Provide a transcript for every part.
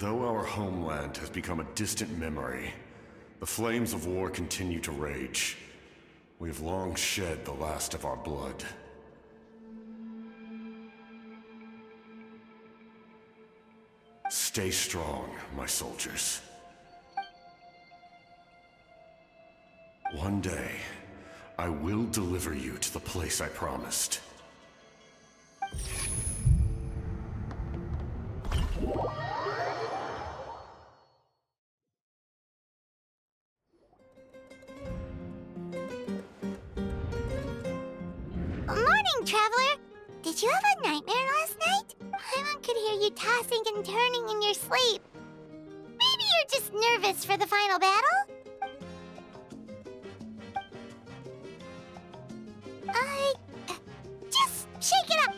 Though our homeland has become a distant memory, the flames of war continue to rage. We have long shed the last of our blood. Stay strong, my soldiers. One day, I will deliver you to the place I promised. Morning, Traveler! Did you have a nightmare last night? Paimon could hear you tossing and turning in your sleep. Maybe you're just nervous for the final battle? Just shake it up!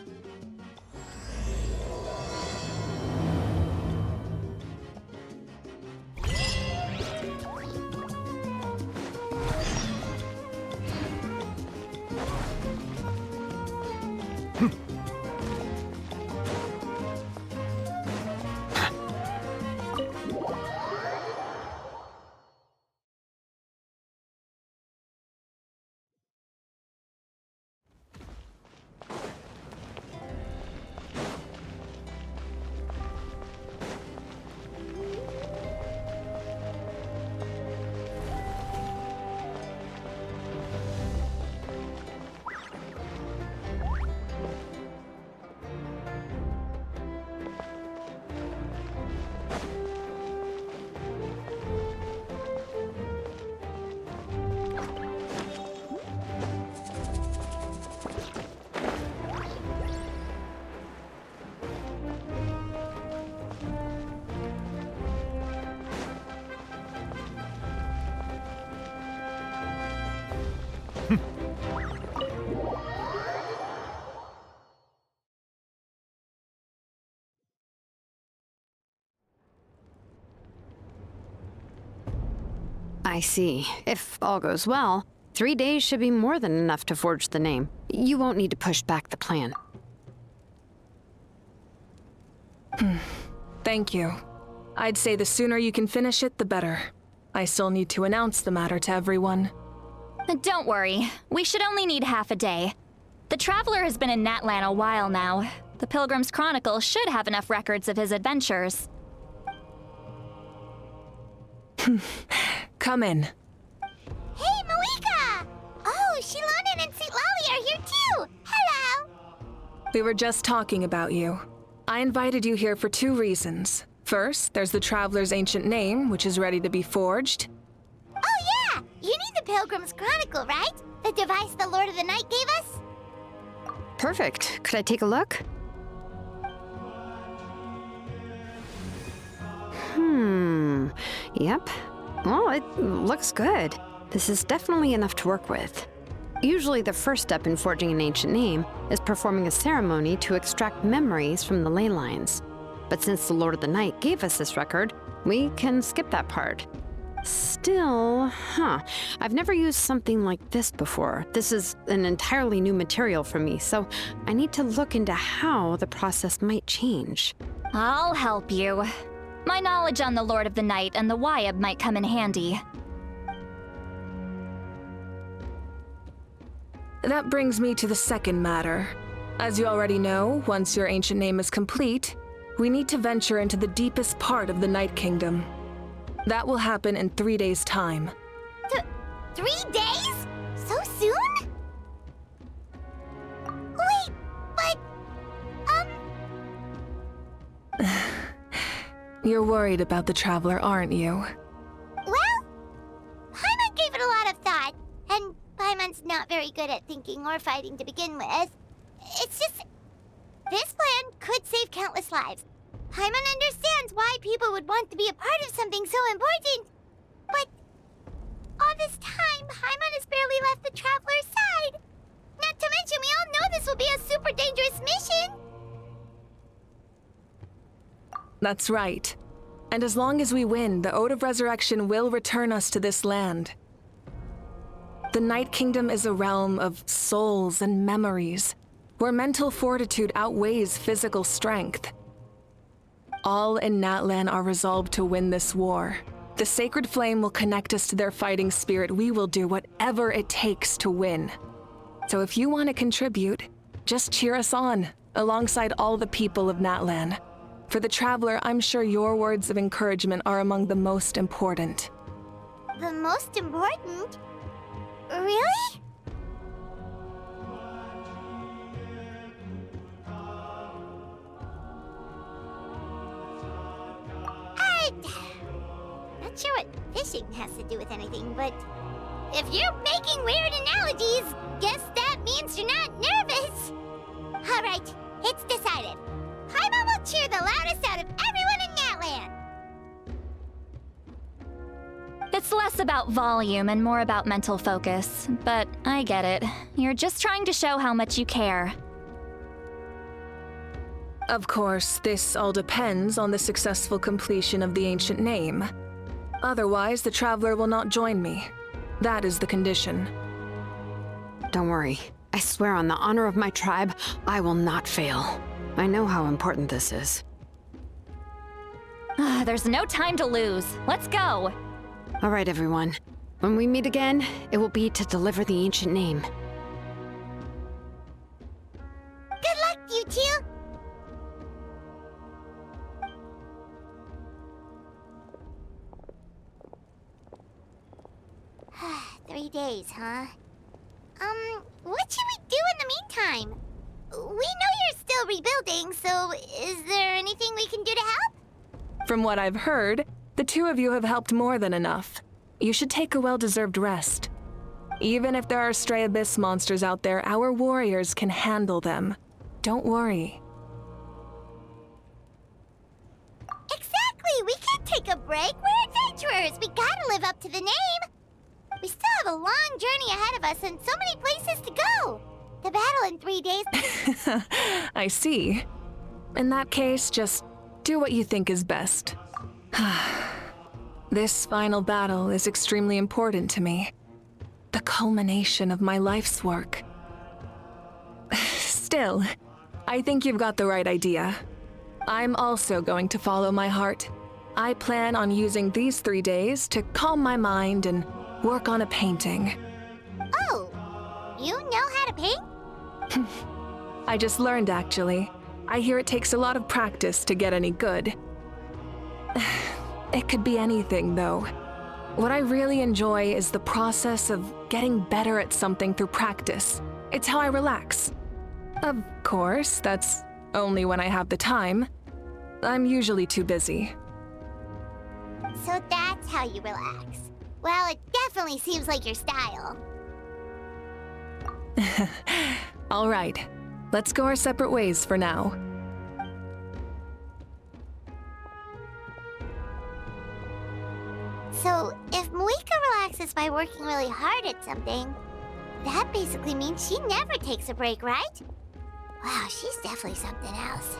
I see. If all goes well, 3 days should be more than enough to forge the name. You won't need to push back the plan. Thank you. I'd say the sooner you can finish it, the better. I still need to announce the matter to everyone. Don't worry. We should only need half a day. The Traveler has been in Natlan a while now. The Pilgrim's Chronicle should have enough records of his adventures. Come in. Hey, Malika! Oh, Shilonen and St. Lolly are here too! Hello! We were just talking about you. I invited you here for 2 reasons. First, there's the Traveler's ancient name, which is ready to be forged. Oh yeah! You need the Pilgrim's Chronicle, right? The device the Lord of the Night gave us? Perfect. Could I take a look? Yep. Well, it looks good. This is definitely enough to work with. Usually the first step in forging an ancient name is performing a ceremony to extract memories from the ley lines. But since the Lord of the Night gave us this record, we can skip that part. Still, I've never used something like this before. This is an entirely new material for me, so I need to look into how the process might change. I'll help you. My knowledge on the Lord of the Night and the Wyab might come in handy. That brings me to the second matter. As you already know, once your ancient name is complete, we need to venture into the deepest part of the Night Kingdom. That will happen in 3 days' time. 3 days? So soon? Wait, but... You're worried about the Traveler, aren't you? Well, Paimon gave it a lot of thought, and Paimon's not very good at thinking or fighting to begin with. It's just... this plan could save countless lives. Paimon understands why people would want to be a part of something so important. But all this time, Paimon has barely left the Traveler's side. Not to mention, we all know this will be a super dangerous mission. That's right. And as long as we win, the Ode of Resurrection will return us to this land. The Night Kingdom is a realm of souls and memories, where mental fortitude outweighs physical strength. all in Natlan are resolved to win this war. The sacred flame will connect us to their fighting spirit. We will do whatever it takes to win. So if you want to contribute, just cheer us on, alongside all the people of Natlan. For the Traveler, I'm sure your words of encouragement are among the most important. The most important? Really? Not sure what fishing has to do with anything, but if you're making weird analogies, guess that means you're not nervous. All right, it's decided. Paimon will cheer the loudest out of everyone in Natlan. It's less about volume and more about mental focus, but I get it. You're just trying to show how much you care. Of course, this all depends on the successful completion of the ancient name. Otherwise, the Traveler will not join me. That is the condition. Don't worry. I swear on the honor of my tribe, I will not fail. I know how important this is. There's no time to lose. Let's go. All right, everyone. When we meet again, it will be to deliver the ancient name. Good luck, you two. Three days, huh? What should we do in the meantime? We know you're still rebuilding, so is there anything we can do to help? From what I've heard, the two of you have helped more than enough. You should take a well-deserved rest. Even if there are stray abyss monsters out there, our warriors can handle them. Don't worry. Exactly! We can't take a break. We're adventurers. We gotta live up to the name. We still have a long journey ahead of us and so many places to go. The battle in 3 days... I see. In that case, just do what you think is best. This final battle is extremely important to me. The culmination of my life's work. Still, I think you've got the right idea. I'm also going to follow my heart. I plan on using these 3 days to calm my mind and work on a painting. Oh, you know how to paint? I just learned, actually. I hear it takes a lot of practice to get any good. It could be anything, though. What I really enjoy is the process of getting better at something through practice. It's how I relax. Of course, that's only when I have the time. I'm usually too busy. So that's how you relax. Well, it definitely seems like your style. All right, let's go our separate ways for now. So, if Moika relaxes by working really hard at something, that basically means she never takes a break, right? Wow, she's definitely something else.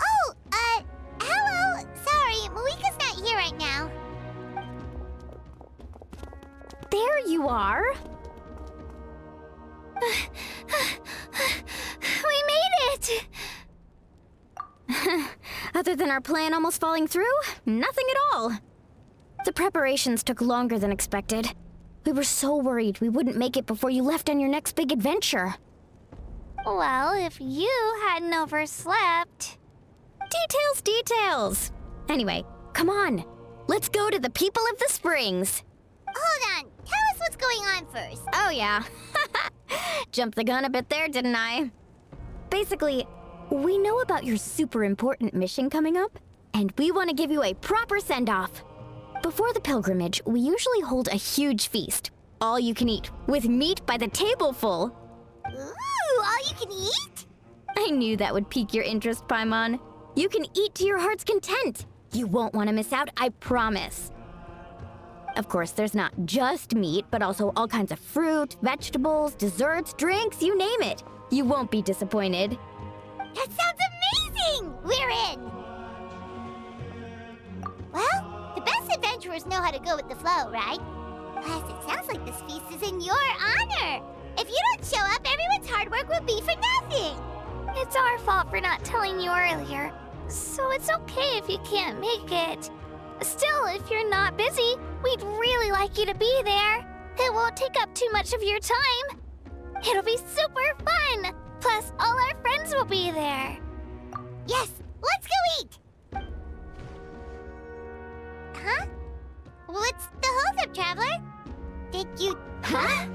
Oh, hello! Sorry, Moika's not here right now. There you are! We made it! Other than our plan almost falling through, nothing at all. The preparations took longer than expected. We were so worried we wouldn't make it before you left on your next big adventure. Well, if you hadn't overslept... Details! Anyway, come on. Let's go to the people of the springs. Hold on, tell us what's going on first. Oh yeah. Jumped the gun a bit there, didn't I? Basically, we know about your super important mission coming up, and we want to give you a proper send-off. Before the pilgrimage, we usually hold a huge feast. All you can eat, with meat by the tableful. Ooh, all you can eat? I knew that would pique your interest, Paimon. You can eat to your heart's content. You won't want to miss out, I promise. Of course, there's not just meat, but also all kinds of fruit, vegetables, desserts, drinks, you name it. You won't be disappointed. That sounds amazing! We're in! Well, the best adventurers know how to go with the flow, right? Plus, it sounds like this feast is in your honor. If you don't show up, everyone's hard work will be for nothing. It's our fault for not telling you earlier, so it's okay if you can't make it. Still, if you're not busy, we'd really like you to be there. It won't take up too much of your time. It'll be super fun! Plus, all our friends will be there. Yes, let's go eat! Huh? What's the holdup, Traveler? Did you... Huh?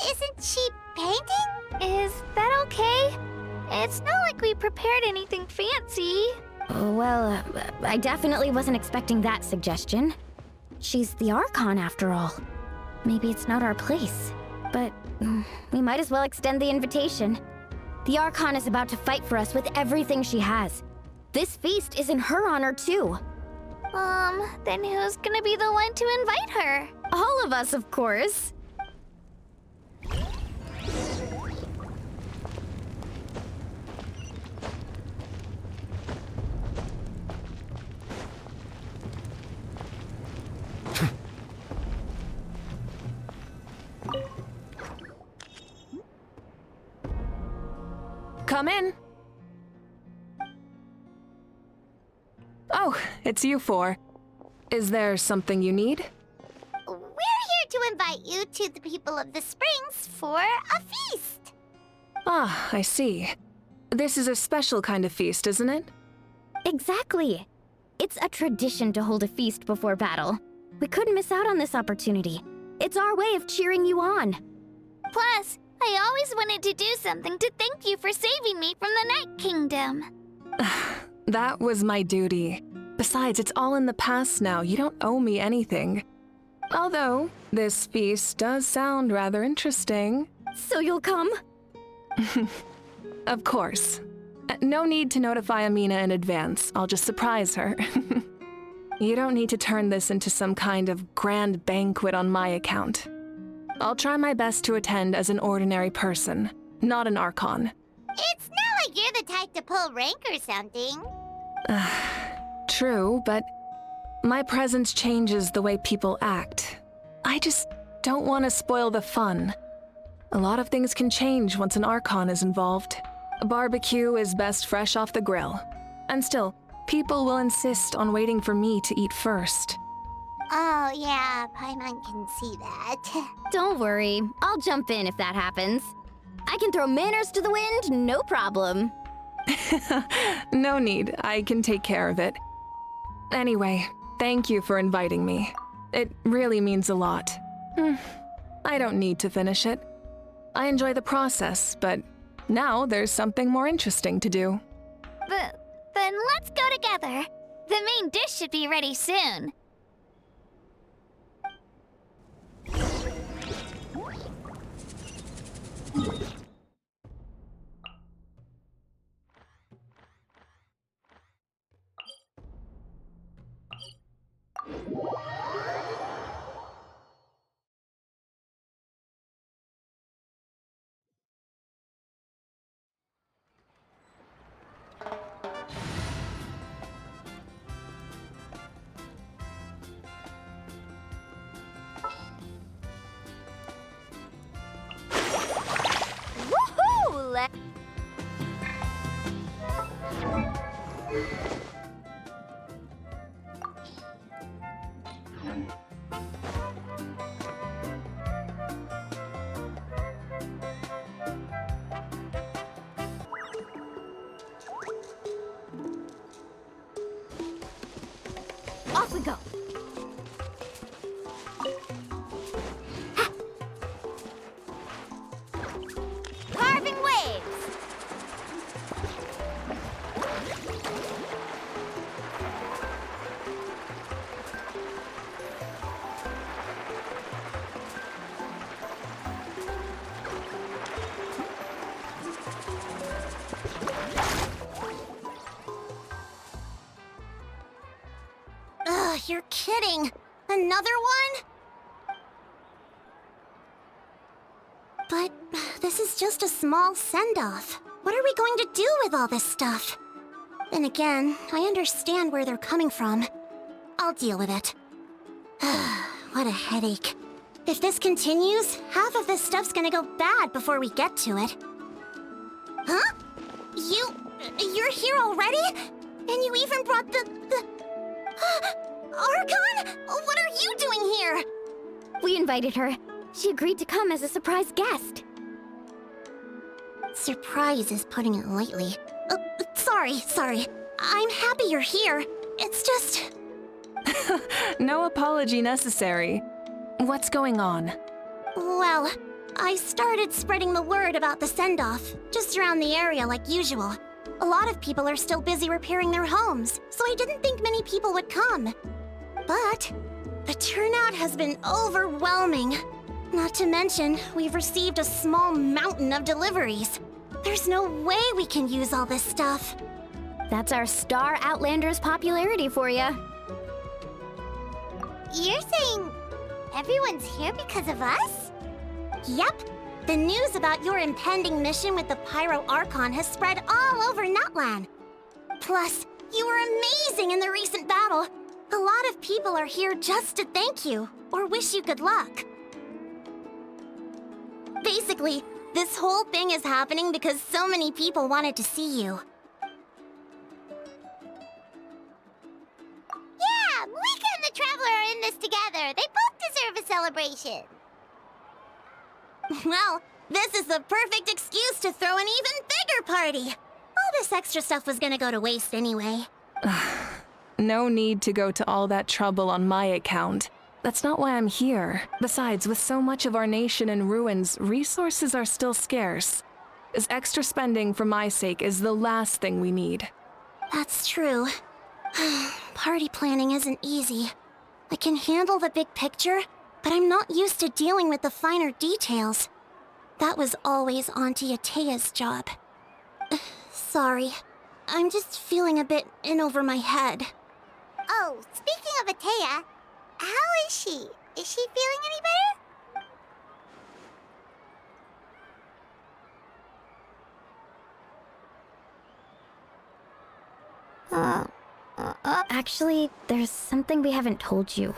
Isn't she painting? Is that okay? It's not like we prepared anything fancy. Well, I definitely wasn't expecting that suggestion. She's the Archon, after all. Maybe it's not our place, but we might as well extend the invitation. The Archon is about to fight for us with everything she has. This feast is in her honor, too. Then who's gonna be the one to invite her? All of us, of course. Come in. Oh, it's you four. Is there something you need? We're here to invite you to the people of the Springs for a feast. Ah, I see. This is a special kind of feast, isn't it? Exactly. It's a tradition to hold a feast before battle. We couldn't miss out on this opportunity. It's our way of cheering you on. Plus, I always wanted to do something to thank you for saving me from the Night Kingdom. That was my duty. Besides, it's all in the past now. You don't owe me anything. Although, this feast does sound rather interesting. So you'll come? Of course. No need to notify Amina in advance. I'll just surprise her. You don't need to turn this into some kind of grand banquet on my account. I'll try my best to attend as an ordinary person, not an Archon. It's not like you're the type to pull rank or something. True, but my presence changes the way people act. I just don't want to spoil the fun. A lot of things can change once an Archon is involved. A barbecue is best fresh off the grill. And still, people will insist on waiting for me to eat first. Oh yeah, Paimon can see that. Don't worry, I'll jump in if that happens. I can throw manners to the wind, no problem. No need, I can take care of it. Anyway, thank you for inviting me. It really means a lot. I don't need to finish it. I enjoy the process, but now there's something more interesting to do. Then let's go together. The main dish should be ready soon. Woohoo! Off we go. Carving waves. Ugh, you're kidding. Another one? But this is just a small send-off. What are we going to do with all this stuff? Then again, I understand where they're coming from. I'll deal with it. What a headache. If this continues, half of this stuff's gonna go bad before we get to it. Huh? You're here already? And you even brought the... Archon? What are you doing here? We invited her. She agreed to come as a surprise guest. Surprise is putting it lightly. Sorry. I'm happy you're here. It's just... No apology necessary. What's going on? Well, I started spreading the word about the send-off, just around the area like usual. A lot of people are still busy repairing their homes, so I didn't think many people would come. But the turnout has been overwhelming. Not to mention, we've received a small mountain of deliveries. There's no way we can use all this stuff. That's our Star Outlander's popularity for ya. You're saying everyone's here because of us? Yep. The news about your impending mission with the Pyro Archon has spread all over Natlan. Plus, you were amazing in the recent battle. A lot of people are here just to thank you, or wish you good luck. Basically, this whole thing is happening because so many people wanted to see you. Yeah, Malika and the Traveler are in this together. They both deserve a celebration. Well, this is the perfect excuse to throw an even bigger party. All this extra stuff was gonna go to waste anyway. No need to go to all that trouble on my account. That's not why I'm here. Besides, with so much of our nation in ruins, resources are still scarce. This extra spending for my sake is the last thing we need. That's true. Party planning isn't easy. I can handle the big picture, but I'm not used to dealing with the finer details. That was always Auntie Atea's job. Sorry. I'm just feeling a bit in over my head. Oh, speaking of Atea, how is she? Is she feeling any better? Actually, there's something we haven't told you.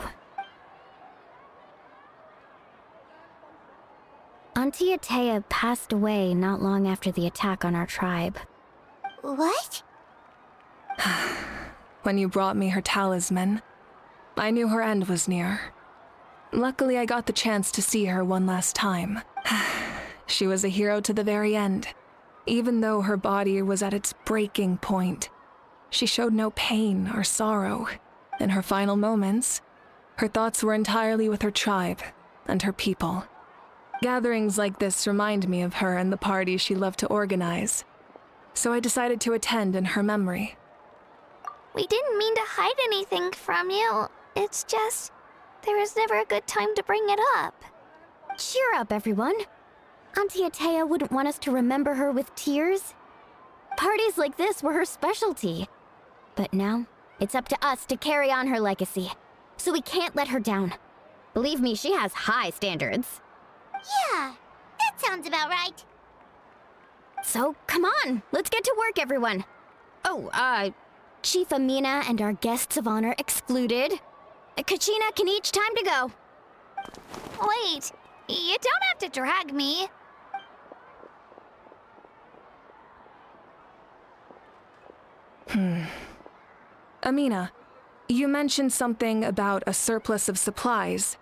Auntie Atea passed away not long after the attack on our tribe. What? When you brought me her talisman, I knew her end was near. Luckily, I got the chance to see her one last time. She was a hero to the very end. Even though her body was at its breaking point, she showed no pain or sorrow. In her final moments, her thoughts were entirely with her tribe and her people. Gatherings like this remind me of her and the parties she loved to organize. So I decided to attend in her memory. We didn't mean to hide anything from you. It's just, there was never a good time to bring it up. Cheer up, everyone. Auntie Atea wouldn't want us to remember her with tears. Parties like this were her specialty. But now, it's up to us to carry on her legacy. So we can't let her down. Believe me, she has high standards. Yeah, that sounds about right. So, come on, let's get to work, everyone. Oh, Chief Amina and our guests of honor excluded. Kachina can each time to go. Wait, you don't have to drag me. Amina, you mentioned something about a surplus of supplies.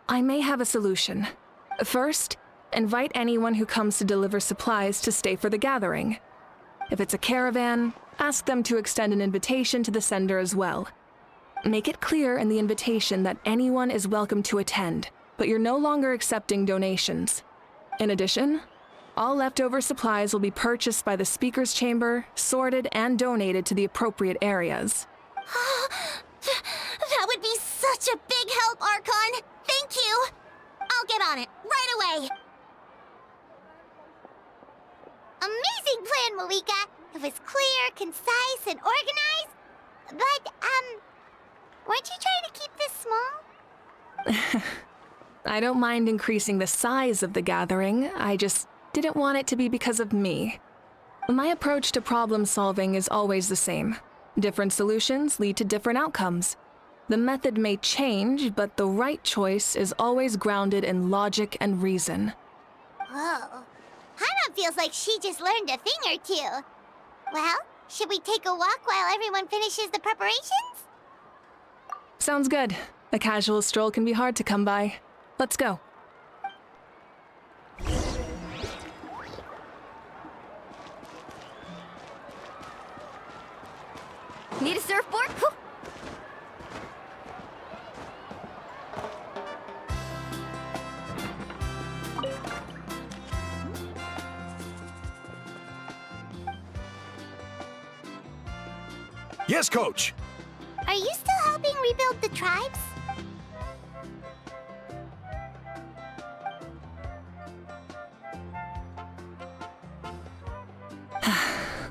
I may have a solution. First, invite anyone who comes to deliver supplies to stay for the gathering. If it's a caravan, ask them to extend an invitation to the sender as well. Make it clear in the invitation that anyone is welcome to attend, but you're no longer accepting donations. In addition, all leftover supplies will be purchased by the speaker's chamber, sorted, and donated to the appropriate areas. That would be such a big help, Archon. Thank you. I'll get on it right away. Amazing plan, Malika. It was clear, concise, and organized. But, weren't you trying to keep this small? I don't mind increasing the size of the gathering, I just didn't want it to be because of me. My approach to problem solving is always the same. Different solutions lead to different outcomes. The method may change, but the right choice is always grounded in logic and reason. Whoa. I'm Mom feels like she just learned a thing or two. Well, should we take a walk while everyone finishes the preparations? Sounds good. A casual stroll can be hard to come by. Let's go. Need a surfboard? Whew. Yes, Coach! Are you still helping rebuild the tribes?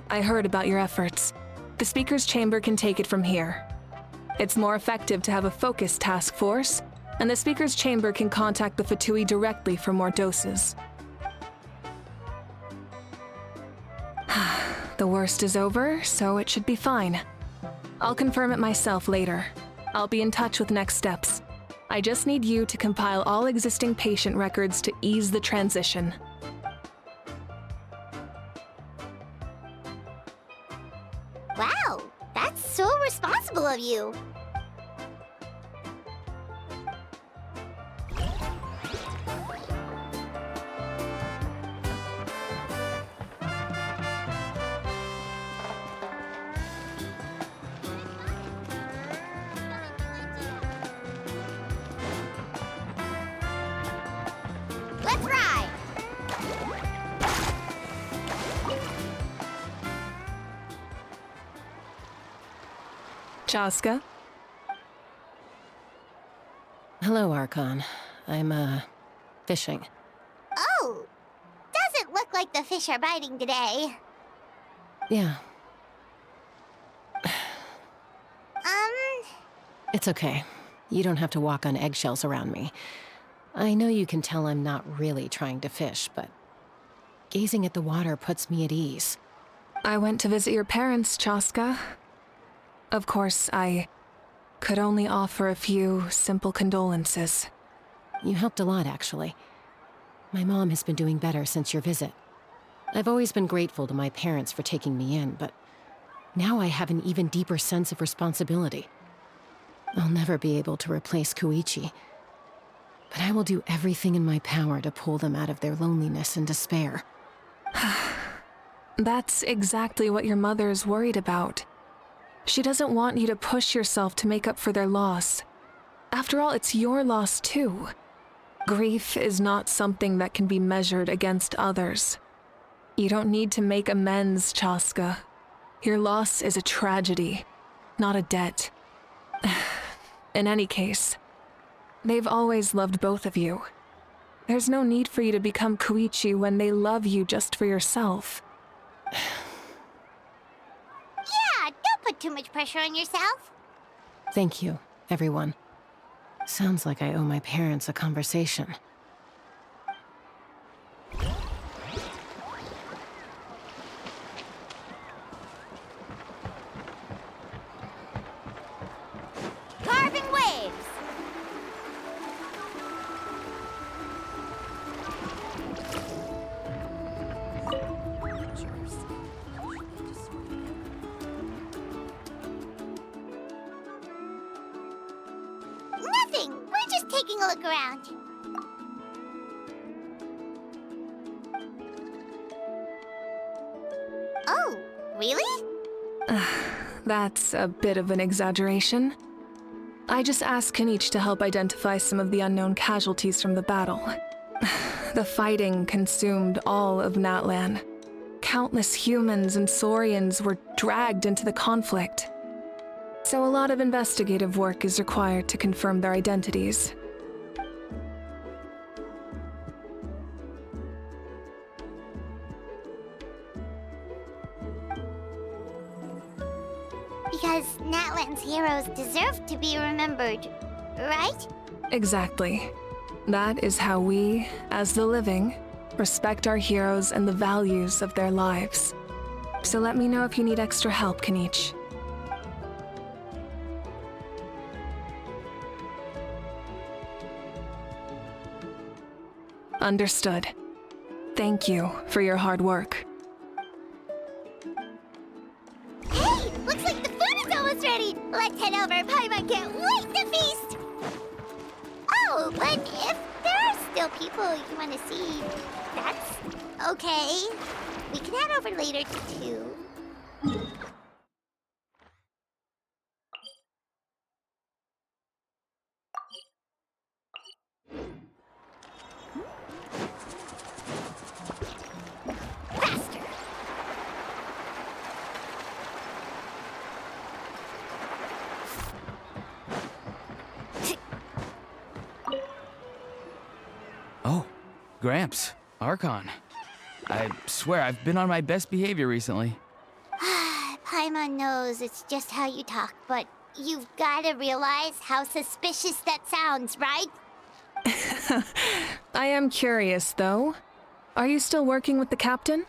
I heard about your efforts. The Speaker's Chamber can take it from here. It's more effective to have a focused task force, and the Speaker's Chamber can contact the Fatui directly for more doses. The worst is over, so it should be fine. I'll confirm it myself later. I'll be in touch with next steps. I just need you to compile all existing patient records to ease the transition. Wow, that's so responsible of you. Let's ride! Chaska? Hello, Archon. I'm, fishing. Oh, doesn't look like the fish are biting today. Yeah, Um, it's okay. You don't have to walk on eggshells around me. I know you can tell I'm not really trying to fish, but gazing at the water puts me at ease. I went to visit your parents, Chaska. Of course, I could only offer a few simple condolences. You helped a lot, actually. My mom has been doing better since your visit. I've always been grateful to my parents for taking me in, but now I have an even deeper sense of responsibility. I'll never be able to replace Koichi, but I will do everything in my power to pull them out of their loneliness and despair. That's exactly what your mother is worried about. She doesn't want you to push yourself to make up for their loss. After all, it's your loss too. Grief is not something that can be measured against others. You don't need to make amends, Chaska. Your loss is a tragedy, not a debt. In any case, they've always loved both of you. There's no need for you to become Koichi when they love you just for yourself. yeah, don't put too much pressure on yourself. Thank you, everyone. Sounds like I owe my parents a conversation. Carving waves. Nothing. We're just taking a look around. Oh, really? That's a bit of an exaggeration. I just asked Kanich to help identify some of the unknown casualties from the battle. The fighting consumed all of Natlan. Countless humans and Saurians were dragged into the conflict. So a lot of investigative work is required to confirm their identities. Because Natlan's heroes deserve to be remembered, right? Exactly. That is how we, as the living, respect our heroes and the values of their lives. So let me know if you need extra help, Kanich. Understood. Thank you for your hard work. Hey, looks like the food is almost ready. Let's head over. Paimon can't wait to feast. Oh, but if there are still people you want to see, that's okay. We can head over later too. Faster. Oh, Gramps, Archon. I swear I've been on my best behavior recently. Paimon knows it's just how you talk, but you've got to realize how suspicious that sounds, right? I am curious, though. Are you still working with the captain?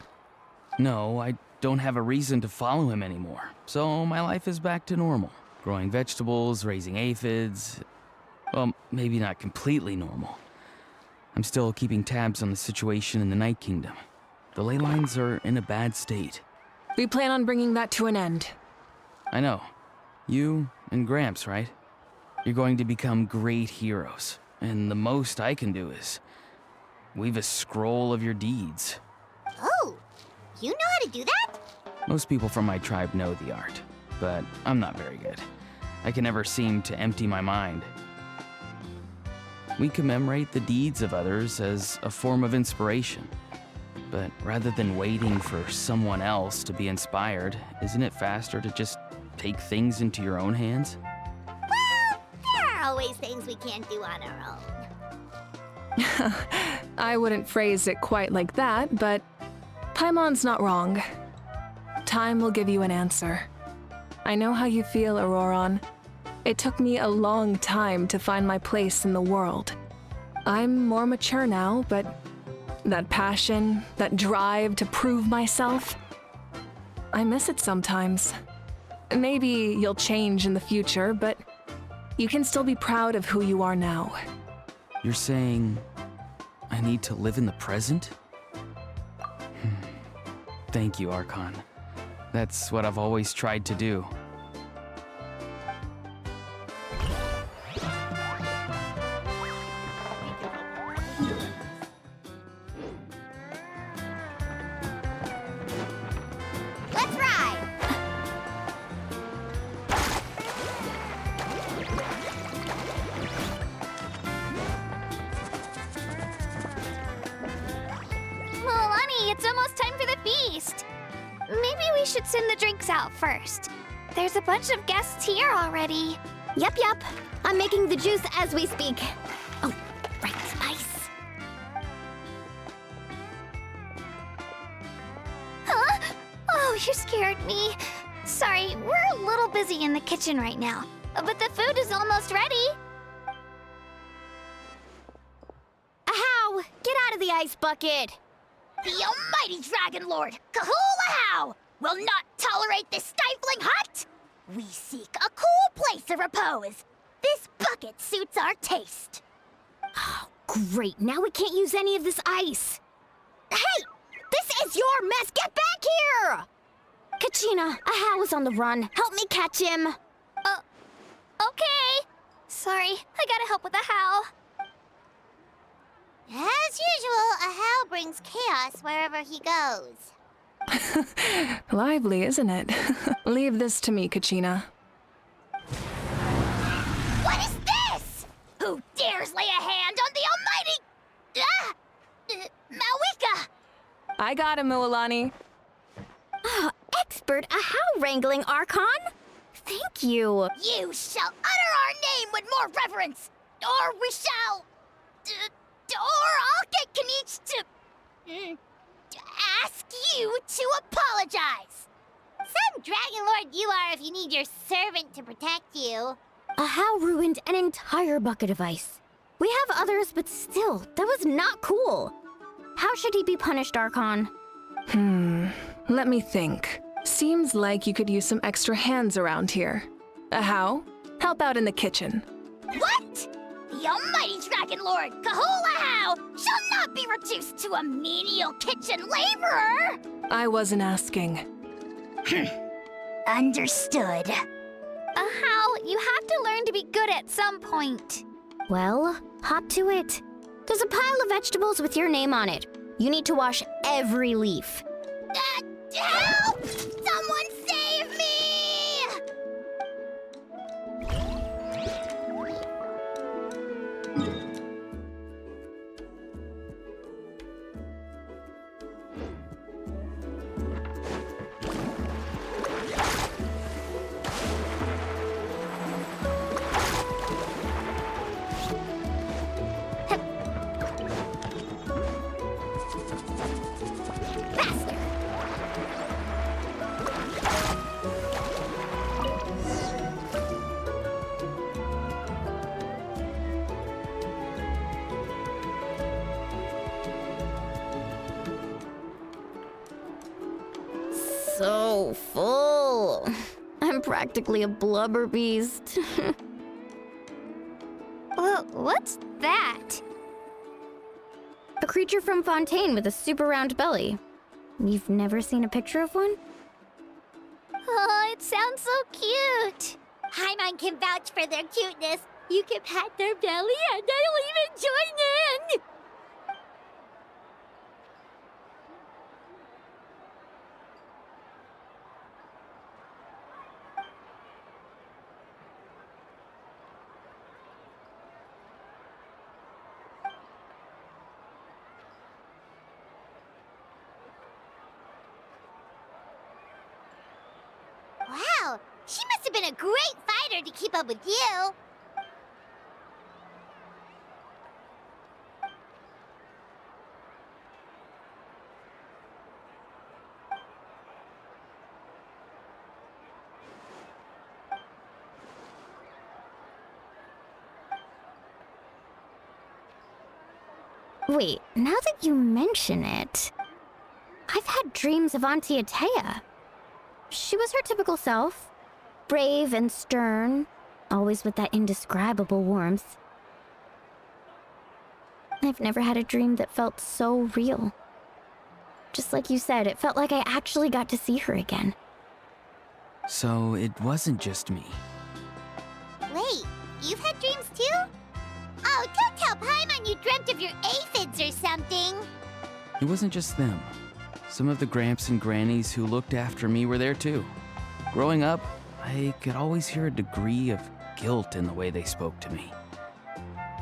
No, I don't have a reason to follow him anymore, so my life is back to normal. Growing vegetables, raising aphids. Well, maybe not completely normal. I'm still keeping tabs on the situation in the Night Kingdom. The ley lines are in a bad state. We plan on bringing that to an end. I know. You and Gramps, right? You're going to become great heroes, and the most I can do is weave a scroll of your deeds. Oh, you know how to do that? Most people from my tribe know the art, but I'm not very good. I can never seem to empty my mind. We commemorate the deeds of others as a form of inspiration. But rather than waiting for someone else to be inspired, isn't it faster to just take things into your own hands? Well, there are always things we can't do on our own. I wouldn't phrase it quite like that, but Paimon's not wrong. Time will give you an answer. I know how you feel, Auroron. It took me a long time to find my place in the world. I'm more mature now, but that passion, that drive to prove myself, I miss it sometimes. Maybe you'll change in the future, but you can still be proud of who you are now. You're saying I need to live in the present? Thank you, Archon. That's what I've always tried to do. Let's ride! Milani, it's almost time for the feast. Maybe we should send the drinks out first. There's a bunch of guests here already. Yep. I'm making the juice as we speak. Oh, right, ice. Huh? Oh, you scared me. Sorry, we're a little busy in the kitchen right now. But the food is almost ready. Ahow! Get out of the ice bucket! The almighty Dragon Lord, Kahula will not tolerate this stifling hut! We seek a cool place of repose. This bucket suits our taste. Oh, great. Now we can't use any of this ice. Hey! This is your mess! Get back here! Kachina, Ahow is on the run. Help me catch him. Okay. Sorry, I gotta help with the how. As usual, Ahow brings chaos wherever he goes. Lively, isn't it? Leave this to me, Kachina. What is this? Who dares lay a hand on the almighty... Malika! I got him, Mualani. Expert Ahow wrangling, Archon. Thank you. You shall utter our name with more reverence, or we shall... or I'll get Kanich to ask you to apologize. Some Dragon Lord you are if you need your servant to protect you. Ahow ruined an entire bucket of ice. We have others, but still, that was not cool. How should he be punished, Archon? Let me think. Seems like you could use some extra hands around here. Ahow, help out in the kitchen. What? The almighty Dragon Lord, Kahula shall not not be reduced to a menial kitchen laborer! I wasn't asking. Understood. How? You have to learn to be good at some point. Well, hop to it. There's a pile of vegetables with your name on it. You need to wash every leaf. Help! Someone save me! Faster! So full. I'm practically a blubber beast. Well, what's that? A creature from Fontaine with a super round belly. You've never seen a picture of one? Oh, it sounds so cute. Paimon can vouch for their cuteness. You can pat their belly and they'll even join in! Wow, she must have been a great fighter to keep up with you. Wait, now that you mention it, I've had dreams of Auntie Atea. She was her typical self, brave and stern, always with that indescribable warmth. I've never had a dream that felt so real. Just like you said, it felt like I actually got to see her again. So it wasn't just me. Wait, you've had dreams too? Oh, don't tell Paimon you dreamt of your aphids or something. It wasn't just them. Some of the Gramps and Grannies who looked after me were there too. Growing up, I could always hear a degree of guilt in the way they spoke to me.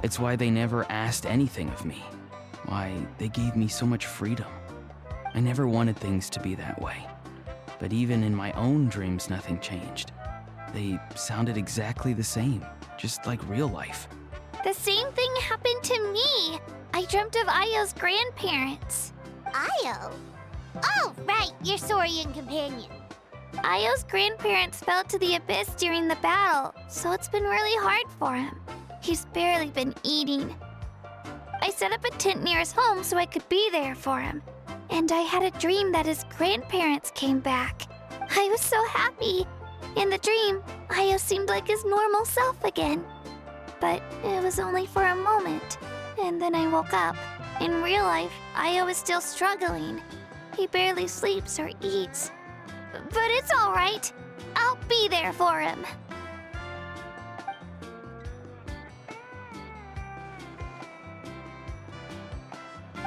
It's why they never asked anything of me. Why they gave me so much freedom. I never wanted things to be that way. But even in my own dreams, nothing changed. They sounded exactly the same, just like real life. The same thing happened to me. I dreamt of Ayo's grandparents. Io? Oh, right, your Saurian companion. Ayo's grandparents fell to the abyss during the battle, so it's been really hard for him. He's barely been eating. I set up a tent near his home so I could be there for him. And I had a dream that his grandparents came back. I was so happy. In the dream, Ayo seemed like his normal self again. But it was only for a moment. And then I woke up. In real life, Ayo is still struggling. He barely sleeps or eats. But it's all right. I'll be there for him.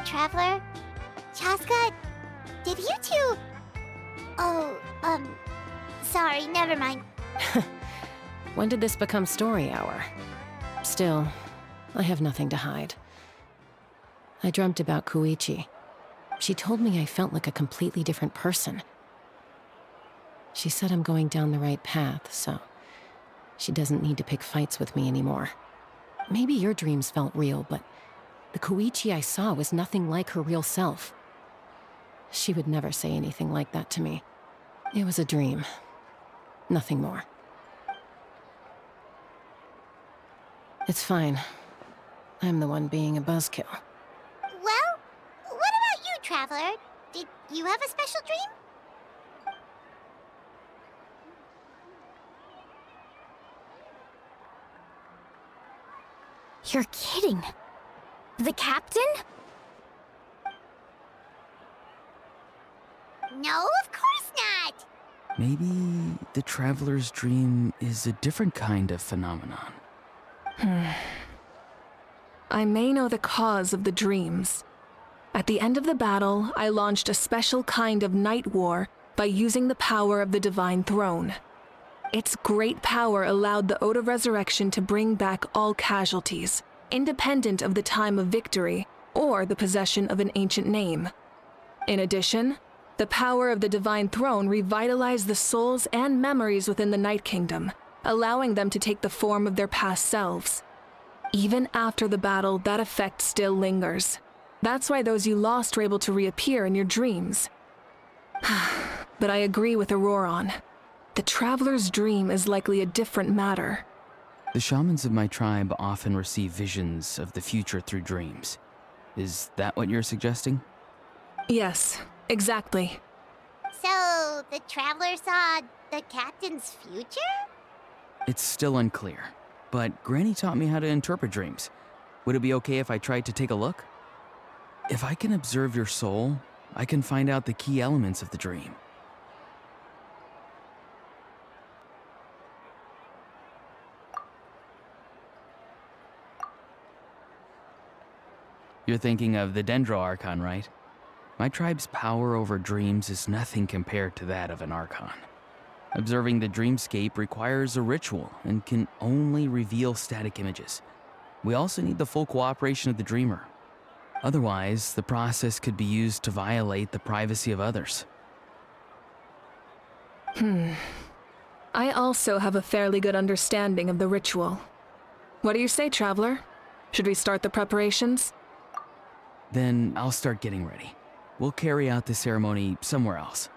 Traveler? Chaska? Did you two... Oh, sorry, never mind. When did this become story hour? Still, I have nothing to hide. I dreamt about Koichi. She told me I felt like a completely different person. She said I'm going down the right path, so she doesn't need to pick fights with me anymore. Maybe your dreams felt real, but the Koichi I saw was nothing like her real self. She would never say anything like that to me. It was a dream. Nothing more. It's fine. I'm the one being a buzzkill. Well, what about you, Traveler? Did you have a special dream? You're kidding. The captain? No, of course not. Maybe the traveler's dream is a different kind of phenomenon. I may know the cause of the dreams. At the end of the battle, I launched a special kind of night war by using the power of the Divine Throne. Its great power allowed the Ode of Resurrection to bring back all casualties, independent of the time of victory or the possession of an ancient name. In addition, the power of the Divine Throne revitalized the souls and memories within the Night Kingdom, allowing them to take the form of their past selves. Even after the battle, that effect still lingers. That's why those you lost were able to reappear in your dreams. But I agree with Auroron. The Traveler's dream is likely a different matter. The shamans of my tribe often receive visions of the future through dreams. Is that what you're suggesting? Yes, exactly. So, the Traveler saw the captain's future? It's still unclear, but Granny taught me how to interpret dreams. Would it be okay if I tried to take a look? If I can observe your soul, I can find out the key elements of the dream. You're thinking of the Dendro Archon, right? My tribe's power over dreams is nothing compared to that of an Archon. Observing the dreamscape requires a ritual and can only reveal static images. We also need the full cooperation of the dreamer. Otherwise, the process could be used to violate the privacy of others. I also have a fairly good understanding of the ritual. What do you say, Traveler? Should we start the preparations? Then I'll start getting ready. We'll carry out the ceremony somewhere else.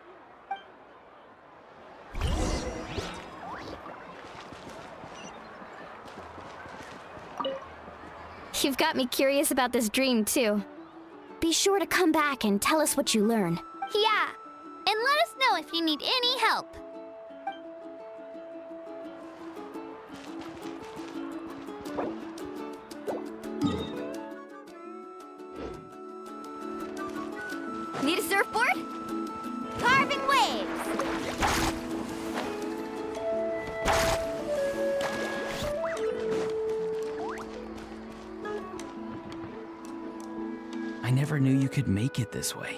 You've got me curious about this dream, too. Be sure to come back and tell us what you learn. Yeah, and let us know if you need any help. Need a surfboard? Carving waves! I never knew you could make it this way.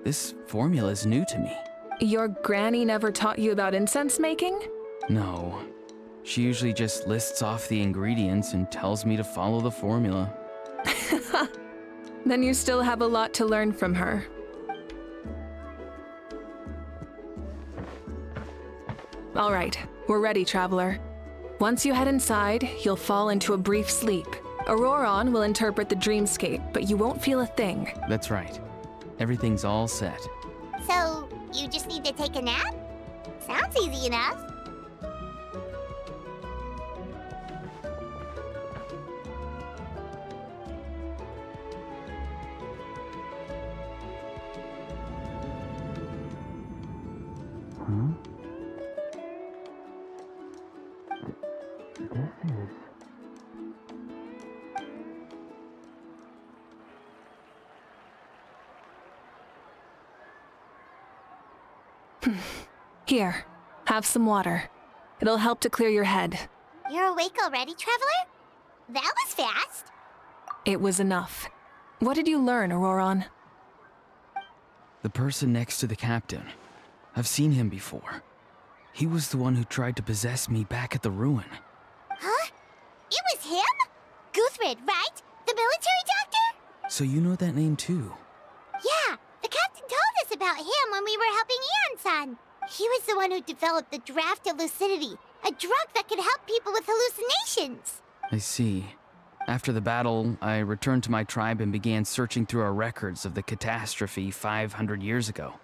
This formula is new to me. Your granny never taught you about incense making? No. She usually just lists off the ingredients and tells me to follow the formula. Then you still have a lot to learn from her. All right, we're ready, Traveler. Once you head inside, you'll fall into a brief sleep. Auroron will interpret the dreamscape, but you won't feel a thing. That's right. Everything's all set. So, you just need to take a nap? Sounds easy enough. Here, have some water. It'll help to clear your head. You're awake already, Traveler? That was fast. It was enough. What did you learn, Auroron? The person next to the captain. I've seen him before. He was the one who tried to possess me back at the ruin. Huh? It was him? Guthrid, right? The military doctor? So you know that name too? Yeah, the captain told us about him when we were helping Ian-san. He was the one who developed the draft of lucidity, a drug that could help people with hallucinations. I see. After the battle, I returned to my tribe and began searching through our records of the catastrophe 500 years ago.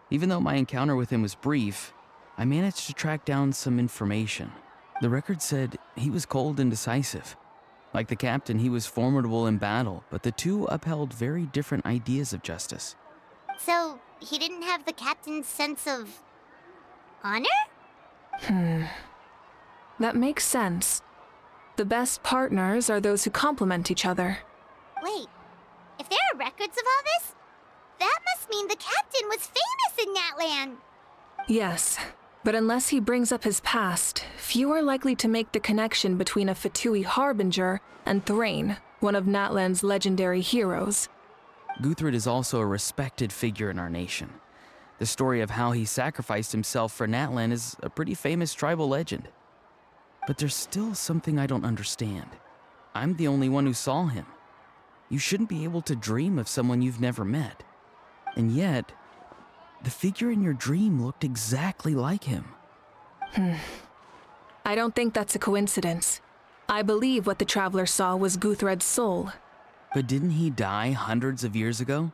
Even though my encounter with him was brief, I managed to track down some information. The record said he was cold and decisive. Like the captain, he was formidable in battle, but the two upheld very different ideas of justice. So, he didn't have the captain's sense of honor? That makes sense. The best partners are those who complement each other. Wait, if there are records of all this, that must must mean the captain was famous in Natlan. Yes, but unless he brings up his past, few are likely to make the connection between a Fatui harbinger and Thrain, one of Natlan's legendary heroes. Guthred is also a respected figure in our nation. The story of how he sacrificed himself for Natlan is a pretty famous tribal legend. But there's still something I don't understand. I'm the only one who saw him. You shouldn't be able to dream of someone you've never met. And yet, the figure in your dream looked exactly like him. I don't think that's a coincidence. I believe what the Traveler saw was Guthred's soul. But didn't he die hundreds of years ago?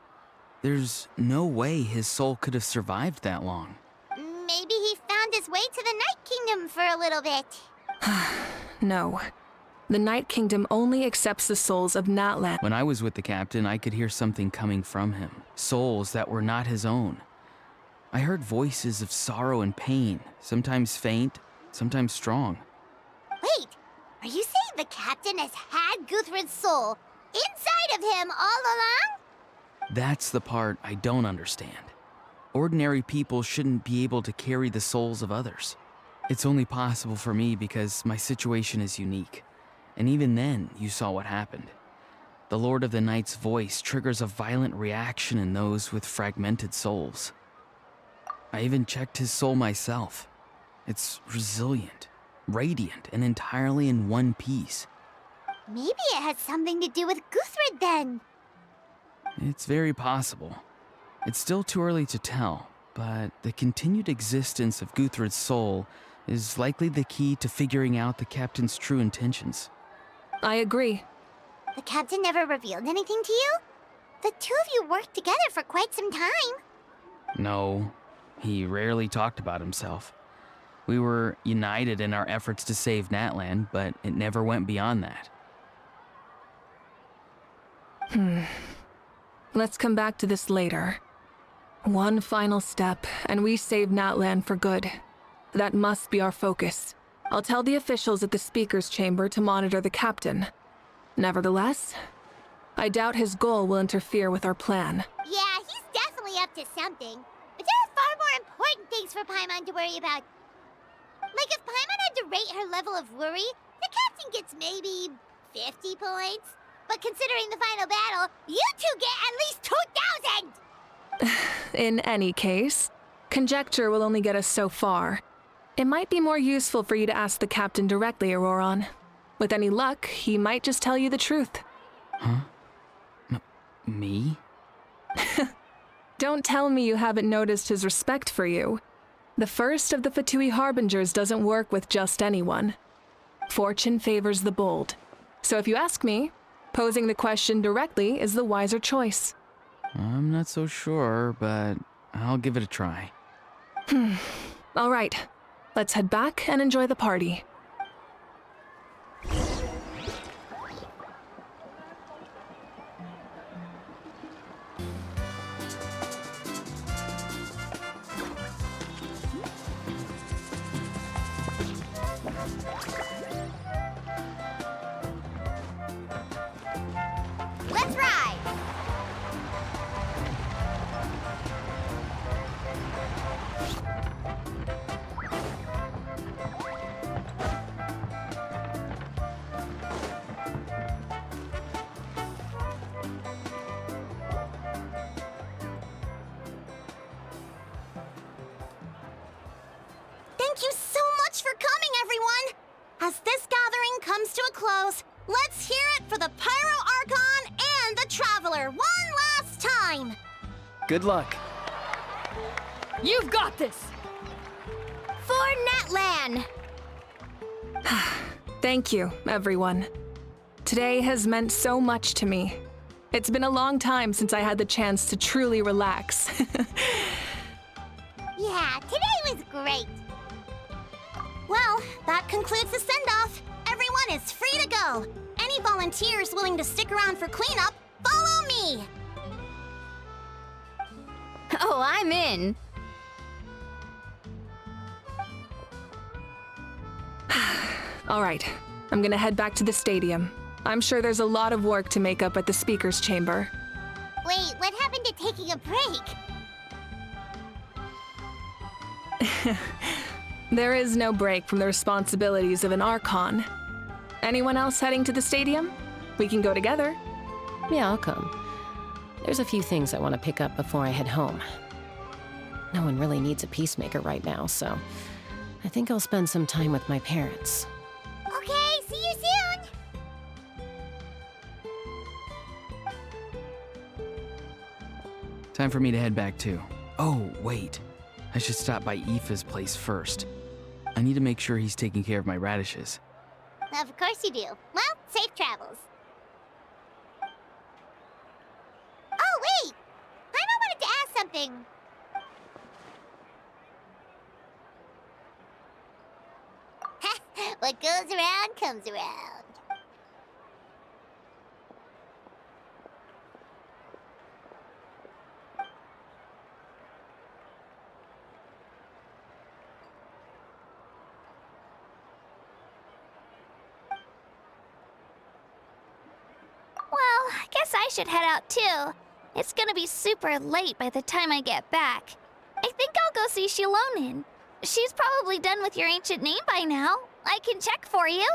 There's no way his soul could have survived that long. Maybe he found his way to the Night Kingdom for a little bit. No. The Night Kingdom only accepts the souls of Natlan. When I was with the captain, I could hear something coming from him. Souls that were not his own. I heard voices of sorrow and pain, sometimes faint, sometimes strong. Wait, are you saying the captain has had Guthred's soul inside of him all along? That's the part I don't understand. Ordinary people shouldn't be able to carry the souls of others. It's only possible for me because my situation is unique. And even then, you saw what happened. The Lord of the Night's voice triggers a violent reaction in those with fragmented souls. I even checked his soul myself. It's resilient, radiant, and entirely in one piece. Maybe it has something to do with Guthred then. It's very possible. It's still too early to tell, but the continued existence of Guthred's soul is likely the key to figuring out the captain's true intentions. I agree. The captain never revealed anything to you? The two of you worked together for quite some time. No, he rarely talked about himself. We were united in our efforts to save Natlan, but it never went beyond that. Let's come back to this later. One final step, and we save Natlan for good. That must be our focus. I'll tell the officials at the speaker's chamber to monitor the captain. Nevertheless, I doubt his goal will interfere with our plan. Yeah, he's definitely up to something. But there are far more important things for Paimon to worry about. Like if Paimon had to rate her level of worry, the captain gets maybe 50 points. But considering the final battle, you two get at least 2,000! In any case, conjecture will only get us so far. It might be more useful for you to ask the captain directly, Auroron. With any luck, he might just tell you the truth. Huh? Me? Don't tell me you haven't noticed his respect for you. The first of the Fatui Harbingers doesn't work with just anyone. Fortune favors the bold. So if you ask me, posing the question directly is the wiser choice. I'm not so sure, but I'll give it a try. All right, let's head back and enjoy the party. Let's ride! Thank you so much for coming, everyone! As this gathering comes to a close, let's hear it for the Pyro Archon and the Traveler one last time! Good luck. You've got this! For Natlan! Thank you, everyone. Today has meant so much to me. It's been a long time since I had the chance to truly relax. Yeah, today was great. Well, that concludes the send-off. Everyone is free to go. Any volunteers willing to stick around for cleanup, follow me! Oh, I'm in. All right, I'm gonna head back to the stadium. I'm sure there's a lot of work to make up at the speaker's chamber. Wait, what happened to taking a break? There is no break from the responsibilities of an Archon. Anyone else heading to the stadium? We can go together. Yeah, I'll come. There's a few things I want to pick up before I head home. No one really needs a peacemaker right now, so I think I'll spend some time with my parents. Okay, see you soon! Time for me to head back too. Oh, wait. I should stop by Aoife's place first. I need to make sure he's taking care of my radishes. Of course you do. Well, safe travels. Oh, wait! I wanted to ask something. What goes around comes around. Well, I guess I should head out too. It's gonna be super late by the time I get back. I think I'll go see Shilonin. She's probably done with your ancient name by now. I can check for you.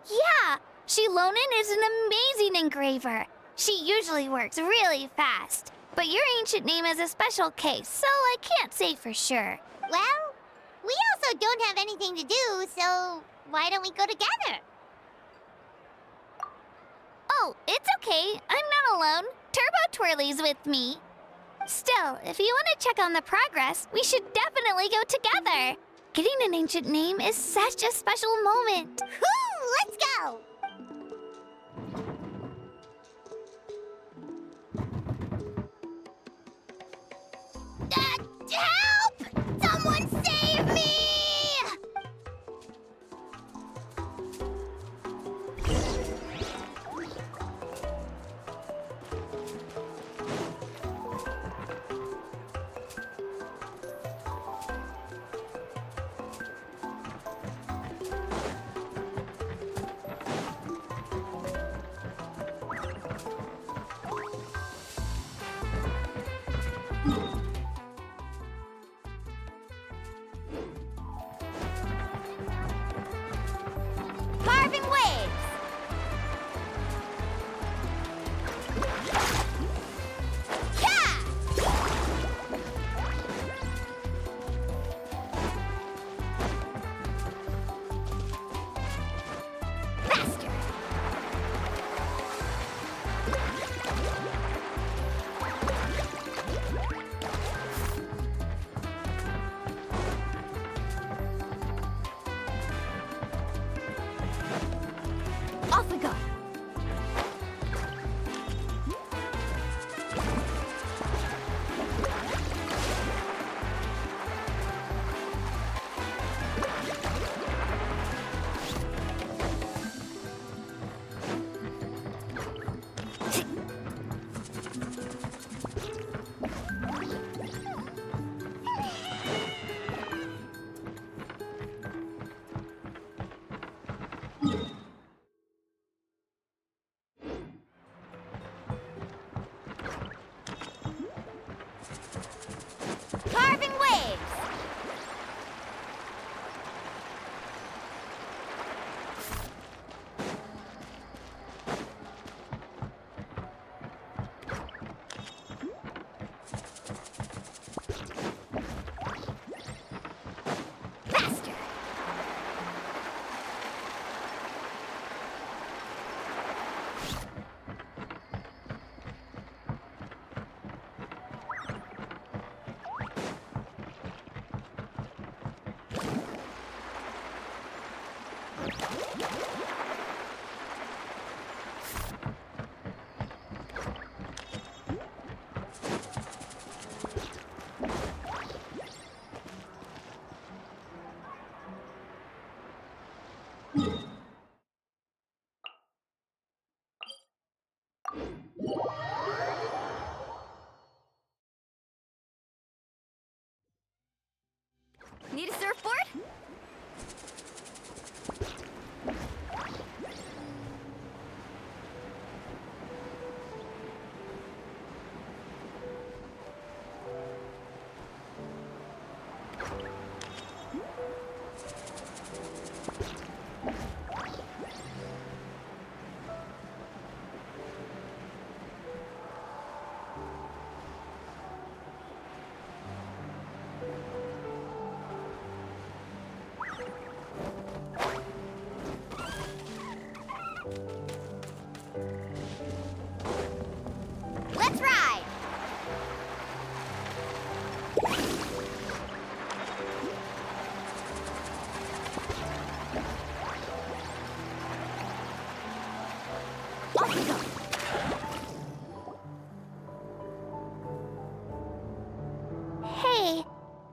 Yeah, Shilonin is an amazing engraver. She usually works really fast. But your ancient name is a special case, so I can't say for sure. Well, we also don't have anything to do, so why don't we go together? Oh, it's okay. I'm not alone. Turbo Twirly's with me. Still, if you want to check on the progress, we should definitely go together. Getting an ancient name is such a special moment. Whoo! Let's go! Help! Someone save me!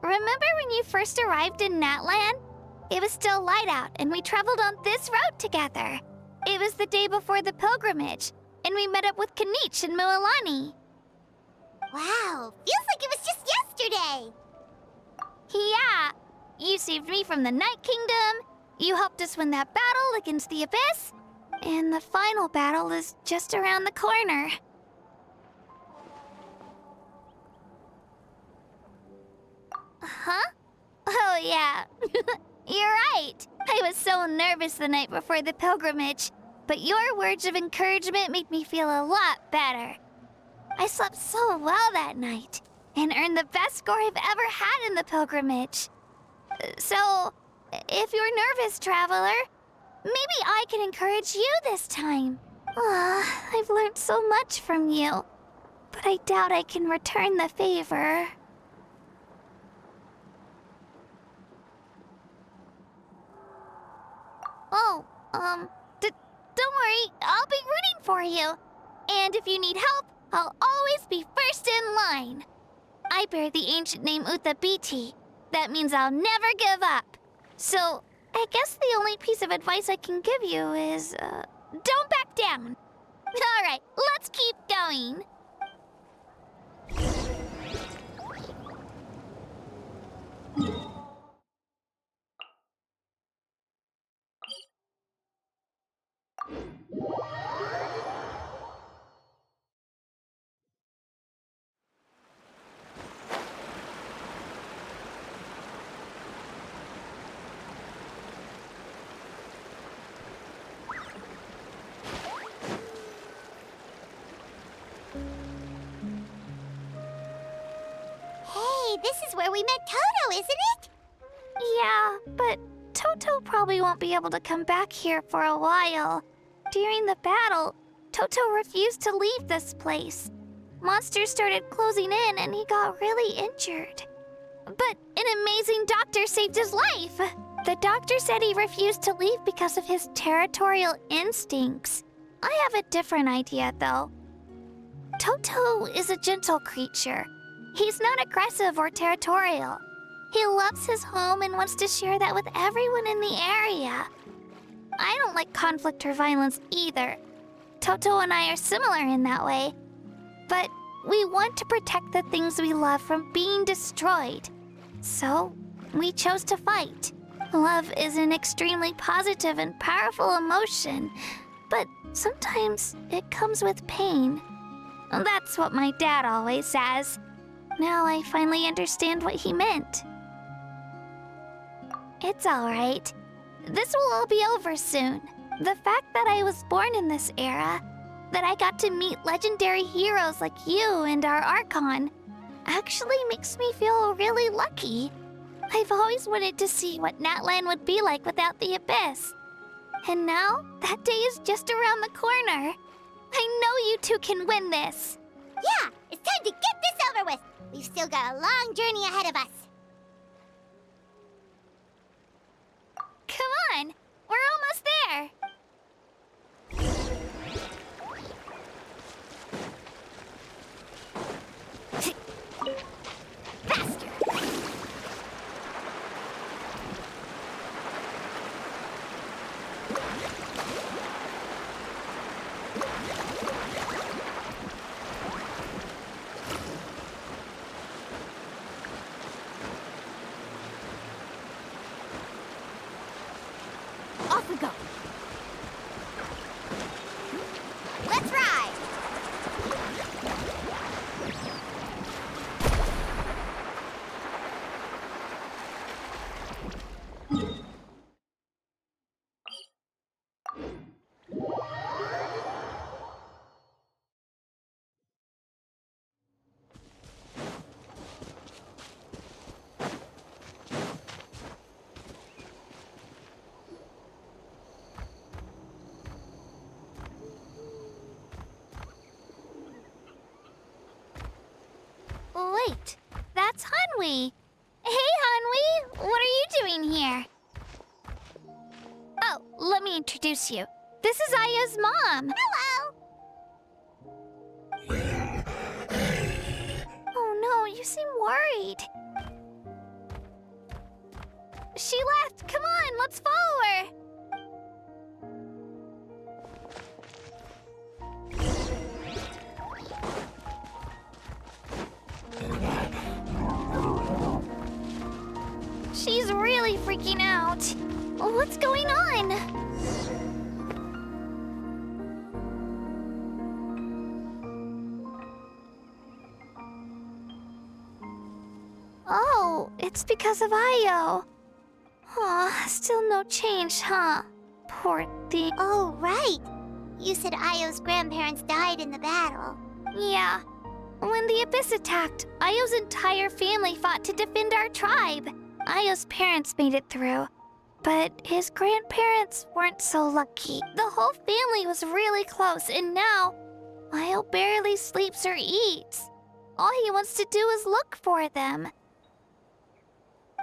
remember when you first arrived in Natlan? It was still light out, and we traveled on this road together. It was the day before the pilgrimage, and we met up with Kanich and Mililani. Wow, feels like it was just yesterday. Yeah, you saved me from the Night Kingdom, you helped us win that battle against the Abyss, and the final battle is just around the corner. Huh? Oh yeah, you're right. I was so nervous the night before the pilgrimage, but your words of encouragement made me feel a lot better. I slept so well that night, and earned the best score I've ever had in the pilgrimage. So, if you're nervous, traveler, maybe I can encourage you this time. I've learned so much from you, but I doubt I can return the favor. Oh, don't worry, I'll be rooting for you. And if you need help, I'll always be first in line. I bear the ancient name Utabiti. That means I'll never give up. So, I guess the only piece of advice I can give you is, don't back down. All right, let's keep going. Hey, this is where we met Toto, isn't it? Yeah, but Toto probably won't be able to come back here for a while. During the battle, Toto refused to leave this place. Monsters started closing in and he got really injured. But an amazing doctor saved his life. The doctor said he refused to leave because of his territorial instincts. I have a different idea, though. Toto is a gentle creature. He's not aggressive or territorial. He loves his home and wants to share that with everyone in the area. I don't like conflict or violence either. Toto and I are similar in that way. But we want to protect the things we love from being destroyed. So, we chose to fight. Love is an extremely positive and powerful emotion, but sometimes it comes with pain. That's what my dad always says. Now I finally understand what he meant. It's all right. This will all be over soon. The fact that I was born in this era, that I got to meet legendary heroes like you and our Archon, actually makes me feel really lucky. I've always wanted to see what Natlan would be like without the Abyss. And now, that day is just around the corner. I know you two can win this. Yeah, it's time to get this over with. We've still got a long journey ahead of us. Come on, we're almost there. Faster! Off we go. Let's ride! Wait, that's Hanwi. Hey, Hanwi, what are you doing here? Oh, let me introduce you. This is Aya's mom. Hello! Oh no, you seem worried. She left. Come on, let's follow her. She's really freaking out. What's going on? Oh, it's because of Io. Aw, still no change, huh? Poor thing. Oh, right. You said Io's grandparents died in the battle. Yeah. When the Abyss attacked, Io's entire family fought to defend our tribe. Io's parents made it through, but his grandparents weren't so lucky. The whole family was really close, and now Io barely sleeps or eats. All he wants to do is look for them.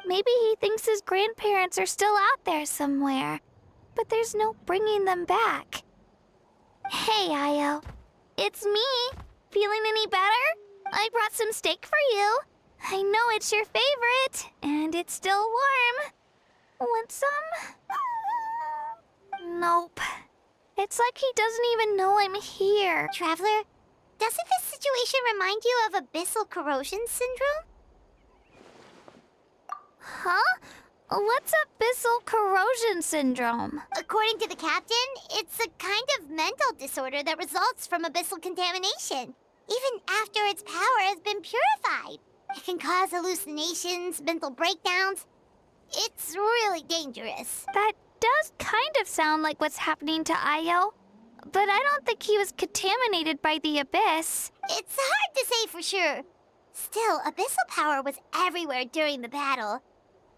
Maybe he thinks his grandparents are still out there somewhere, but there's no bringing them back. Hey, Io. It's me. Feeling any better? I brought some steak for you. I know it's your favorite, and it's still warm. Want some? Nope. It's like he doesn't even know I'm here. Traveler, doesn't this situation remind you of abyssal corrosion syndrome? Huh? What's abyssal corrosion syndrome? According to the captain, it's a kind of mental disorder that results from abyssal contamination. Even after its power has been purified, it can cause hallucinations, mental breakdowns. It's really dangerous. That does kind of sound like what's happening to Io, but I don't think he was contaminated by the Abyss. It's hard to say for sure. Still, abyssal power was everywhere during the battle.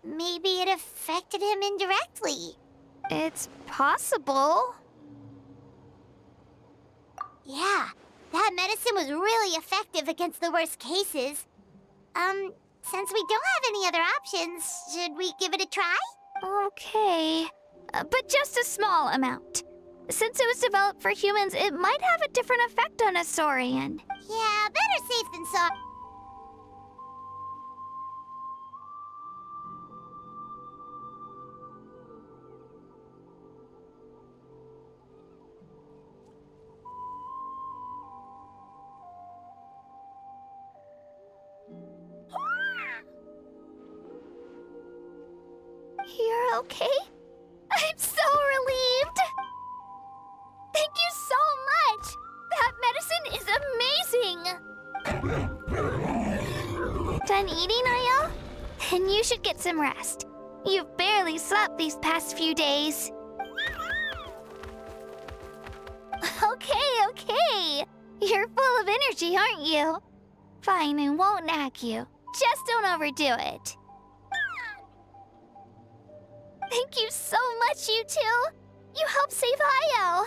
Maybe it affected him indirectly. It's possible. Yeah, that medicine was really effective against the worst cases. Since we don't have any other options, should we give it a try? Okay, but just a small amount. Since it was developed for humans, it might have a different effect on a Saurian. Yeah, better safe than sorry. You're okay? I'm so relieved! Thank you so much! That medicine is amazing! Done eating, Io? Then you should get some rest. You've barely slept these past few days. Okay. You're full of energy, aren't you? Fine, I won't nag you. Just don't overdo it. Thank you so much, you two. You helped save Io.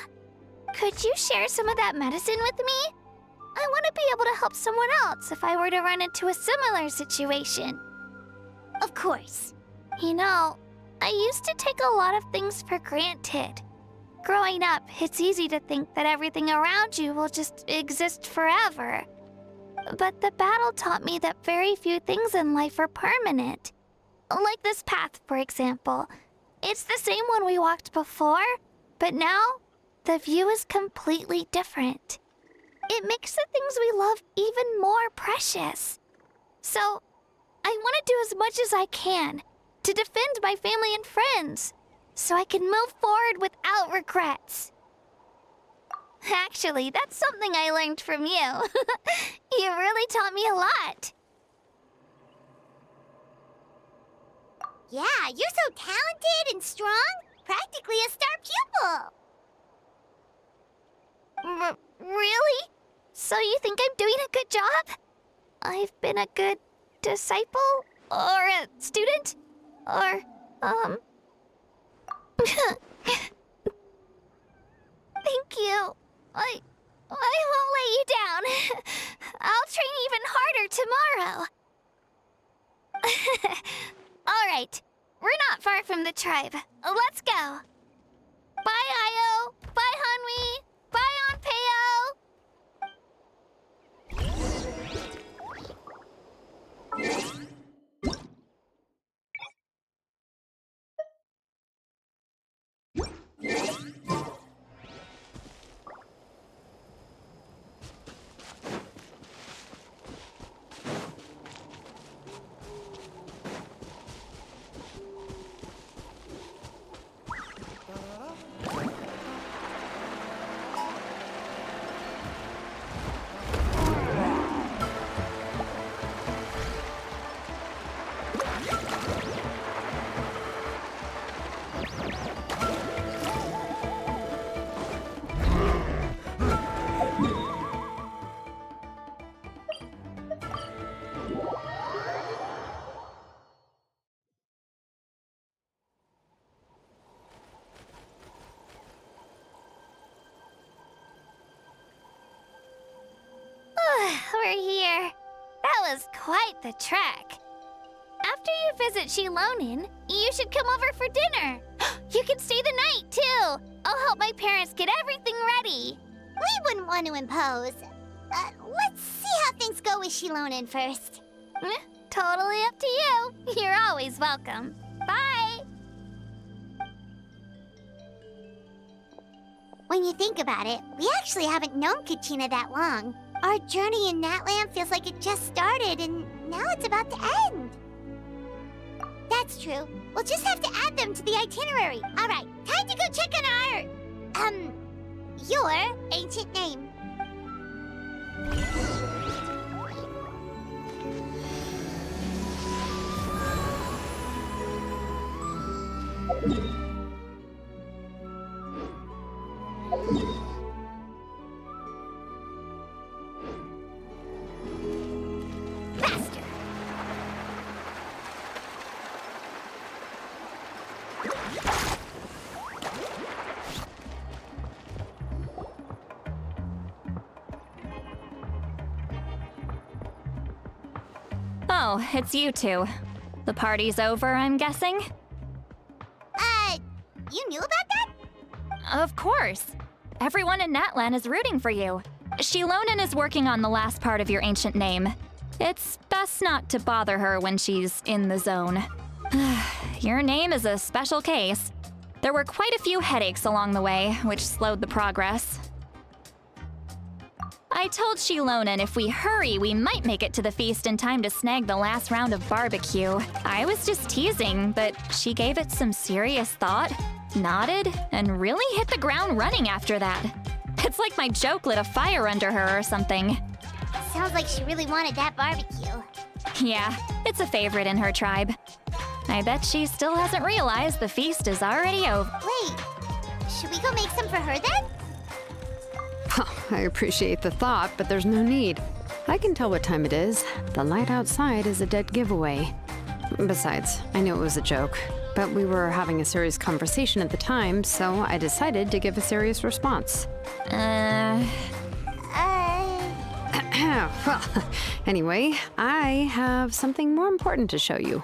Could you share some of that medicine with me? I want to be able to help someone else if I were to run into a similar situation. Of course. You know, I used to take a lot of things for granted. Growing up, it's easy to think that everything around you will just exist forever. But the battle taught me that very few things in life are permanent. Like this path, for example. It's the same one we walked before, but now the view is completely different. It makes the things we love even more precious. So, I want to do as much as I can to defend my family and friends, so I can move forward without regrets. Actually, that's something I learned from you. You really taught me a lot. Yeah, you're so talented and strong. Practically a star pupil. Really? So you think I'm doing a good job? I've been a good disciple? Or a student? Or, Thank you. I won't let you down. I'll train even harder tomorrow. All right. We're not far from the tribe. Let's go. Bye, Io. Bye, Hanwi. Bye, Onpeo. We're here. That was quite the trek. After you visit Shilonin, you should come over for dinner. You can stay the night, too. I'll help my parents get everything ready. We wouldn't want to impose. Let's see how things go with Shilonin first. Totally up to you. You're always welcome. Bye. When you think about it, we actually haven't known Kachina that long. Our journey in Natlan feels like it just started, and now it's about to end. That's true. We'll just have to add them to the itinerary. All right, time to go check on your ancient name. Faster. Oh, it's you two. The party's over, I'm guessing? You knew about that? Of course. Everyone in Natlan is rooting for you. Shilonin is working on the last part of your ancient name. It's best not to bother her when she's in the zone. Your name is a special case. There were quite a few headaches along the way, which slowed the progress. I told Shilonin if we hurry, we might make it to the feast in time to snag the last round of barbecue. I was just teasing, but she gave it some serious thought, nodded, and really hit the ground running after that. It's like my joke lit a fire under her or something. Sounds like she really wanted that barbecue. Yeah, it's a favorite in her tribe. I bet she still hasn't realized the feast is already over. Wait, should we go make some for her then? I appreciate the thought, but there's no need. I can tell what time it is. The light outside is a dead giveaway. Besides, I knew it was a joke, but we were having a serious conversation at the time, so I decided to give a serious response. Well, anyway, I have something more important to show you.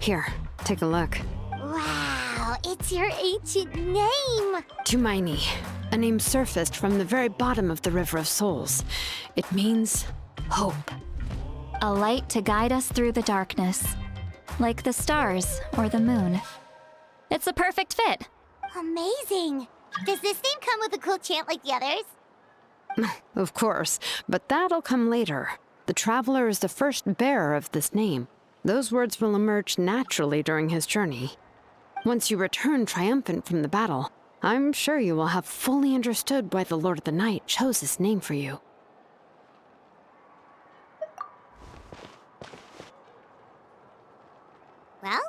Here, take a look. Wow, it's your ancient name! Tumaini, a name surfaced from the very bottom of the River of Souls. It means hope. A light to guide us through the darkness, like the stars or the moon. It's a perfect fit. Amazing! Does this name come with a cool chant like the others? Of course, but that'll come later. The Traveler is the first bearer of this name. Those words will emerge naturally during his journey. Once you return triumphant from the battle, I'm sure you will have fully understood why the Lord of the Night chose this name for you. Well,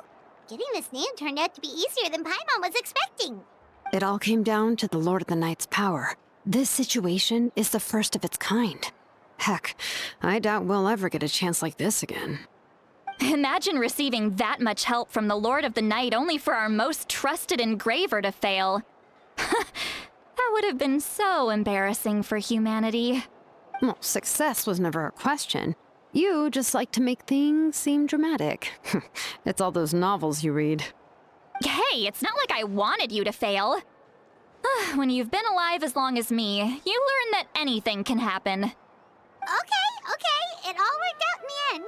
getting this name turned out to be easier than Paimon was expecting. It all came down to the Lord of the Night's power. This situation is the first of its kind. Heck, I doubt we'll ever get a chance like this again. Imagine receiving that much help from the Lord of the Night only for our most trusted engraver to fail. That would have been so embarrassing for humanity. Well, success was never a question. You just like to make things seem dramatic. It's all those novels you read. Hey, it's not like I wanted you to fail. When you've been alive as long as me, you learn that anything can happen. Okay, it all worked out in the end.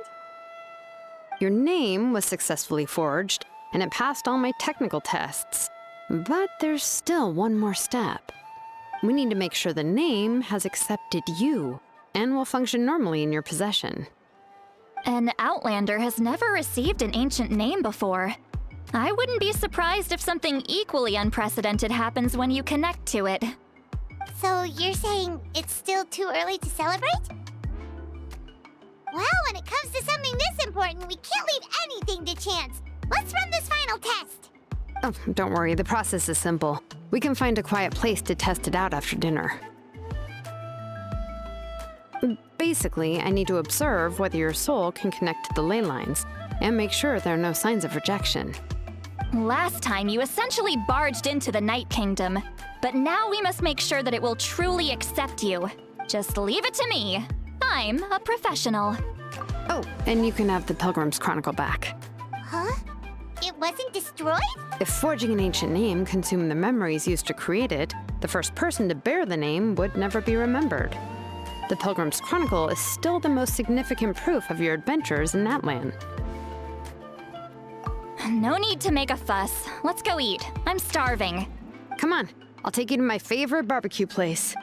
Your name was successfully forged, and it passed all my technical tests. But there's still one more step. We need to make sure the name has accepted you, and will function normally in your possession. An Outlander has never received an ancient name before. I wouldn't be surprised if something equally unprecedented happens when you connect to it. So you're saying it's still too early to celebrate? Well, when it comes to something this important, we can't leave anything to chance. Let's run this final test. Oh, don't worry, the process is simple. We can find a quiet place to test it out after dinner. Basically, I need to observe whether your soul can connect to the ley lines, and make sure there are no signs of rejection. Last time, you essentially barged into the Night Kingdom, but now we must make sure that it will truly accept you. Just leave it to me. I'm a professional. Oh, and you can have the Pilgrim's Chronicle back. Huh? It wasn't destroyed? If forging an ancient name consumed the memories used to create it, the first person to bear the name would never be remembered. The Pilgrim's Chronicle is still the most significant proof of your adventures in Natlan. No need to make a fuss. Let's go eat. I'm starving. Come on, I'll take you to my favorite barbecue place.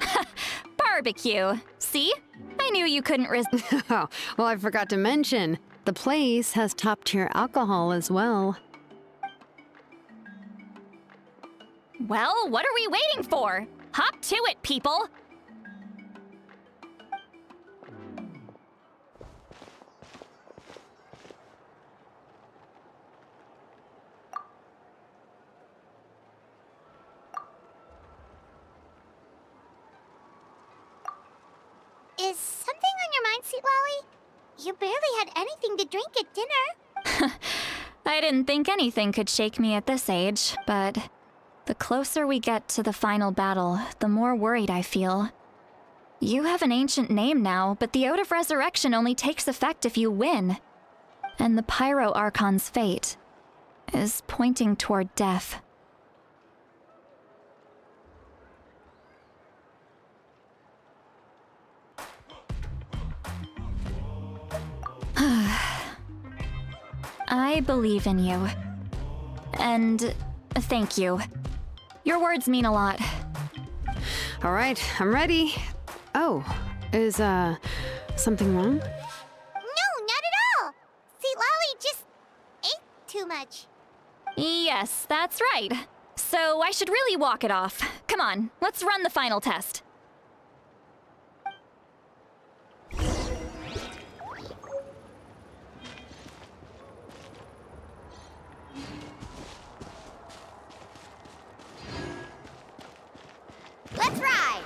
Barbecue. See? I knew you couldn't resist. Oh, well, I forgot to mention, the place has top-tier alcohol as well. Well, what are we waiting for? Hop to it, people! Is something on your mind, Sweet Lolly? You barely had anything to drink at dinner. I didn't think anything could shake me at this age, but the closer we get to the final battle, the more worried I feel. You have an ancient name now, but the Oath of Resurrection only takes effect if you win. And the Pyro Archon's fate is pointing toward death. I believe in you. And thank you. Your words mean a lot. All right, I'm ready. Oh, is, something wrong? No, not at all. Sweet Lolly just ate too much. Yes, that's right. So I should really walk it off. Come on, let's run the final test. Let's ride!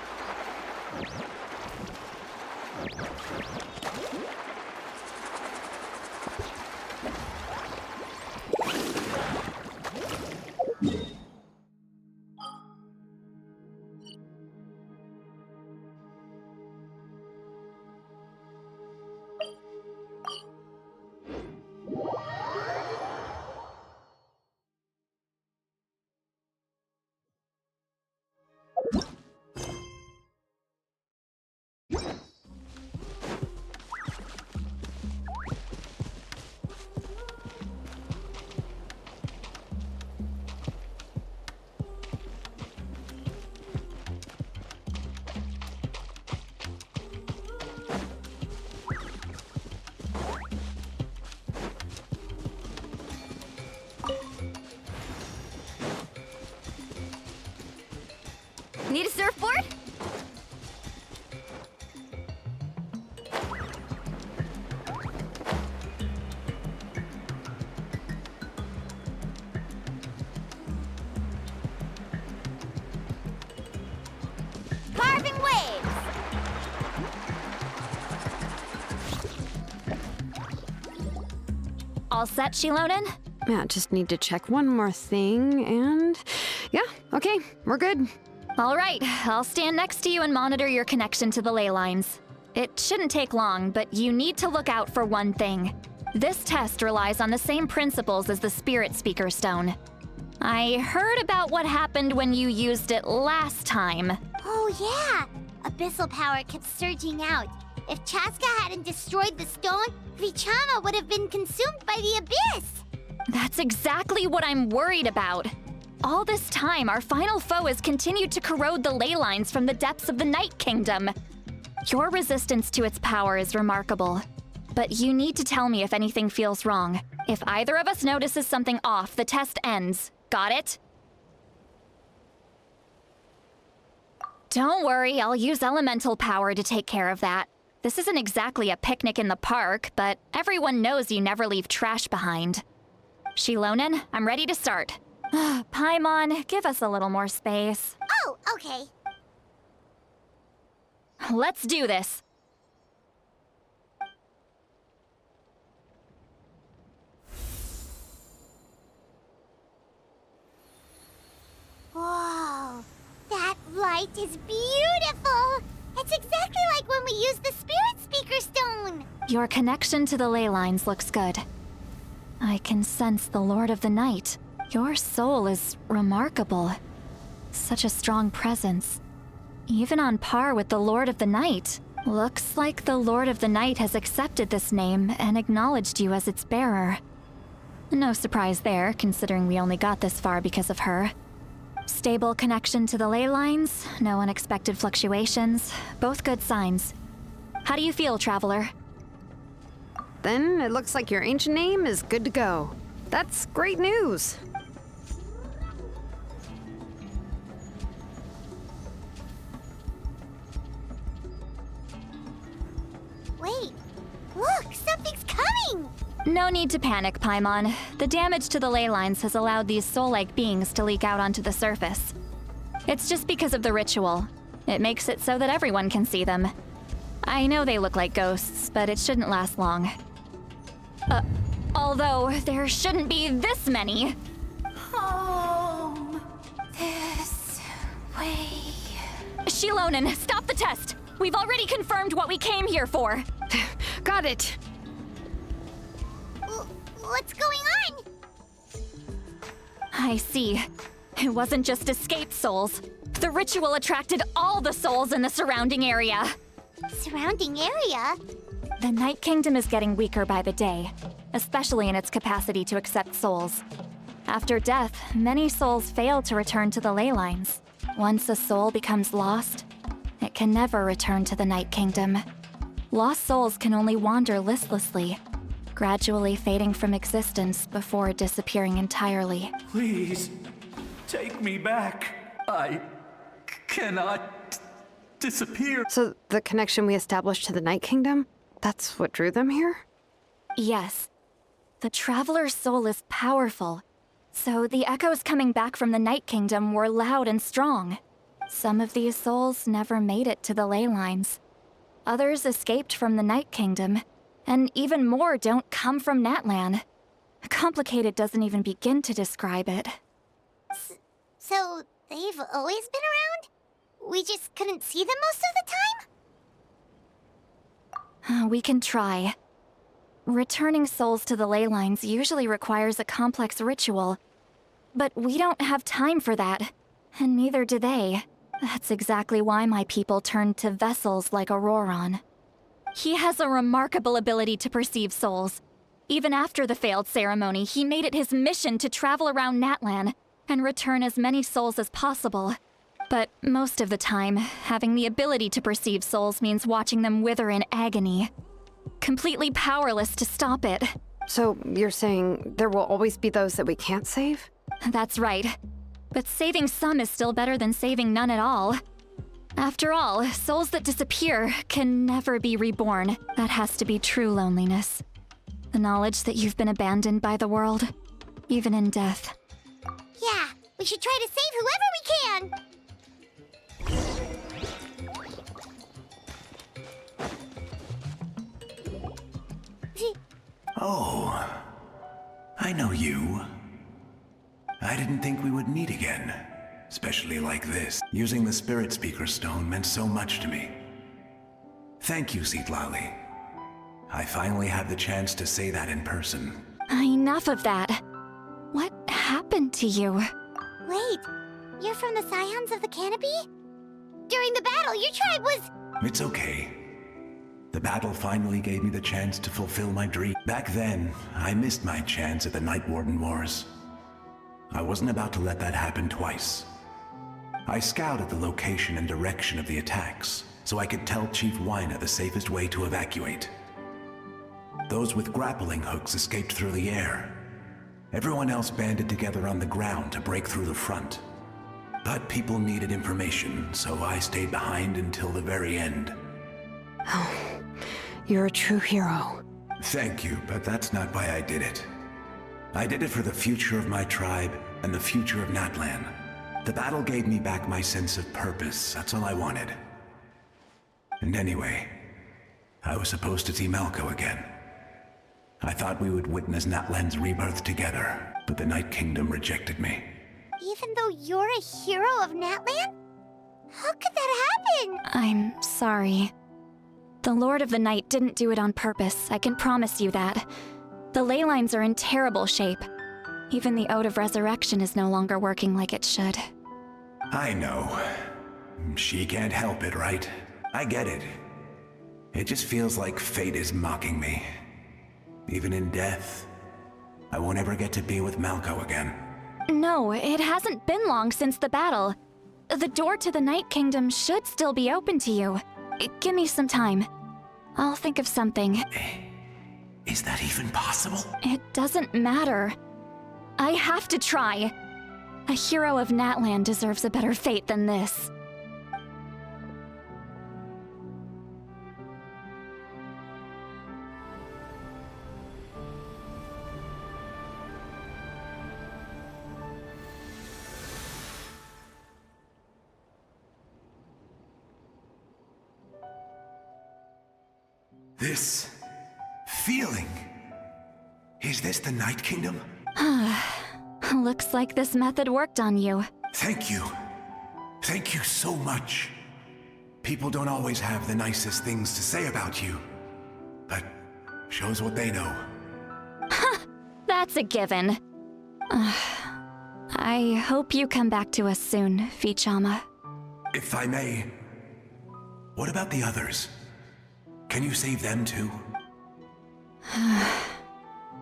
Need a surfboard? Carving waves! All set, Shilonen? Yeah, just need to check one more thing, and yeah, okay, we're good. All right, I'll stand next to you and monitor your connection to the ley lines. It shouldn't take long, but you need to look out for one thing. This test relies on the same principles as the Spirit Speaker Stone. I heard about what happened when you used it last time. Oh yeah! Abyssal power kept surging out. If Chaska hadn't destroyed the stone, Vichama would have been consumed by the abyss! That's exactly what I'm worried about. All this time, our final foe has continued to corrode the ley lines from the depths of the Night Kingdom. Your resistance to its power is remarkable. But you need to tell me if anything feels wrong. If either of us notices something off, the test ends. Got it? Don't worry, I'll use elemental power to take care of that. This isn't exactly a picnic in the park, but everyone knows you never leave trash behind. Shilonen, I'm ready to start. Paimon, give us a little more space. Oh, okay. Let's do this. It is beautiful! It's exactly like when we used the Spirit Speaker Stone! Your connection to the ley lines looks good. I can sense the Lord of the Night. Your soul is remarkable. Such a strong presence. Even on par with the Lord of the Night. Looks like the Lord of the Night has accepted this name and acknowledged you as its bearer. No surprise there, considering we only got this far because of her. Stable connection to the ley lines, no unexpected fluctuations, both good signs. How do you feel, Traveler? Then it looks like your ancient name is good to go. That's great news. Wait, look, something's coming! No need to panic, Paimon. The damage to the ley lines has allowed these soul-like beings to leak out onto the surface. It's just because of the ritual. It makes it so that everyone can see them. I know they look like ghosts, but it shouldn't last long. Although there shouldn't be this many. Home. This way. Shilonen, stop the test! We've already confirmed what we came here for. Got it. What's going on? I see. It wasn't just escaped souls. The ritual attracted all the souls in the surrounding area. Surrounding area? The Night Kingdom is getting weaker by the day, especially in its capacity to accept souls. After death, many souls fail to return to the ley lines. Once a soul becomes lost, it can never return to the Night Kingdom. Lost souls can only wander listlessly, gradually fading from existence before disappearing entirely. Please, take me back. I cannot disappear. So the connection we established to the Night Kingdom, that's what drew them here? Yes. The Traveler's soul is powerful, so the echoes coming back from the Night Kingdom were loud and strong. Some of these souls never made it to the ley lines. Others escaped from the Night Kingdom, and even more don't come from Natlan. Complicated doesn't even begin to describe it. So, they've always been around? We just couldn't see them most of the time? We can try. Returning souls to the ley lines usually requires a complex ritual. But we don't have time for that, and neither do they. That's exactly why my people turned to vessels like Auroron. He has a remarkable ability to perceive souls. Even after the failed ceremony, he made it his mission to travel around Natlan and return as many souls as possible. But most of the time, having the ability to perceive souls means watching them wither in agony. Completely powerless to stop it. So you're saying there will always be those that we can't save? That's right. But saving some is still better than saving none at all. After all, souls that disappear can never be reborn. That has to be true loneliness. The knowledge that you've been abandoned by the world, even in death. Yeah, we should try to save whoever we can! Oh, I know you. I didn't think we would meet again, especially like this. Using the Spirit Speaker Stone meant so much to me. Thank you, Citlali. I finally have the chance to say that in person. Enough of that. What happened to you? Wait, you're from the Scions of the Canopy? During the battle, your tribe was... It's okay. The battle finally gave me the chance to fulfill my dream. Back then, I missed my chance at the Night Warden Wars. I wasn't about to let that happen twice. I scouted the location and direction of the attacks, so I could tell Chief Wyna the safest way to evacuate. Those with grappling hooks escaped through the air. Everyone else banded together on the ground to break through the front. But people needed information, so I stayed behind until the very end. Oh, you're a true hero. Thank you, but that's not why I did it. I did it for the future of my tribe and the future of Natlan. The battle gave me back my sense of purpose, that's all I wanted. And anyway, I was supposed to see Malco again. I thought we would witness Natlan's rebirth together, but the Night Kingdom rejected me. Even though you're a hero of Natlan? How could that happen? I'm sorry. The Lord of the Night didn't do it on purpose, I can promise you that. The ley lines are in terrible shape. Even the Ode of Resurrection is no longer working like it should. I know. She can't help it, right? I get it. It just feels like fate is mocking me. Even in death, I won't ever get to be with Malco again. No, it hasn't been long since the battle. The door to the Night Kingdom should still be open to you. Give me some time. I'll think of something. Is that even possible? It doesn't matter. I have to try. A hero of Natlan deserves a better fate than this. This feeling. Is this the Night Kingdom? Looks like this method worked on you. Thank you. Thank you so much. People don't always have the nicest things to say about you, but shows what they know. That's a given. I hope you come back to us soon, Vichama. If I may, what about the others? Can you save them too?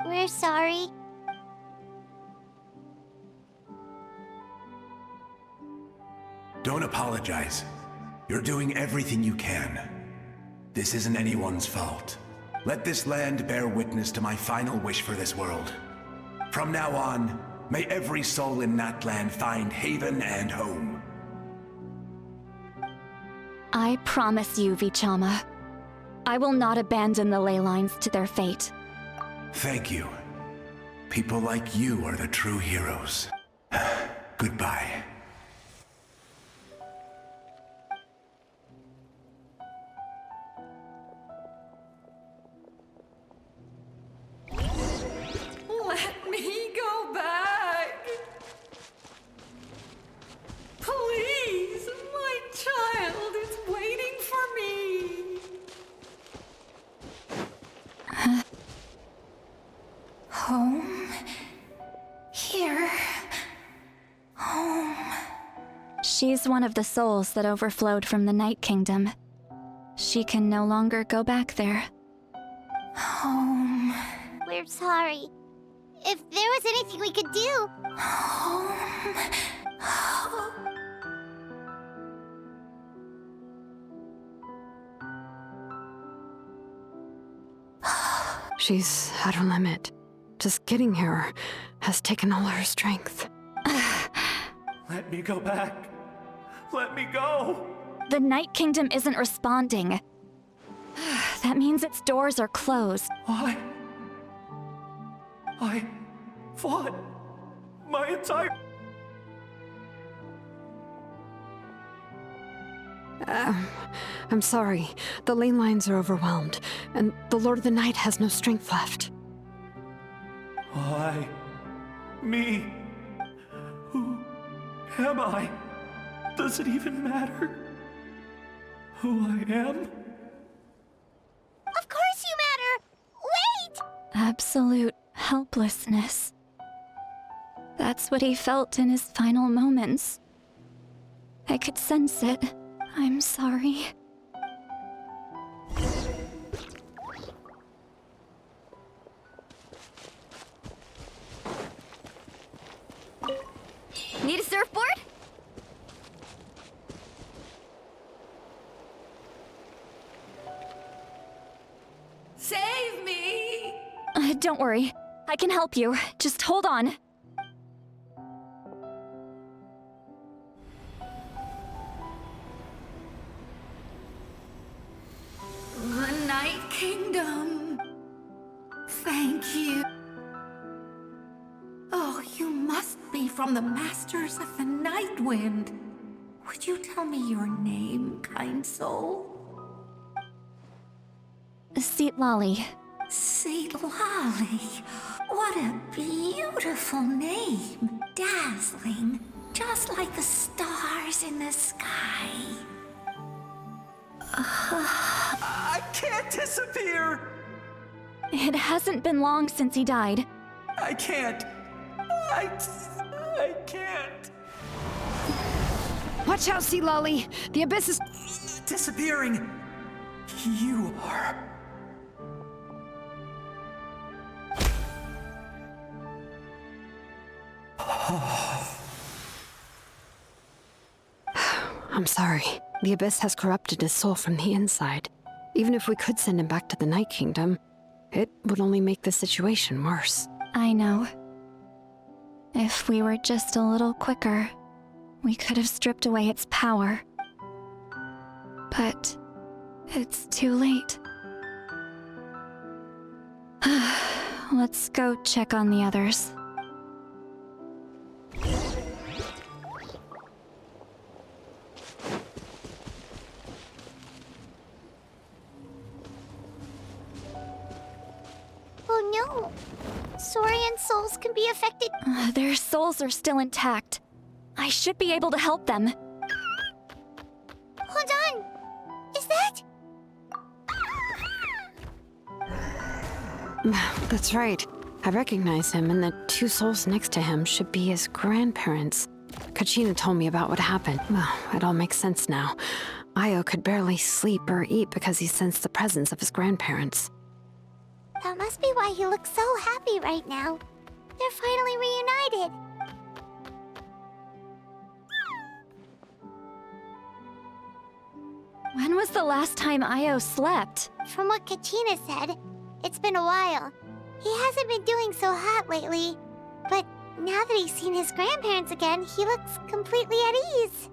We're sorry. Don't apologize. You're doing everything you can. This isn't anyone's fault. Let this land bear witness to my final wish for this world. From now on, may every soul in Natlan find haven and home. I promise you, Vichama. I will not abandon the ley lines to their fate. Thank you. People like you are the true heroes. Goodbye. Let me go back. Please, my child is waiting for me. Home. Here. Home. She's one of the souls that overflowed from the Night Kingdom. She can no longer go back there. Home. We're sorry. If there was anything we could do. Home. She's at her limit. Just getting here has taken all her strength. Let me go back. Let me go. The Night Kingdom isn't responding. That means its doors are closed. I fought my entire... I'm sorry. The ley lines are overwhelmed, and the Lord of the Night has no strength left. Why? Me? Who am I? Does it even matter who I am? Of course you matter! Wait! Absolute helplessness. That's what he felt in his final moments. I could sense it. I'm sorry. Need a surfboard? Save me! Don't worry. I can help you. Just hold on. The Night Kingdom. Thank you. Oh, you must be from the Masters of the Night Wind. Would you tell me your name, kind soul? Lolly. Lolly. What a beautiful name. Dazzling. just like the stars in the sky. I can't disappear! It hasn't been long since he died. I can't. I can't. Watch out, Sea Lolly! The abyss is Disappearing. You are. I'm sorry. The abyss has corrupted his soul from the inside. Even if we could send him back to the Night Kingdom, it would only make the situation worse. I know. If we were just a little quicker, we could have stripped away its power. But it's too late. Let's go check on the others. Oh no! Saurian souls can be affected. Their souls are still intact. I should be able to help them. Hold on! Is that? That's right. I recognize him, and the two souls next to him should be his grandparents. Kachina told me about what happened. Well, it all makes sense now. Io could barely sleep or eat because he sensed the presence of his grandparents. That must be why he looks so happy right now. They're finally reunited. When was the last time Io slept? From what Kachina said, it's been a while. He hasn't been doing so hot lately. But now that he's seen his grandparents again, he looks completely at ease.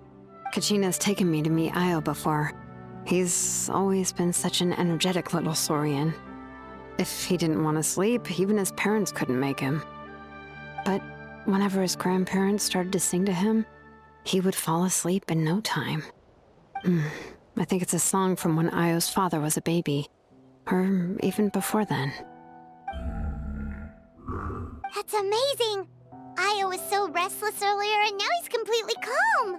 Kachina's taken me to meet Io before. He's always been such an energetic little Saurian. If he didn't want to sleep, even his parents couldn't make him. But whenever his grandparents started to sing to him, he would fall asleep in no time. I think it's a song from when Io's father was a baby. Or even before then. That's amazing! Io was so restless earlier and now he's completely calm!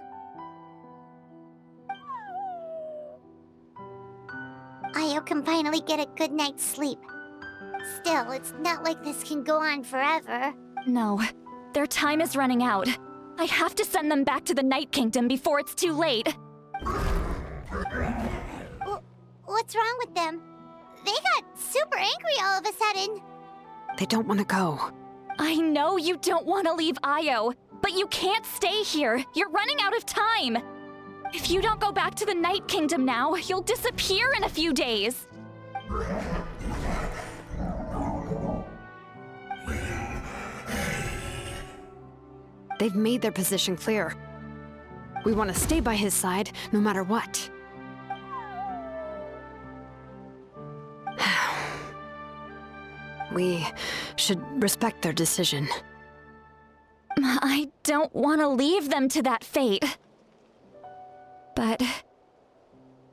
Io can finally get a good night's sleep. Still, it's not like this can go on forever. No, their time is running out. I have to send them back to the Night Kingdom before it's too late. What's wrong with them? They got super angry all of a sudden. They don't want to go. I know you don't want to leave Io, but you can't stay here. You're running out of time. If you don't go back to the Night Kingdom now, you'll disappear in a few days. They've made their position clear. We want to stay by his side, no matter what. We should respect their decision. I don't want to leave them to that fate. But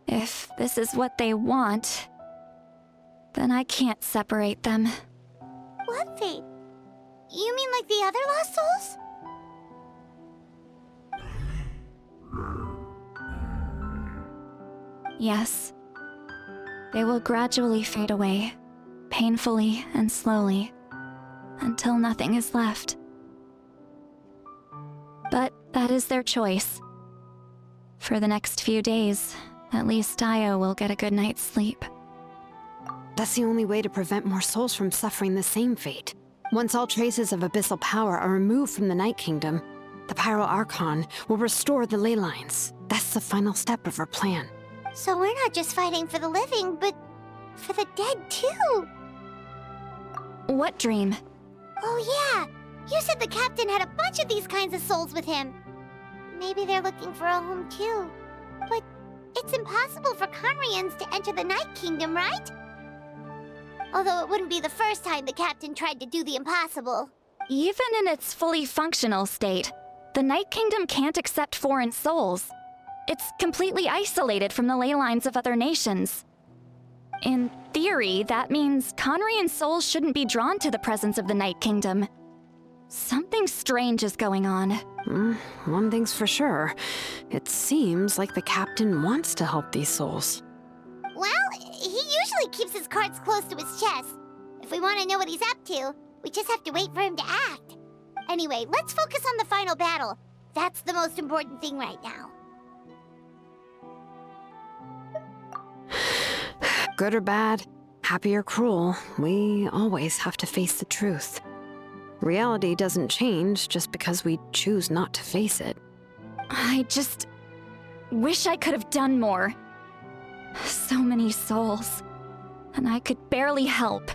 if this is what they want, then I can't separate them. What fate? You mean like the other lost souls? Yes. They will gradually fade away, painfully and slowly, until nothing is left. But that is their choice. For the next few days, at least Io will get a good night's sleep. That's the only way to prevent more souls from suffering the same fate. Once all traces of abyssal power are removed from the Night Kingdom, the Pyro Archon will restore the ley lines. That's the final step of our plan. So we're not just fighting for the living, but for the dead too. What dream? Oh yeah, you said the captain had a bunch of these kinds of souls with him. Maybe they're looking for a home too. But it's impossible for Conrians to enter the Night Kingdom, right? Although it wouldn't be the first time the captain tried to do the impossible. Even in its fully functional state, the Night Kingdom can't accept foreign souls. It's completely isolated from the ley lines of other nations. In theory, that means Conrian souls shouldn't be drawn to the presence of the Night Kingdom. Something strange is going on. One thing's for sure. It seems like the captain wants to help these souls. Well, he usually keeps his cards close to his chest. If we want to know what he's up to, we just have to wait for him to act. Anyway, let's focus on the final battle. That's the most important thing right now. Good or bad, happy or cruel, we always have to face the truth. Reality doesn't change just because we choose not to face it. I just wish I could have done more. So many souls, and I could barely help.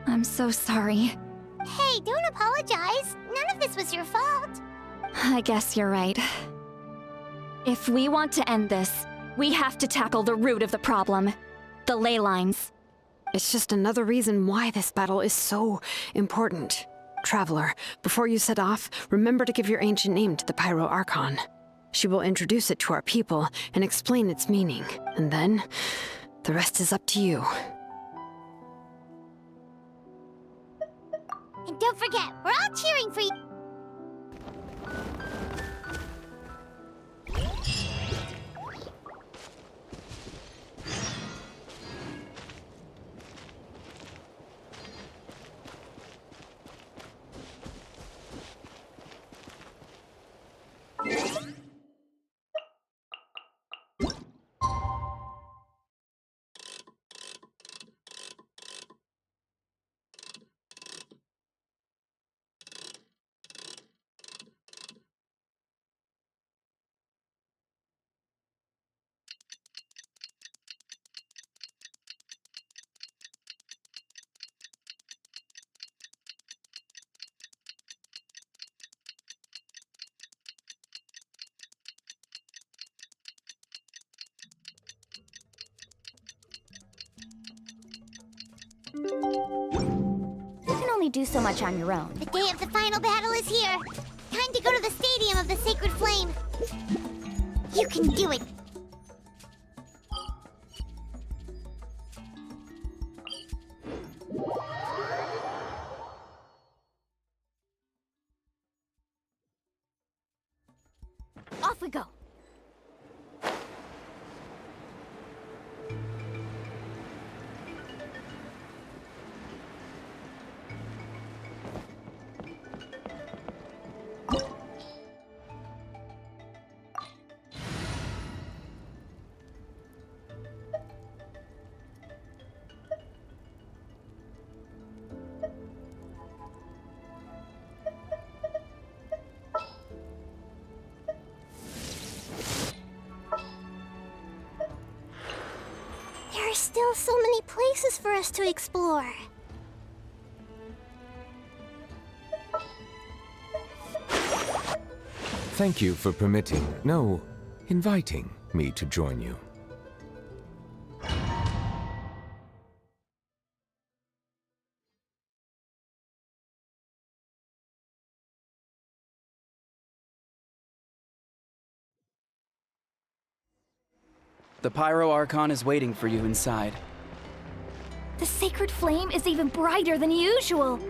I'm so sorry. Hey, don't apologize. None of this was your fault. I guess you're right. If we want to end this, we have to tackle the root of the problem. The ley lines. It's just another reason why this battle is so important. Traveler, before you set off, remember to give your ancient name to the Pyro Archon. She will introduce it to our people and explain its meaning, and then the rest is up to you. And don't forget, we're all cheering for you. You can only do so much on your own. The day of the final battle is here. Time to go to the Stadium of the Sacred Flame. You can do it. Off we go. There are still so many places for us to explore. Thank you for permitting, no, inviting me to join you. The Pyro Archon is waiting for you inside. The sacred flame is even brighter than usual.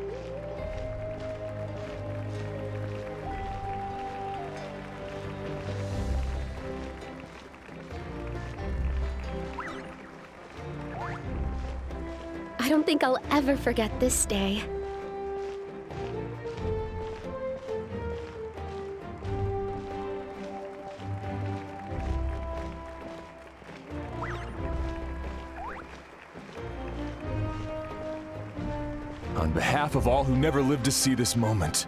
I don't think I'll ever forget this day. On behalf of all who never lived to see this moment,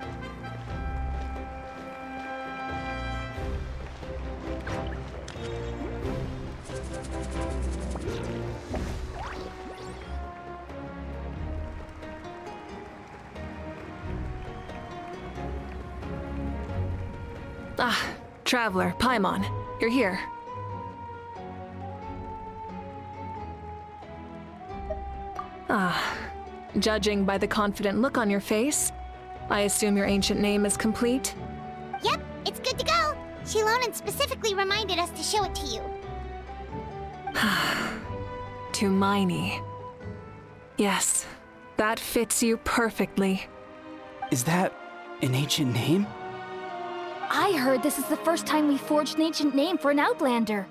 Traveler, Paimon, you're here. Judging by the confident look on your face, I assume your ancient name is complete? Yep, it's good to go. Shilonan specifically reminded us to show it to you. To Miney. Yes, that fits you perfectly. Is that An ancient name? I heard this is the first time we forged an ancient name for an Outlander.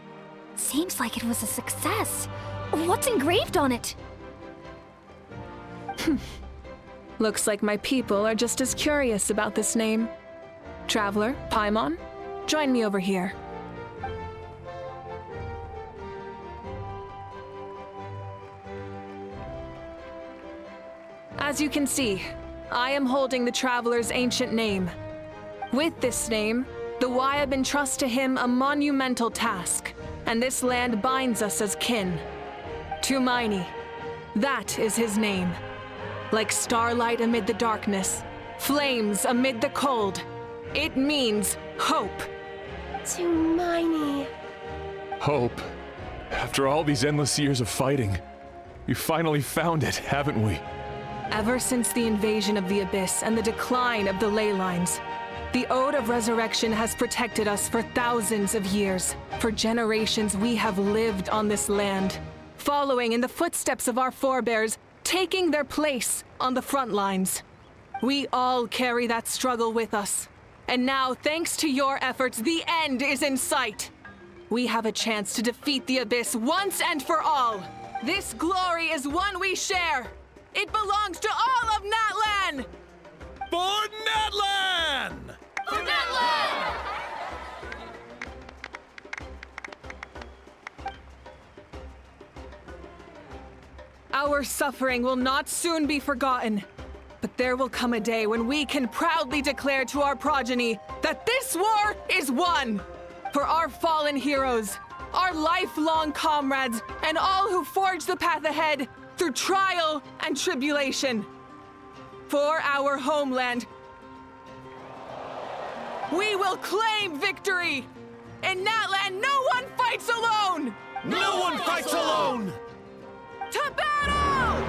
Seems like it was a success. What's engraved on it? Looks like my people are just as curious about this name. Traveler, Paimon, join me over here. As you can see, I am holding the Traveler's ancient name. With this name, the Wyab entrust to him a monumental task, and this land binds us as kin. Tumaini, that is his name. Like starlight amid the darkness, flames amid the cold, it means hope. Tumaini. Hope. After all these endless years of fighting, we finally found it, haven't we? Ever since the invasion of the Abyss and the decline of the ley lines, the Ode of Resurrection has protected us for thousands of years. For generations we have lived on this land, following in the footsteps of our forebears, taking their place on the front lines. We all carry that struggle with us. And now, thanks to your efforts, the end is in sight. We have a chance to defeat the Abyss once and for all. This glory is one we share. It belongs to all of Natlan! For Natlan! For Natlan! Our suffering will not soon be forgotten. But there will come a day when we can proudly declare to our progeny that this war is won! For our fallen heroes, our lifelong comrades, and all who forge the path ahead through trial and tribulation. For our homeland, we will claim victory! In Natlan, no one fights alone! No one fights alone! To battle!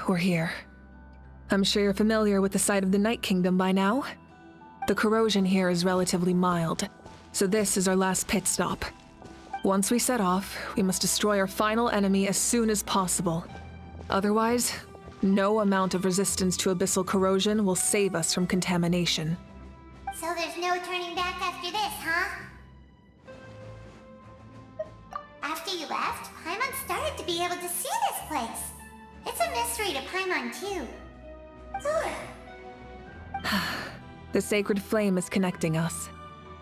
We're here. I'm sure you're familiar with the site of the Night Kingdom by now. The corrosion here is relatively mild, so this is our last pit stop. Once we set off, we must destroy our final enemy as soon as possible. Otherwise, no amount of resistance to abyssal corrosion will save us from contamination. So there's no turning back after this, huh? After you left, Paimon started to be able to see this place. It's a mystery to Paimon, too. The sacred flame is connecting us.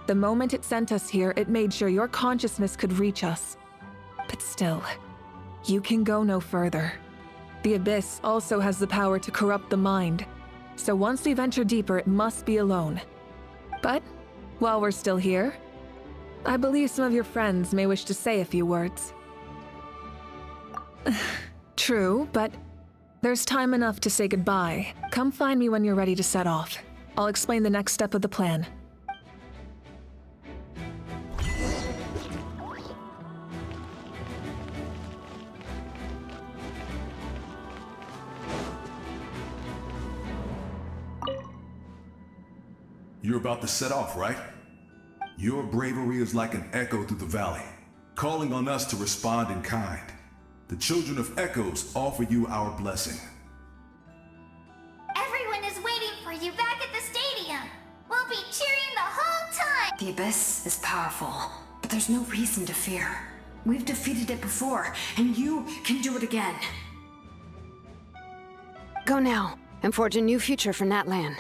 The moment it sent us here, it made sure your consciousness could reach us. But still, you can go no further. The Abyss also has the power to corrupt the mind, so once we venture deeper, it must be alone. But, while we're still here, I believe some of your friends may wish to say a few words. True, but there's time enough to say goodbye. Come find me when you're ready to set off. I'll explain the next step of the plan. You're about to set off, right? Your bravery is like an echo through the valley, calling on us to respond in kind. The Children of Echoes offer you our blessing. Everyone is waiting for you back at the stadium. We'll be cheering the whole time. The Abyss is powerful, but there's no reason to fear. We've defeated it before, and you can do it again. Go now, and forge a new future for Natlan.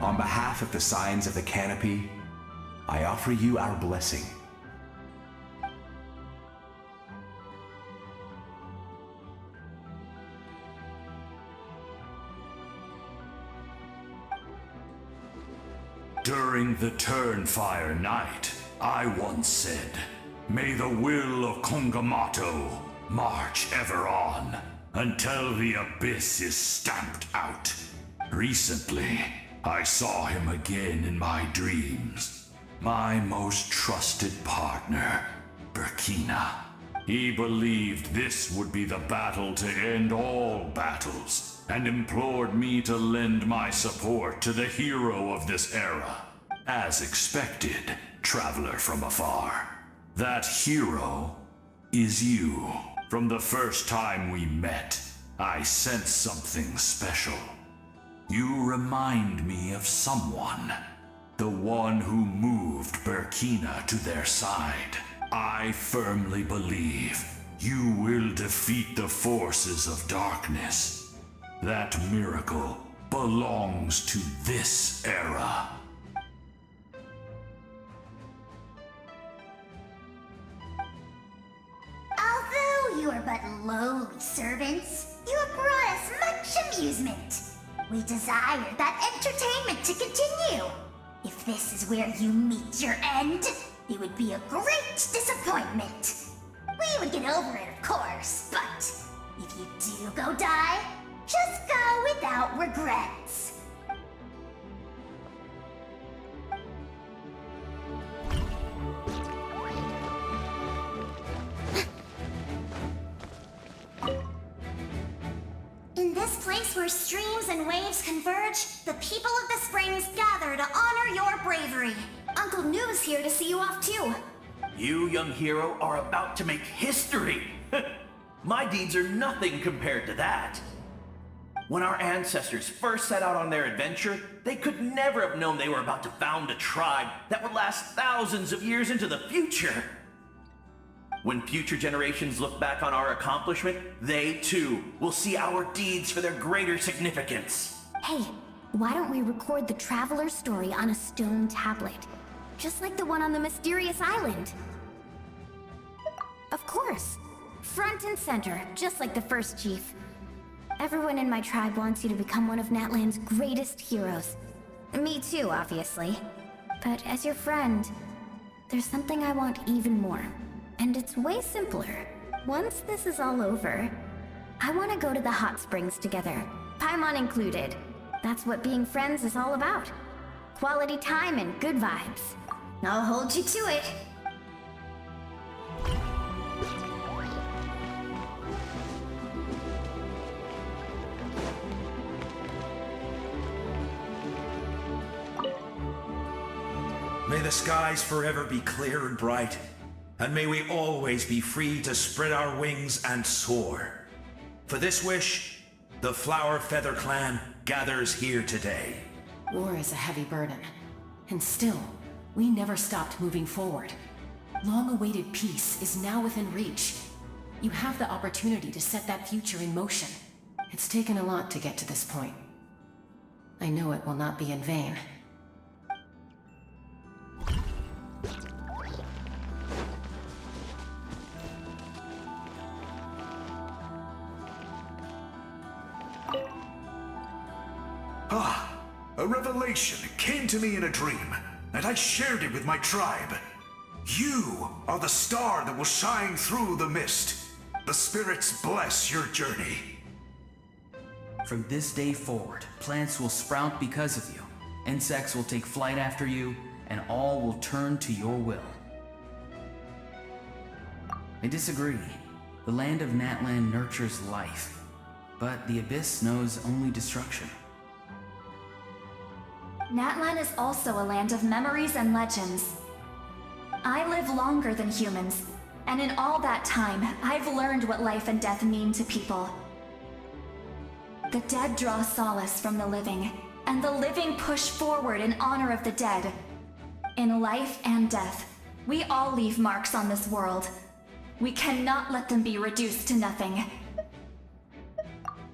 On behalf of the Scions of the Canopy, I offer you our blessing. During the Turnfire Night, I once said, "May the will of Kongamato march ever on, until the abyss is stamped out." Recently, I saw him again in my dreams. My most trusted partner, Burkina. He believed this would be the battle to end all battles, and implored me to lend my support to the hero of this era. As expected, traveler from afar. That hero is you. From the first time we met, I sensed something special. You remind me of someone. The one who moved Burkina to their side. I firmly believe you will defeat the forces of darkness. That miracle belongs to this era. Although you are but lowly servants, you have brought us much amusement. We desire that entertainment to continue. If this is where you meet your end, it would be a great disappointment. We would get over it, of course, but if you do go die, just go without regrets. In this place where streams and waves converge, the people of the springs gather to honor your bravery. Uncle Noo's here to see you off too. You, young hero, are about to make history. My deeds are nothing compared to that. When our ancestors first set out on their adventure, they could never have known they were about to found a tribe that would last thousands of years into the future. When future generations look back on our accomplishment, they too will see our deeds for their greater significance. Hey, why don't we record the traveler's story on a stone tablet? Just like the one on the mysterious island. Of course. Front and center, just like the first chief. Everyone in my tribe wants you to become one of Natlan's greatest heroes. Me too, obviously. But as your friend, there's something I want even more. And it's way simpler. Once this is all over, I want to go to the hot springs together. Paimon included. That's what being friends is all about. Quality time and good vibes. I'll hold you to it. May the skies forever be clear and bright, and may we always be free to spread our wings and soar. For this wish, the Flower Feather Clan gathers here today. War is a heavy burden, and still, we never stopped moving forward. Long-awaited peace is now within reach. You have the opportunity to set that future in motion. It's taken a lot to get to this point. I know it will not be in vain. A revelation came to me in a dream, and I shared it with my tribe. You are the star that will shine through the mist. The spirits bless your journey. From this day forward, plants will sprout because of you, insects will take flight after you, and all will turn to your will. I disagree. The land of Natlan nurtures life, but the Abyss knows only destruction. Natlan is also a land of memories and legends. I live longer than humans, and in all that time, I've learned what life and death mean to people. The dead draw solace from the living, and the living push forward in honor of the dead. In life and death, we all leave marks on this world. We cannot let them be reduced to nothing.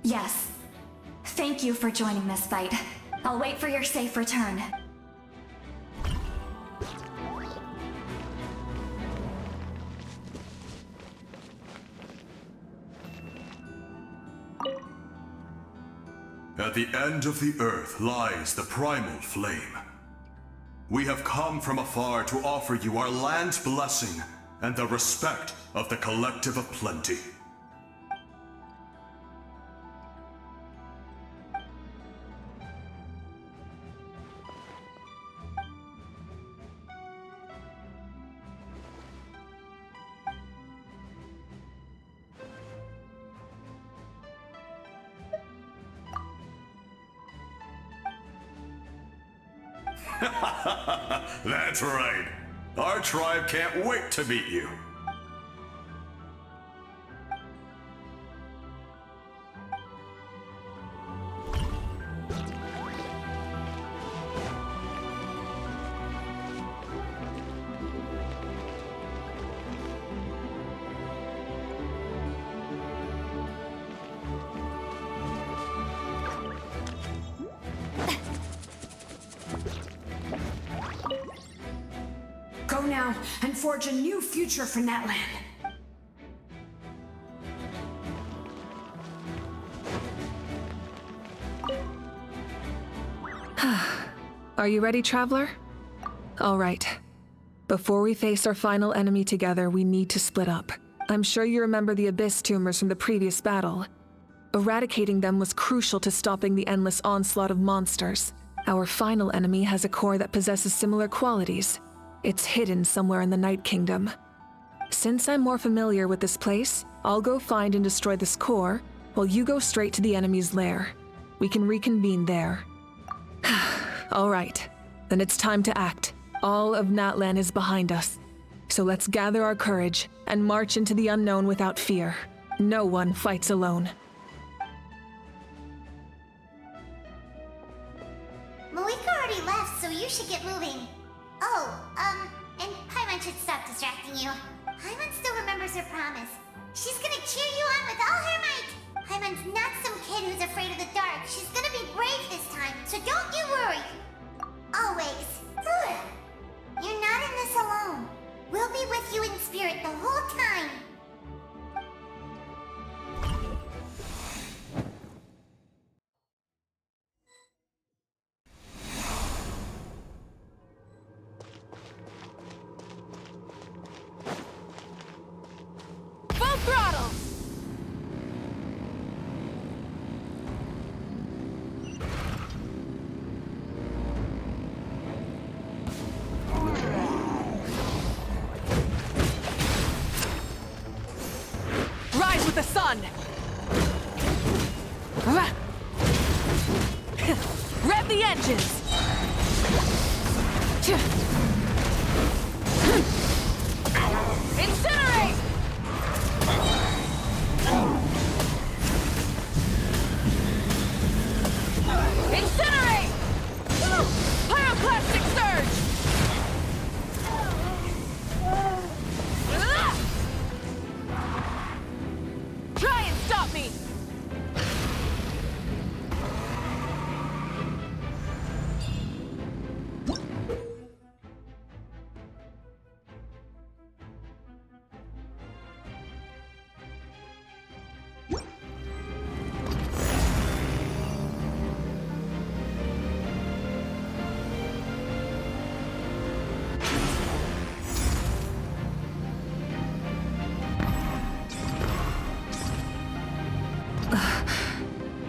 Yes. Thank you for joining this fight. I'll wait for your safe return. At the end of the earth lies the primal flame. We have come from afar to offer you our land's blessing and the respect of the Collective of Plenty. That's right. Our tribe can't wait to meet you. Go now and forge a new future for Natlan. Are you ready, Traveler? All right. Before we face our final enemy together, we need to split up. I'm sure you remember the Abyss tumors from the previous battle. Eradicating them was crucial to stopping the endless onslaught of monsters. Our final enemy has a core that possesses similar qualities. It's hidden somewhere in the Night Kingdom. Since I'm more familiar with this place, I'll go find and destroy this core, while you go straight to the enemy's lair. We can reconvene there. All right, then it's time to act. All of Natlan is behind us. So let's gather our courage and march into the unknown without fear. No one fights alone. Malika already left, so you should get moving. Oh, and Paimon should stop distracting you. Paimon still remembers her promise. She's gonna cheer you on with all her might. Paimon's not some kid who's afraid of the dark. She's gonna be brave this time, so don't you worry. Always. Good. You're not in this alone. We'll be with you in spirit the whole time. Full throttle! Rise with the sun! Rev the engines! Incinerate! Incinerate! Pyroclastic surge! Try and stop me!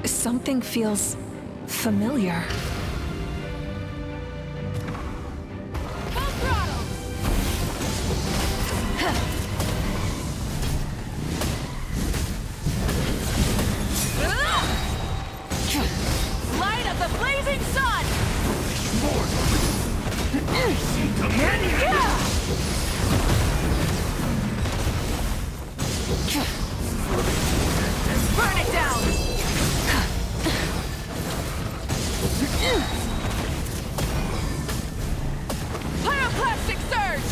Something feels familiar. Full throttle! Light of the blazing sun! Burn it down! Pyroclastic surge!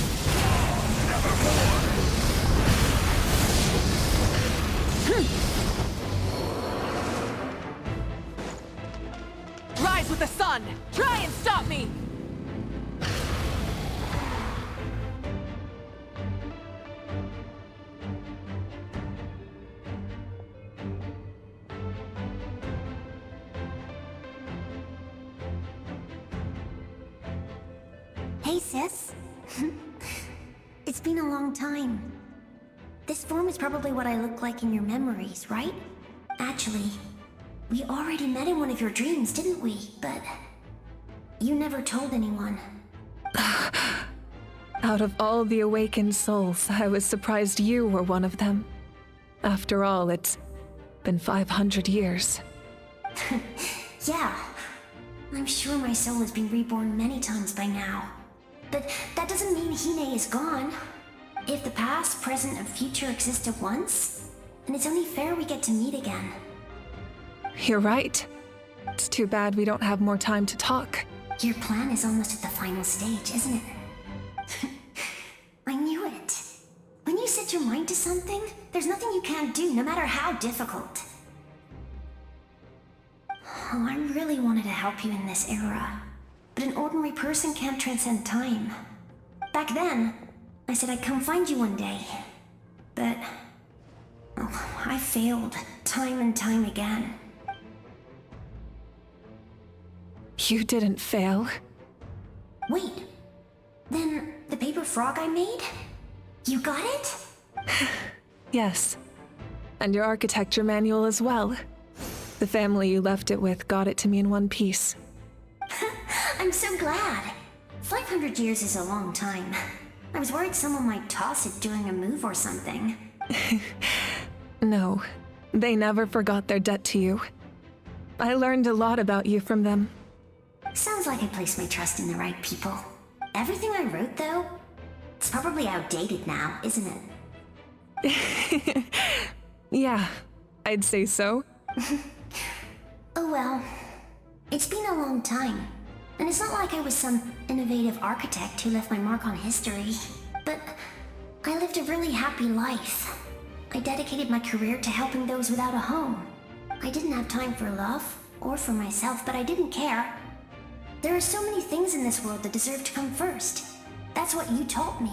Rise with the sun! Try and stop me! Hey, sis. It's been a long time. This form is probably what I look like in your memories, right? Actually, we already met in one of your dreams, didn't we? But you never told anyone. Out of all the awakened souls, I was surprised you were one of them. After all, it's been 500 years. Yeah. I'm sure my soul has been reborn many times by now. But that doesn't mean Hine is gone. If the past, present, and future exist at once, then it's only fair we get to meet again. You're right. It's too bad we don't have more time to talk. Your plan is almost at the final stage, isn't it? I knew it. When you set your mind to something, there's nothing you can't do, no matter how difficult. Oh, I really wanted to help you in this era, but an ordinary person can't transcend time. Back then, I said I'd come find you one day, but I failed time and time again. You didn't fail. Wait, then the paper frog I made? You got it? Yes. And your architecture manual as well. The family you left it with got it to me in one piece. I'm so glad. 500 years is a long time. I was worried someone might toss it during a move or something. No, they never forgot their debt to you. I learned a lot about you from them. Sounds like I placed my trust in the right people. Everything I wrote, though, it's probably outdated now, isn't it? Yeah, I'd say so. Oh well. It's been a long time. And it's not like I was some innovative architect who left my mark on history. But I lived a really happy life. I dedicated my career to helping those without a home. I didn't have time for love, or for myself, but I didn't care. There are so many things in this world that deserve to come first. That's what you taught me.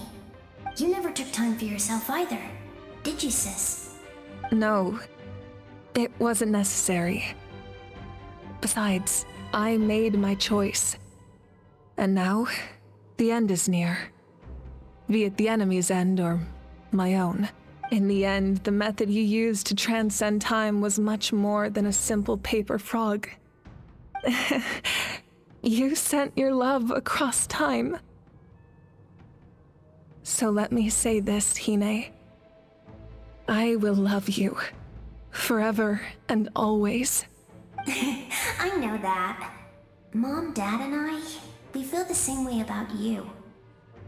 You never took time for yourself either, did you, sis? No, it wasn't necessary. Besides, I made my choice. And now, the end is near. Be it the enemy's end or my own. In the end, the method you used to transcend time was much more than a simple paper frog. You sent your love across time. So let me say this, Hine. I will love you. Forever and always. I know that. Mom, Dad, and I, we feel the same way about you.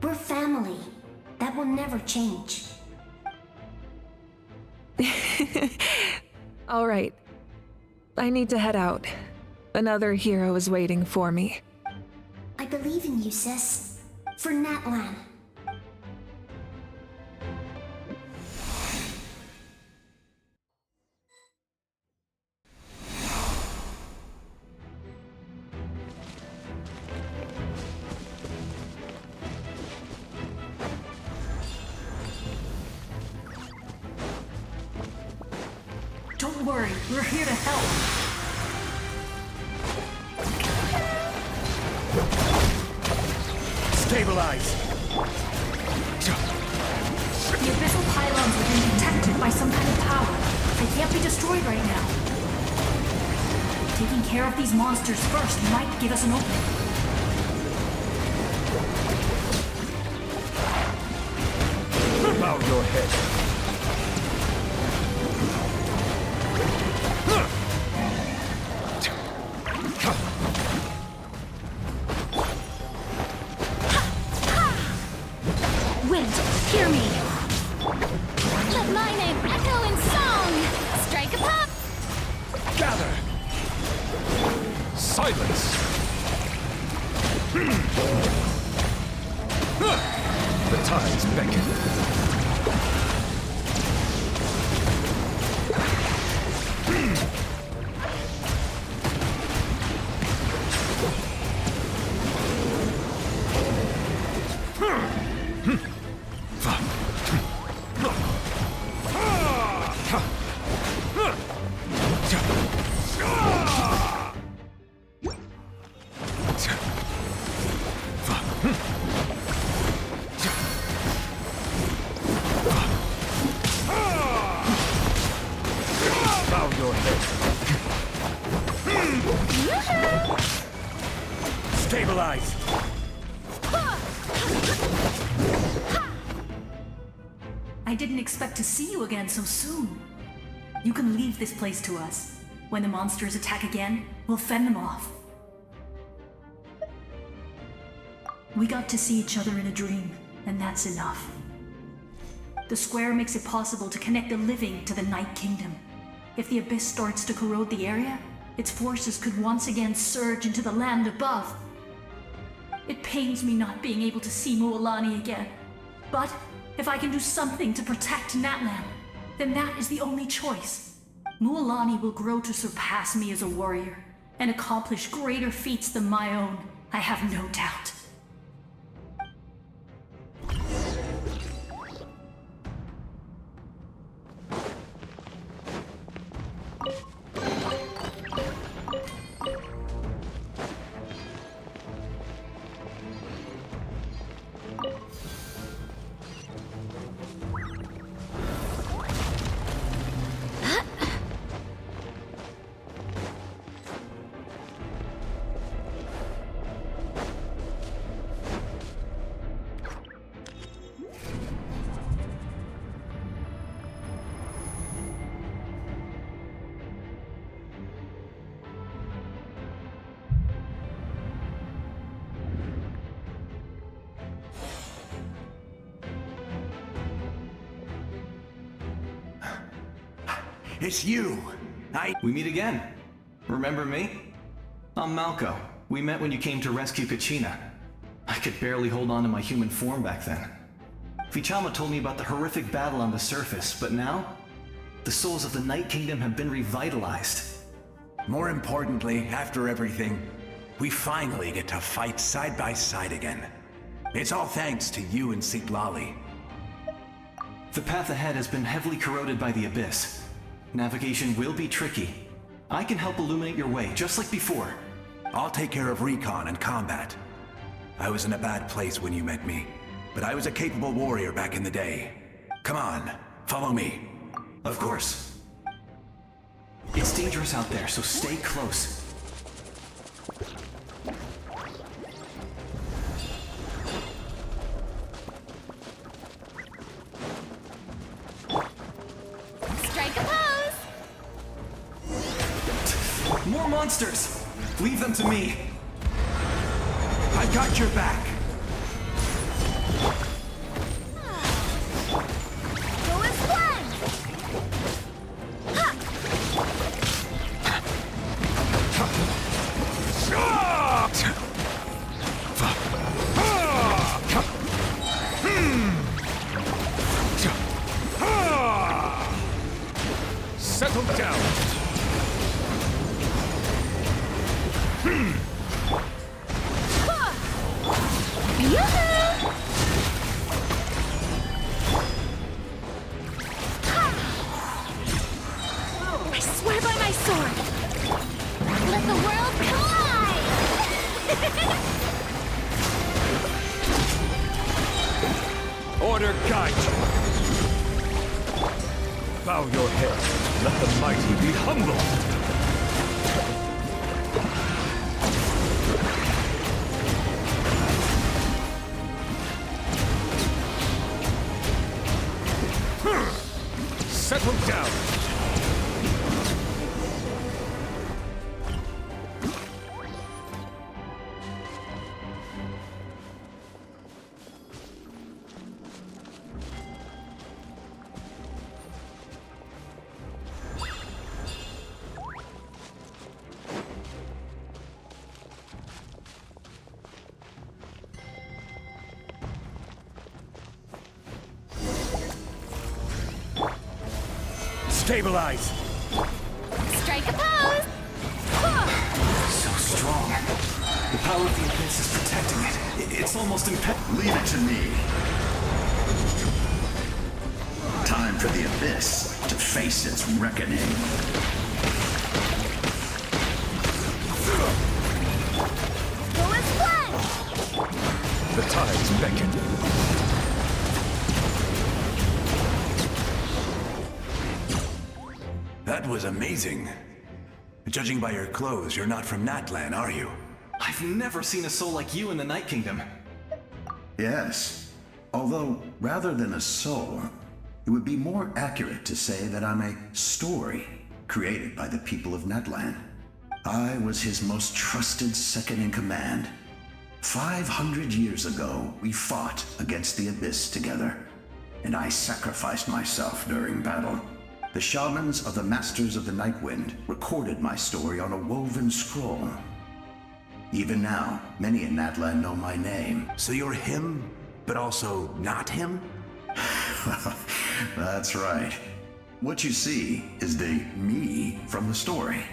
We're family. That will never change. All right. I need to head out. Another hero is waiting for me. I believe in you, sis. For Natlan. Don't worry, we're here to help. Stabilize! The abyssal pylons are being protected by some kind of power. They can't be destroyed right now. Taking care of these monsters first might give us an opening. Bow your head. Wind, hear me! Let my name echo in song! Strike a pop! Gather! Silence! The tides beckon. your head. Stabilize! I didn't expect to see you again so soon. You can leave this place to us. When the monsters attack again, we'll fend them off. We got to see each other in a dream, and that's enough. The square makes it possible to connect the living to the Night Kingdom. If the abyss starts to corrode the area, its forces could once again surge into the land above. It pains me not being able to see Mualani again. But if I can do something to protect Natlan, then that is the only choice. Mualani will grow to surpass me as a warrior and accomplish greater feats than my own, I have no doubt. It's you! We meet again. Remember me? I'm Malco. We met when you came to rescue Kachina. I could barely hold on to my human form back then. Vichama told me about the horrific battle on the surface, but now, the souls of the Night Kingdom have been revitalized. More importantly, after everything, we finally get to fight side by side again. It's all thanks to you and Sitlali. The path ahead has been heavily corroded by the abyss. Navigation will be tricky. I can help illuminate your way, just like before. I'll take care of recon and combat. I was in a bad place when you met me, but I was a capable warrior back in the day. Come on, follow me. Of course. It's dangerous out there, so stay close. Strike a pose! More monsters! Leave them to me. I got your back. Go as one! Ha! Settle down. I swear by my sword! Let the world collide! Order guide you. Bow your head. Let the mighty be humble. Settle down. Stabilize! Strike a pose! So strong. The power of the abyss is protecting it. It's almost impenetrable. Leave it to me. Time for the abyss to face its reckoning. Go as one! The tides beckon. That was amazing. Judging by your clothes, you're not from Natlan, are you? I've never seen a soul like you in the Night Kingdom. Yes. Although, rather than a soul, it would be more accurate to say that I'm a story created by the people of Natlan. I was his most trusted second-in-command. 500 years ago, we fought against the Abyss together, and I sacrificed myself during battle. The shamans of the Masters of the Nightwind recorded my story on a woven scroll. Even now, many in Natlan know my name. So you're him, but also not him? That's right. What you see is the me from the story.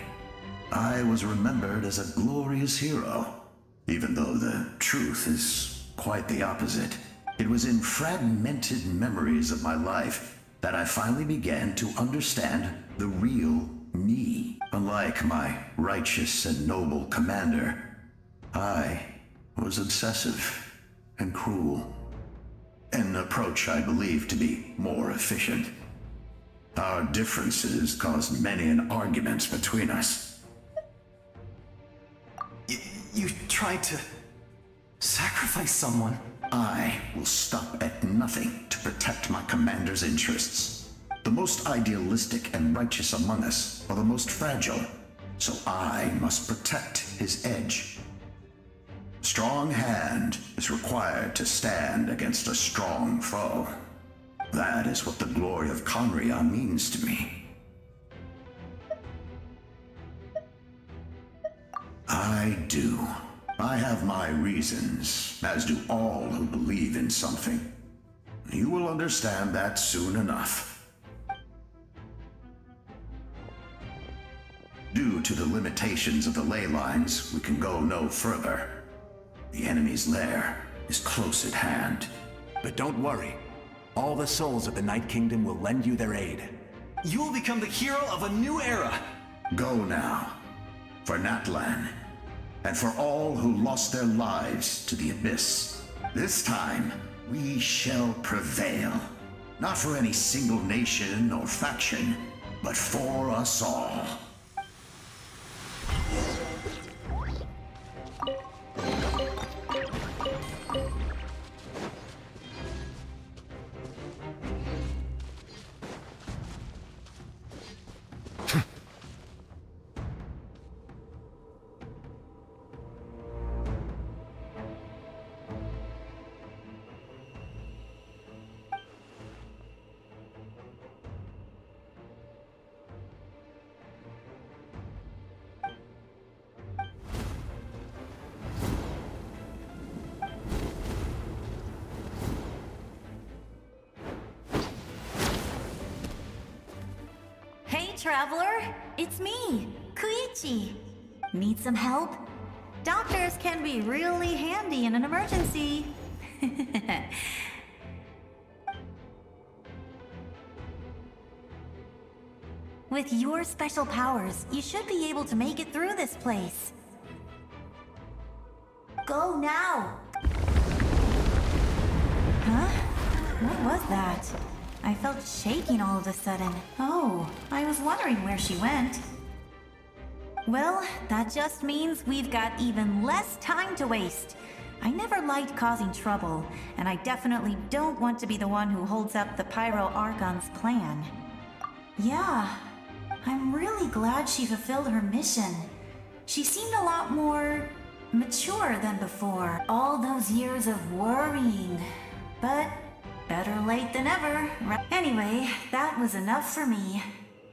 I was remembered as a glorious hero, even though the truth is quite the opposite. It was in fragmented memories of my life that I finally began to understand the real me. Unlike my righteous and noble commander, I was obsessive and cruel. An approach I believe to be more efficient. Our differences caused many an arguments between us. You tried to sacrifice someone. I will stop at nothing to protect my commander's interests. The most idealistic and righteous among us are the most fragile, so I must protect his edge. Strong hand is required to stand against a strong foe. That is what the glory of Conria means to me. I do. I have my reasons, as do all who believe in something. You will understand that soon enough. Due to the limitations of the ley lines, we can go no further. The enemy's lair is close at hand. But don't worry. All the souls of the Night Kingdom will lend you their aid. You will become the hero of a new era. Go now. For Natlan. And for all who lost their lives to the Abyss. This time, we shall prevail. Not for any single nation or faction, but for us all. Traveler, it's me, Koichi. Need some help? Doctors can be really handy in an emergency. With your special powers, you should be able to make it through this place. Go now! Huh? What was that? I felt shaking all of a sudden. Oh, I was wondering where she went. Well, that just means we've got even less time to waste. I never liked causing trouble, and I definitely don't want to be the one who holds up the Pyro Archon's plan. Yeah, I'm really glad she fulfilled her mission. She seemed a lot more mature than before. All those years of worrying, but better late than ever. Anyway, that was enough for me.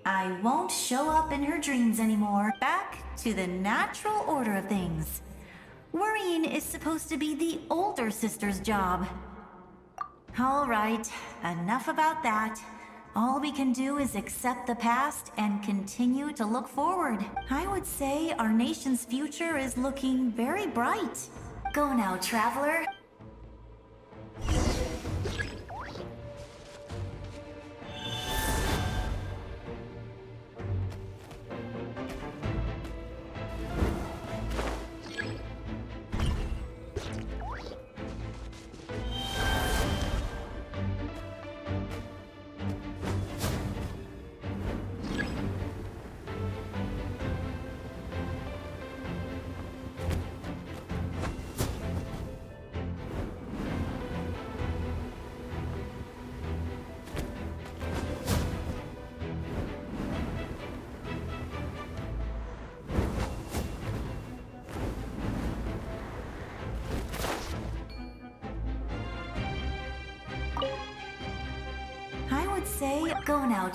I won't show up in her dreams anymore. Back to the natural order of things. Worrying is supposed to be the older sister's job. All right, enough about that. All we can do is accept the past and continue to look forward. I would say our nation's future is looking very bright. Go now, traveler. would say go now.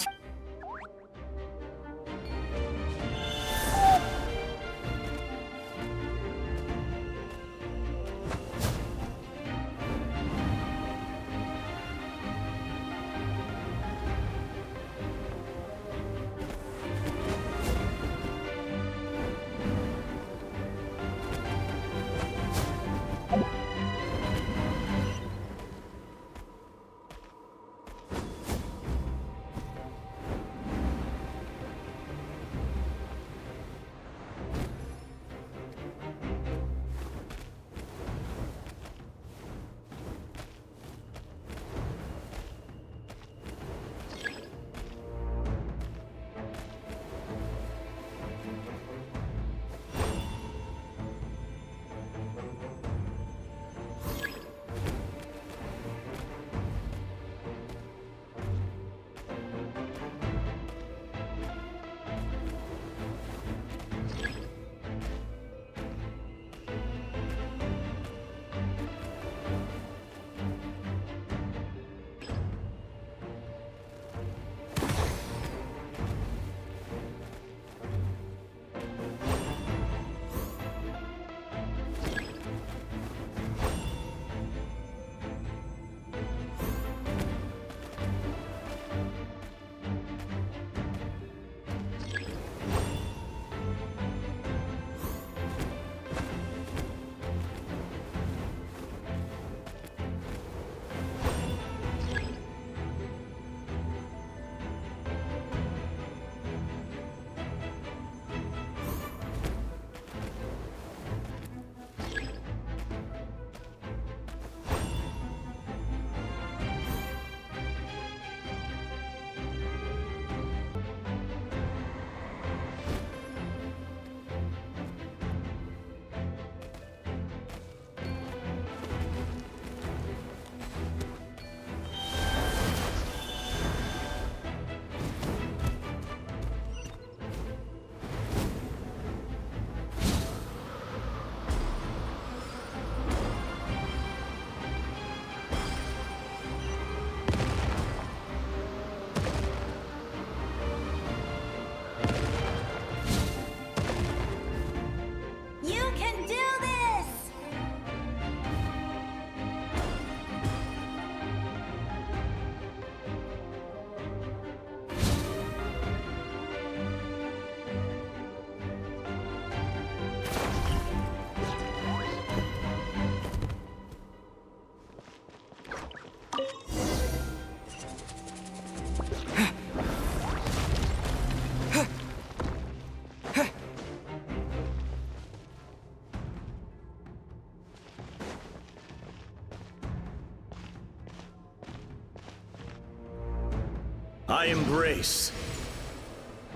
I embrace.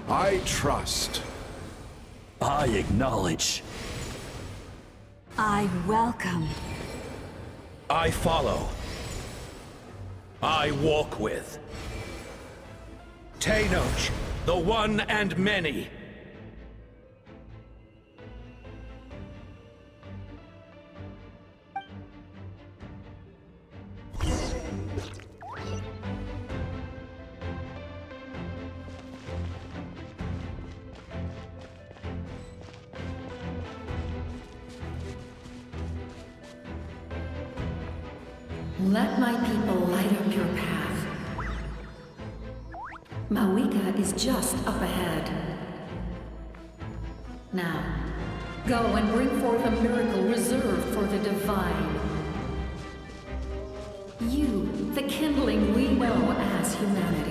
I trust. I acknowledge. I welcome. I follow. I walk with. Tenoch, the one and many. Let my people light up your path. Mawika is just up ahead. Now, go and bring forth a miracle reserved for the divine. You, the kindling we know as humanity.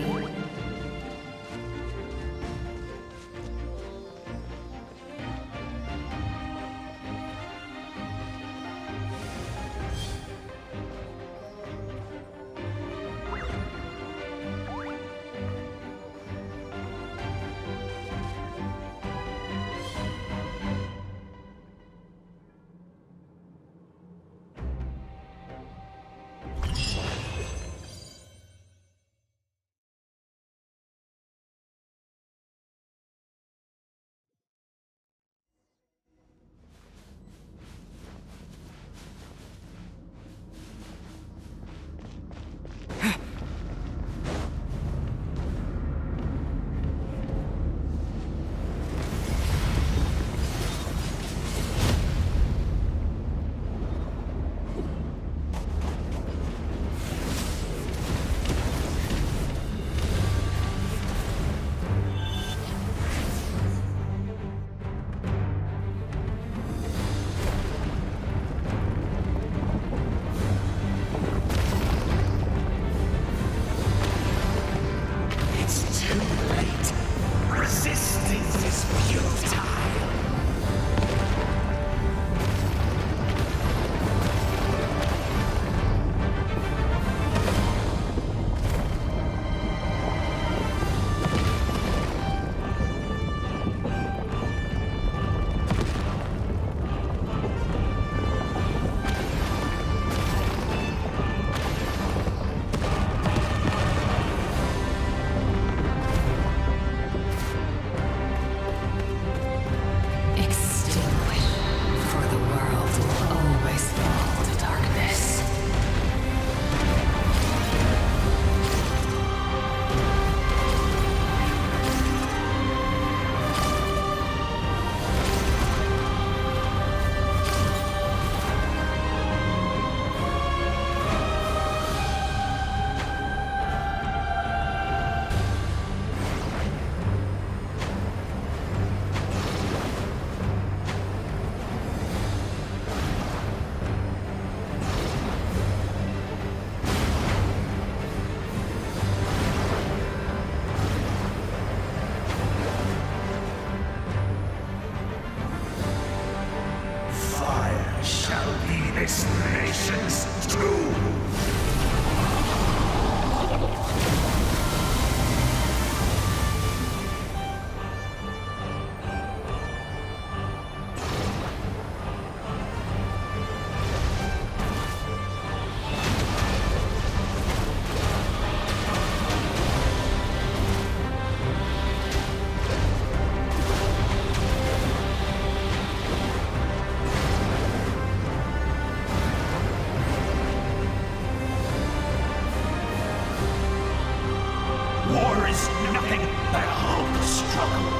is nothing but a hopeless struggle.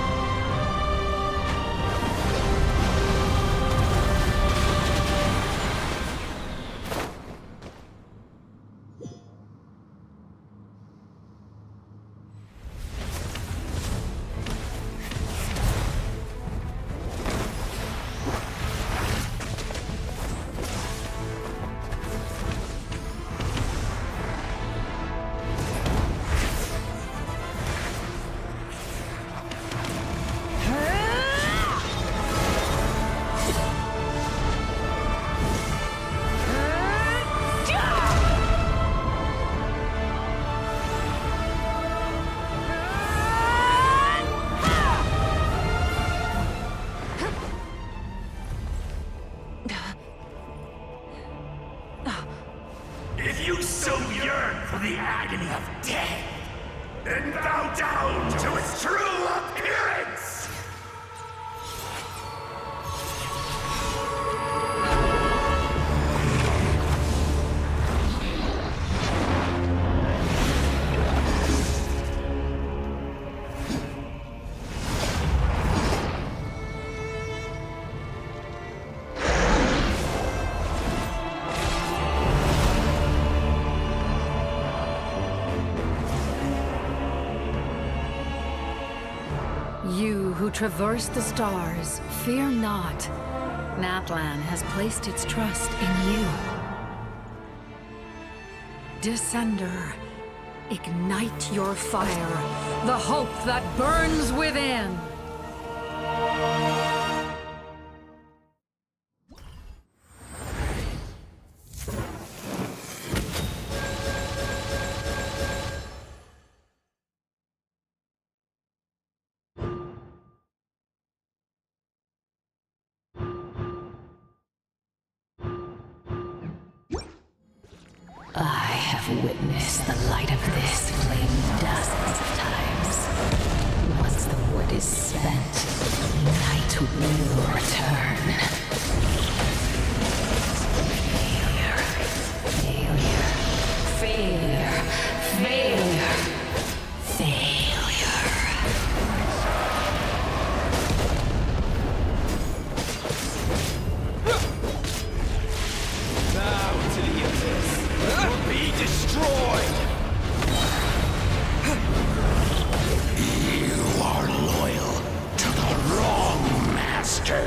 If you so yearn for the agony of death, then bow down to its true appearance! You who traverse the stars, fear not. Natlan has placed its trust in you. Descender, ignite your fire, the hope that burns within. I have witnessed the light of this flame dozens of times. Once the wood is spent, night will return. Failure. Failure. Failure. Failure. Bow to the abyss. Or be destroyed! You are loyal to the wrong master.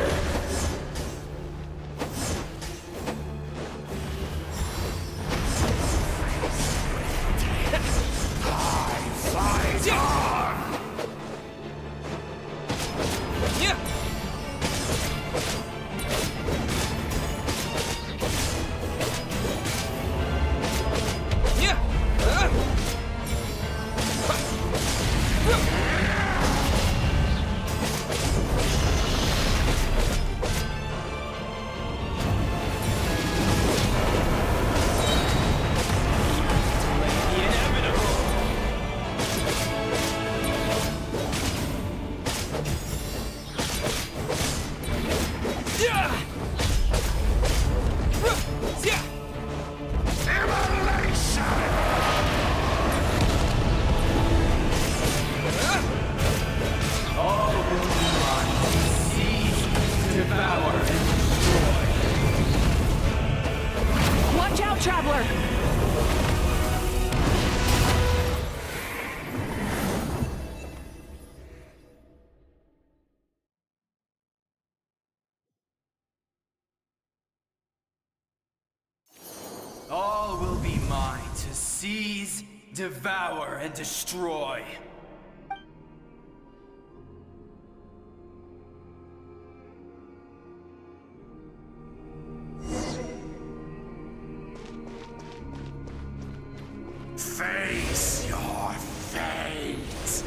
I fight on! Yeah! Watch out, Traveler! All will be mine to seize, devour, and destroy. Face your fate.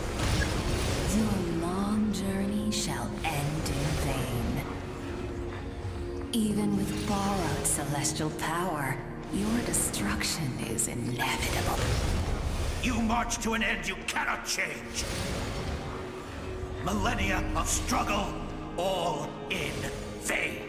Your long journey shall end in vain. Even with borrowed celestial power, your destruction is inevitable. You march to an end you cannot change. Millennia of struggle, all in vain.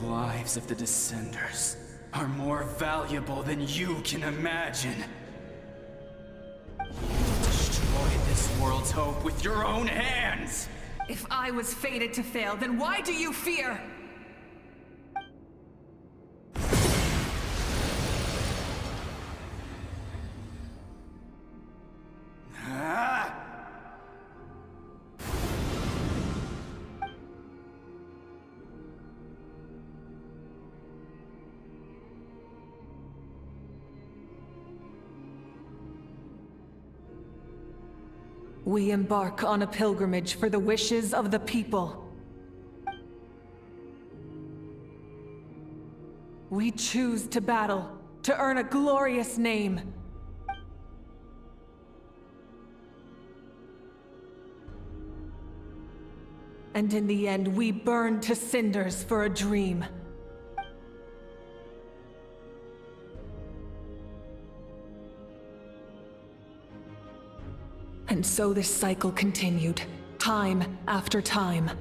lives of the Descenders are more valuable than you can imagine. You destroyed this world's hope with your own hands! If I was fated to fail, then why do you fear? We embark on a pilgrimage for the wishes of the people. We choose to battle, to earn a glorious name. And in the end, we burn to cinders for a dream. And so this cycle continued, time after time.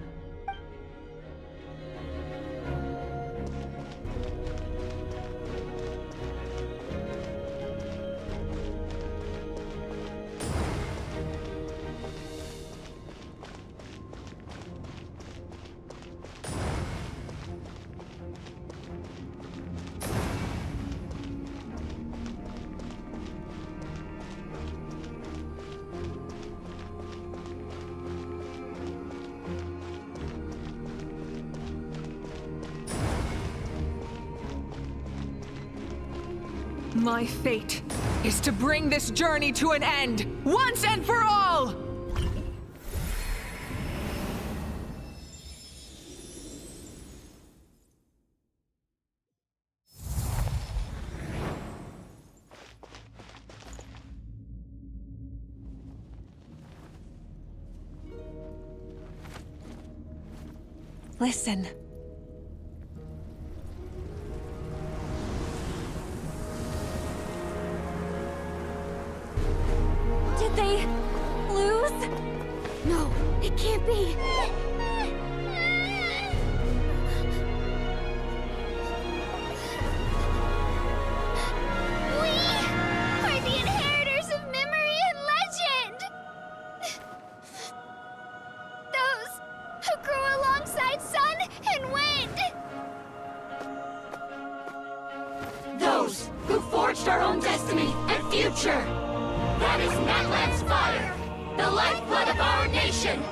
My fate is to bring this journey to an end, once and for all! Listen. Did they lose? No, it can't be. We are the inheritors of memory and legend. Those who grew alongside sun and wind. Those who forged our own destiny and future. That is Natlan's fire, the lifeblood of our nation!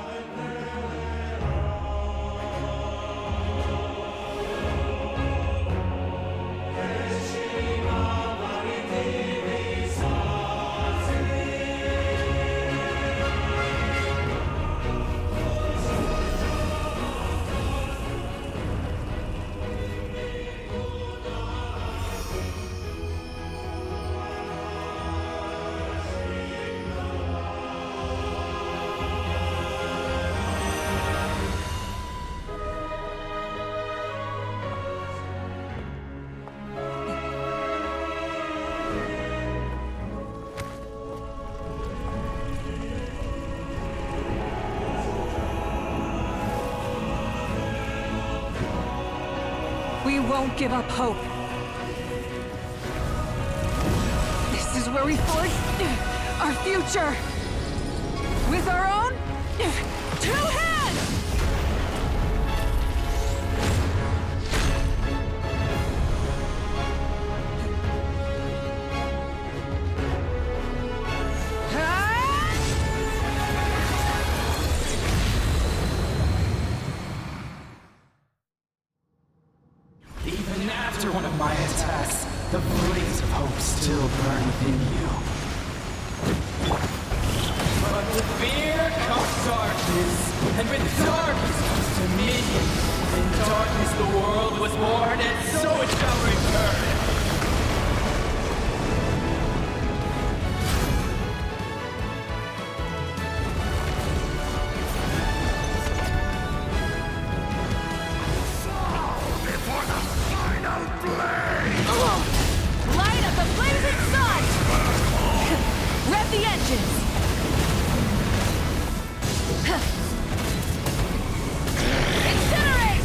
We won't give up hope. This is where we forge our future. With our own 2 hands! Even after one of my attacks, the blaze of hope still burn within you. But with fear comes darkness, and with darkness comes dominion. In darkness the world was born, and so it shall return. Light up the blazing sun! Rev the engines! Incinerate!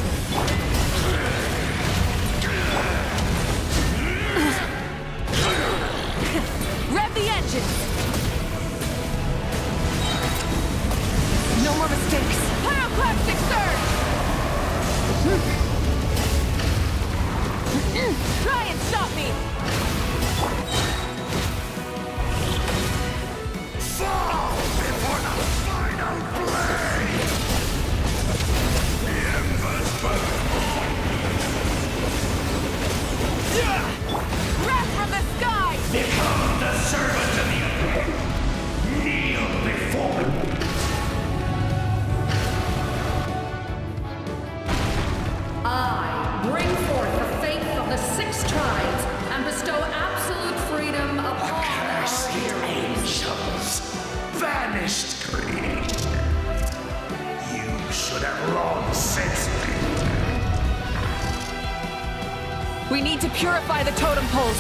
We need to purify the totem poles.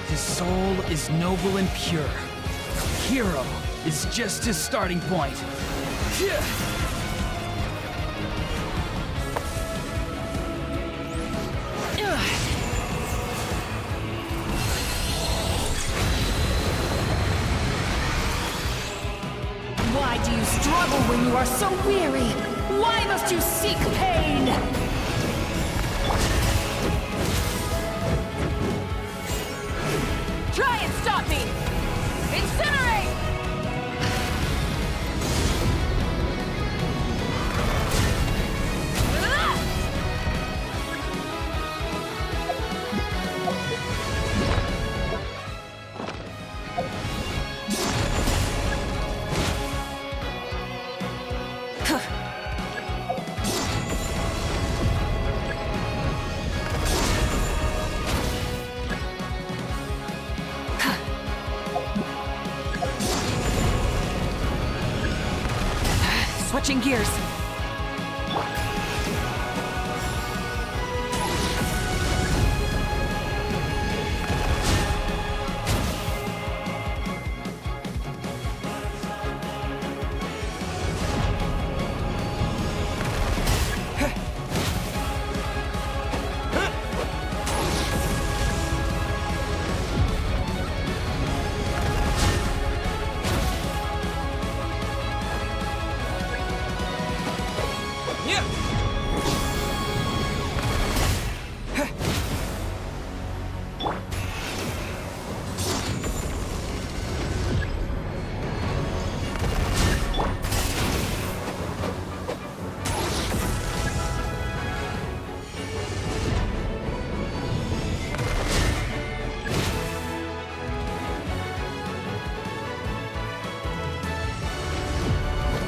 His soul is noble and pure. Hero is just his starting point. Why do you struggle when you are so weary? Why must you seek pain? Try and stop me! Incinerate! Switching gears.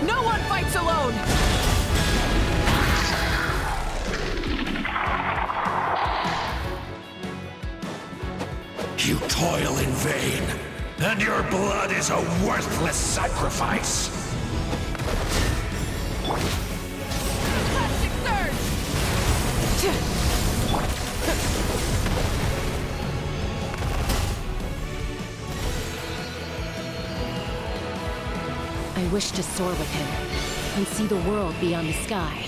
No one fights alone! You toil in vain, and your blood is a worthless sacrifice. Plastic I wish to soar with him and see the world beyond the sky.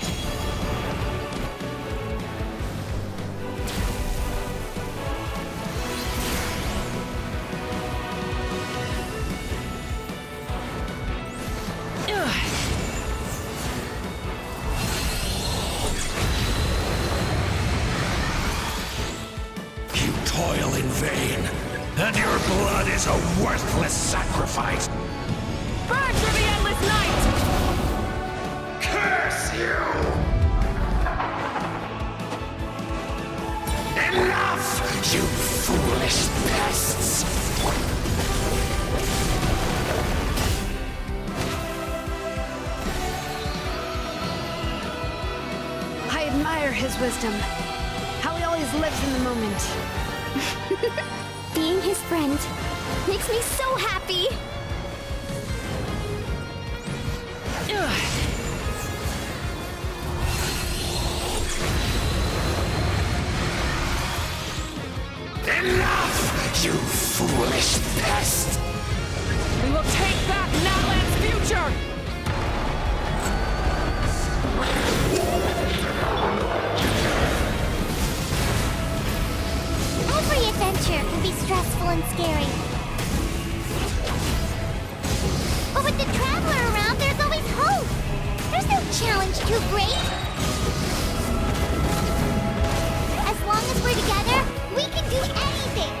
You toil in vain, and your blood is a worthless sacrifice. Burn through the endless night! Curse you! Enough, you foolish pests! I admire his wisdom. How he always lives in the moment. Being his friend makes me so happy. Enough, you foolish pest! We will take back Natlan's future! Every adventure can be stressful and scary. But with the Traveler around, there's always hope! There's no challenge too great! As long as we're together, we can do anything!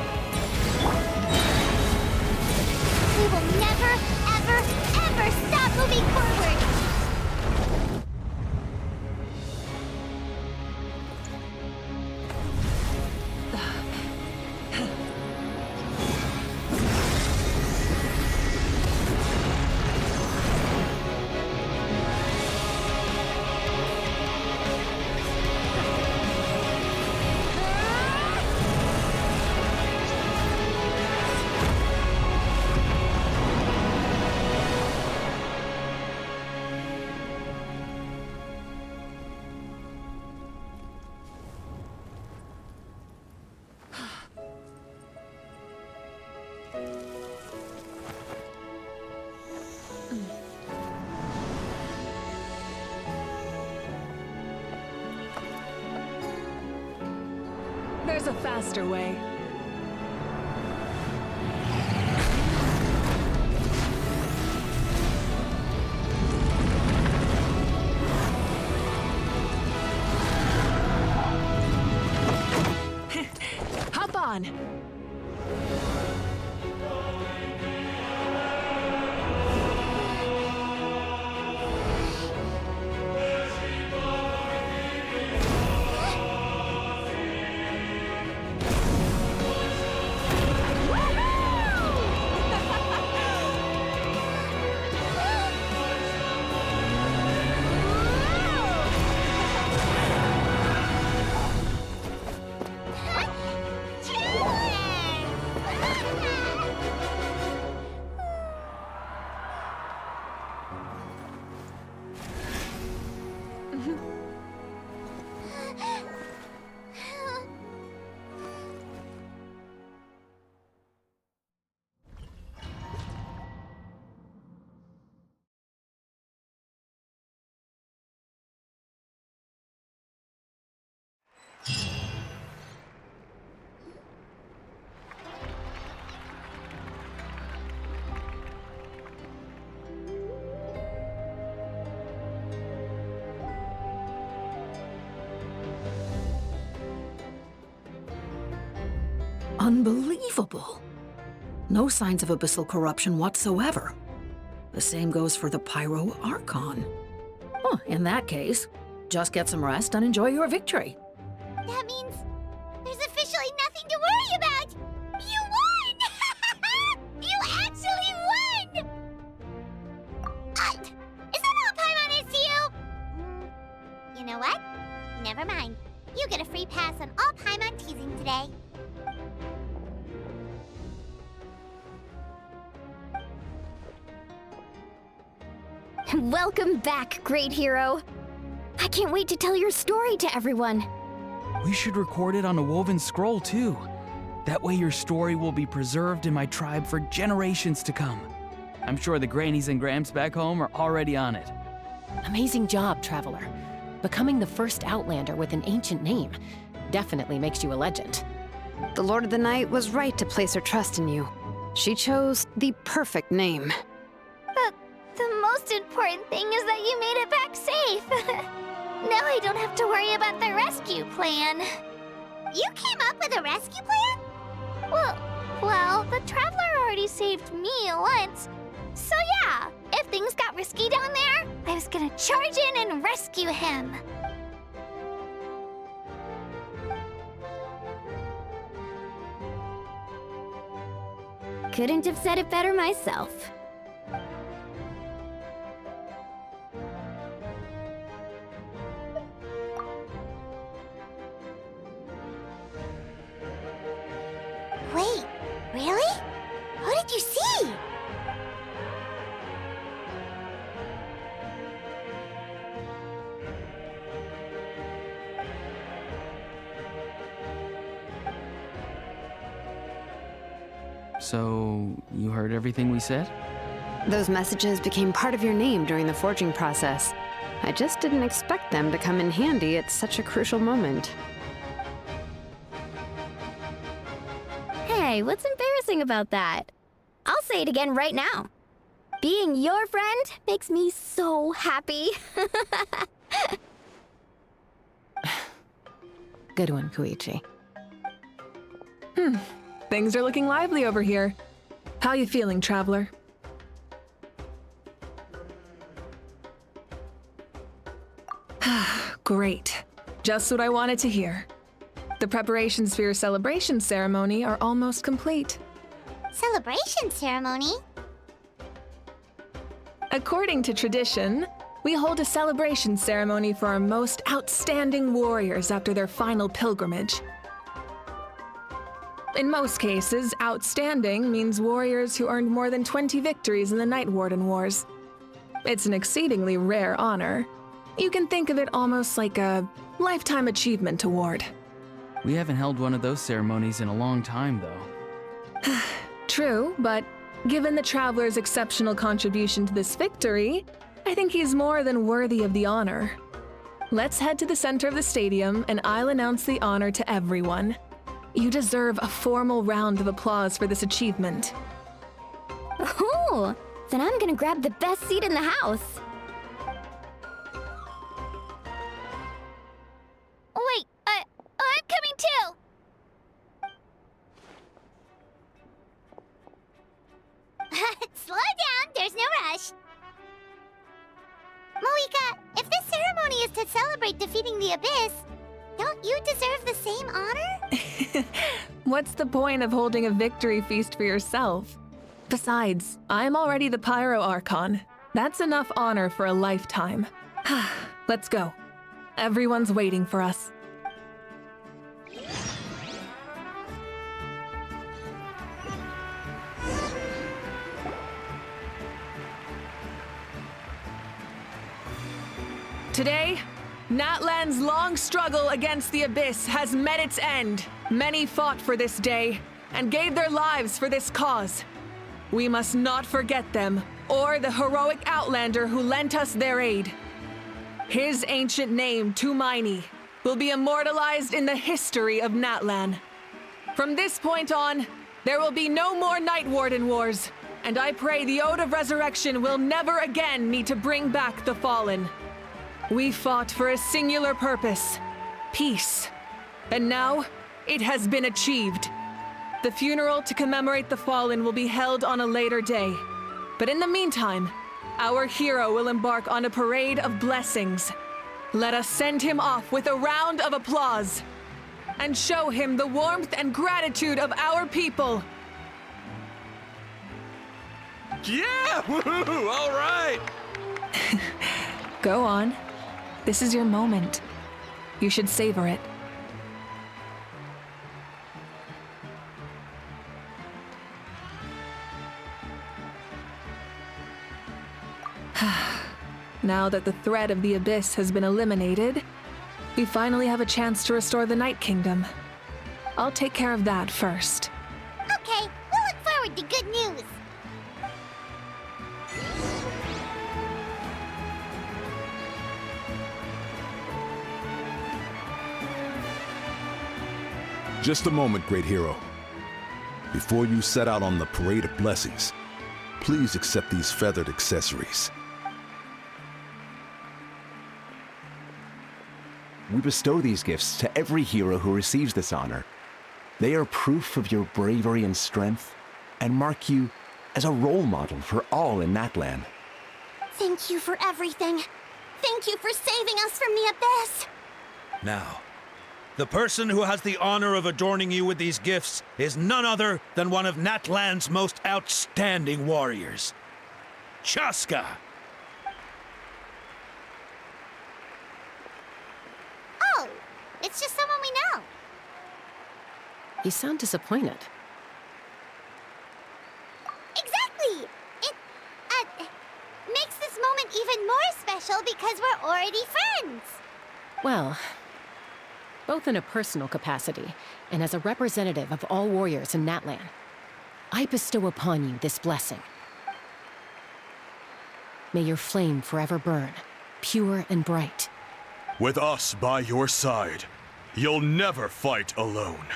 We will never, ever, ever stop moving forward! faster way. Hop on! Unbelievable. No signs of abyssal corruption whatsoever. The same goes for the Pyro Archon. Well, in that case, just get some rest and enjoy your victory. That means there's officially nothing to worry about! You won! You actually won! Is that all Paimon is to you? You know what? Never mind. You get a free pass on all Paimon teasing today. Welcome back, great hero. I can't wait to tell your story to everyone. We should record it on a woven scroll, too. That way your story will be preserved in my tribe for generations to come. I'm sure the grannies and gramps back home are already on it. Amazing job, Traveler. Becoming the first Outlander with an ancient name definitely makes you a legend. The Lord of the Night was right to place her trust in you. She chose the perfect name. The most important thing is that you made it back safe. Now I don't have to worry about the rescue plan. You came up with a rescue plan? Well, the Traveler already saved me once. So yeah, if things got risky down there, I was gonna charge in and rescue him. Couldn't have said it better myself. Wait, really? What did you see? So, you heard everything we said? Those messages became part of your name during the forging process. I just didn't expect them to come in handy at such a crucial moment. Hey, what's embarrassing about that? I'll say it again right now. Being your friend makes me so happy. Good one, Koichi. Things are looking lively over here. How you feeling, Traveler? Great. Just what I wanted to hear. The preparations for your celebration ceremony are almost complete. Celebration ceremony? According to tradition, we hold a celebration ceremony for our most outstanding warriors after their final pilgrimage. In most cases, outstanding means warriors who earned more than 20 victories in the Night Warden Wars. It's an exceedingly rare honor. You can think of it almost like a lifetime achievement award. We haven't held one of those ceremonies in a long time, though. True, but given the Traveler's exceptional contribution to this victory, I think he's more than worthy of the honor. Let's head to the center of the stadium and I'll announce the honor to everyone. You deserve a formal round of applause for this achievement. Oh, then I'm gonna grab the best seat in the house. Wait, I'm coming too! Slow down, there's no rush. Moika, if this ceremony is to celebrate defeating the Abyss, don't you deserve the same honor? What's the point of holding a victory feast for yourself? Besides, I'm already the Pyro Archon. That's enough honor for a lifetime. Let's go. Everyone's waiting for us. Today, Natlan's long struggle against the Abyss has met its end. Many fought for this day and gave their lives for this cause. We must not forget them or the heroic Outlander who lent us their aid. His ancient name, Tumaini, will be immortalized in the history of Natlan. From this point on, there will be no more Night Warden Wars, and I pray the Ode of Resurrection will never again need to bring back the Fallen. We fought for a singular purpose, peace. And now, it has been achieved. The funeral to commemorate the Fallen will be held on a later day. But in the meantime, our hero will embark on a parade of blessings. Let us send him off with a round of applause and show him the warmth and gratitude of our people. Yeah! Woohoo! All right! Go on. This is your moment. You should savor it. Now that the threat of the Abyss has been eliminated, we finally have a chance to restore the Night Kingdom. I'll take care of that first. Okay, we'll look forward to good news. Just a moment, great hero. Before you set out on the parade of blessings, please accept these feathered accessories. We bestow these gifts to every hero who receives this honor. They are proof of your bravery and strength, and mark you as a role model for all in Natlan. Thank you for everything. Thank you for saving us from the Abyss. Now, the person who has the honor of adorning you with these gifts is none other than one of Natlan's most outstanding warriors, Chaska. Oh, it's just someone we know. You sound disappointed. Exactly! It, makes this moment even more special because we're already friends. Well, both in a personal capacity and as a representative of all warriors in Natlan, I bestow upon you this blessing. May your flame forever burn, pure and bright. With us by your side, you'll never fight alone.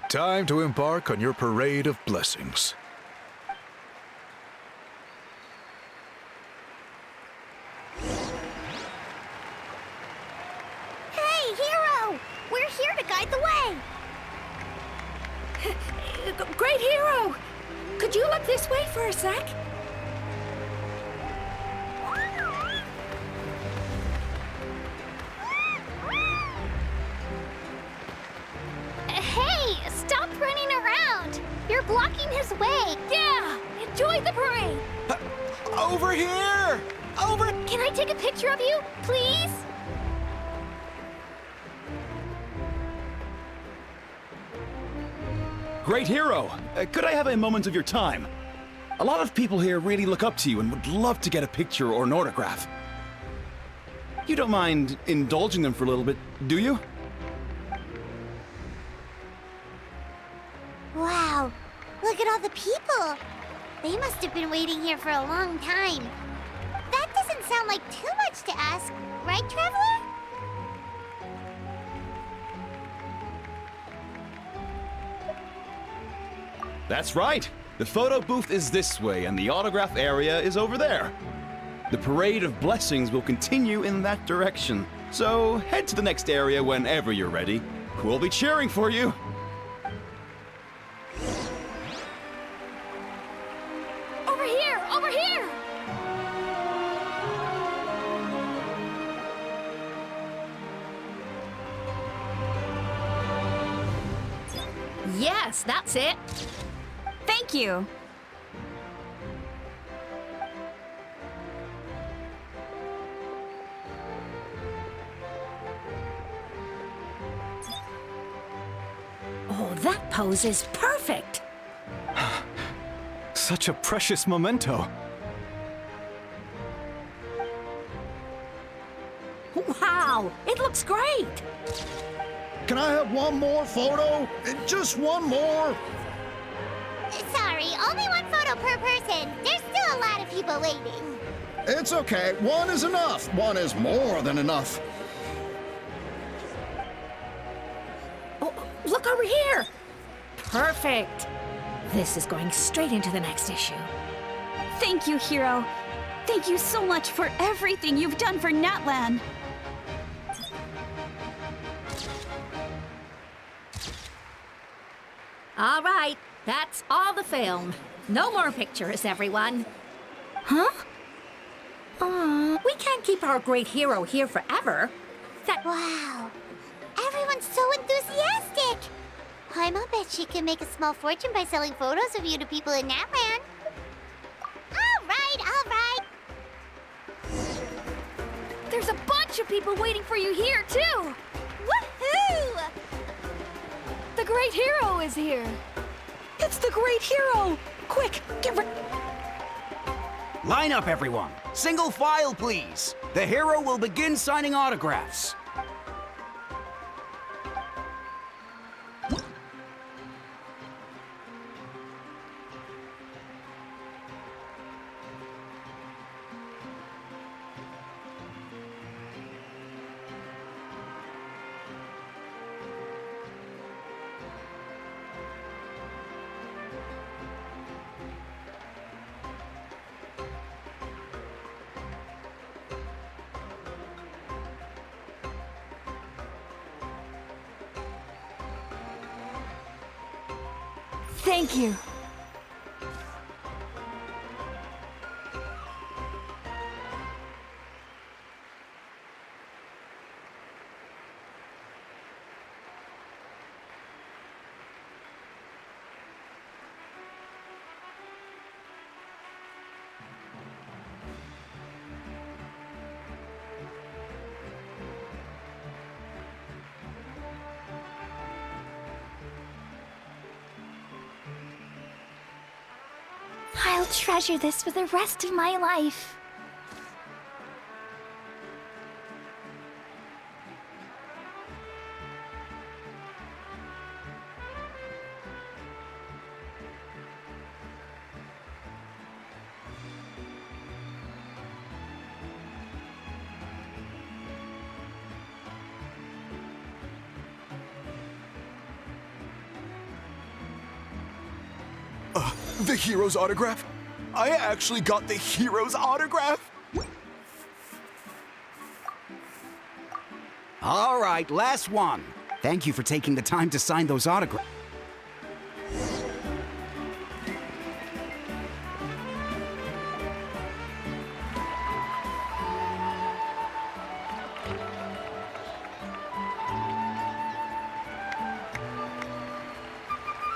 Time to embark on your parade of blessings. Hey, hero! We're here to guide the way! Great hero! Could you look this way for a sec? Hey, stop running around! You're blocking his way! Yeah! Enjoy the parade! Over here! Over... Can I take a picture of you, please? Great hero! Could I have a moment of your time? A lot of people here really look up to you and would love to get a picture or an autograph. You don't mind indulging them for a little bit, do you? Wow, look at all the people! They must have been waiting here for a long time. That doesn't sound like too much to ask, right, Traveler? That's right. The photo booth is this way, and the autograph area is over there. The Parade of Blessings will continue in that direction, so head to the next area whenever you're ready. We'll be cheering for you. Over here! Over here! Yes, that's it. Thank you. Oh, that pose is perfect. Such a precious memento. Wow, it looks great. Can I have one more photo? Just one more? Sorry, only one photo per person. There's still a lot of people waiting. It's okay. One is enough. One is more than enough. Oh, look over here. Perfect. This is going straight into the next issue. Thank you, Hero. Thank you so much for everything you've done for Natlan. All right, that's all the film. No more pictures, everyone. Huh? We can't keep our great hero here forever. Wow. Everyone's so enthusiastic. Paimon bet she can make a small fortune by selling photos of you to people in Natlan. All right, all right. There's a bunch of people waiting for you here, too! Woohoo! The Great Hero is here! It's the Great Hero! Quick, get ready! Line up, everyone. Single file, please. The hero will begin signing autographs. Thank you. I'll treasure this for the rest of my life. The hero's autograph? I actually got the hero's autograph? All right, last one. Thank you for taking the time to sign those autographs.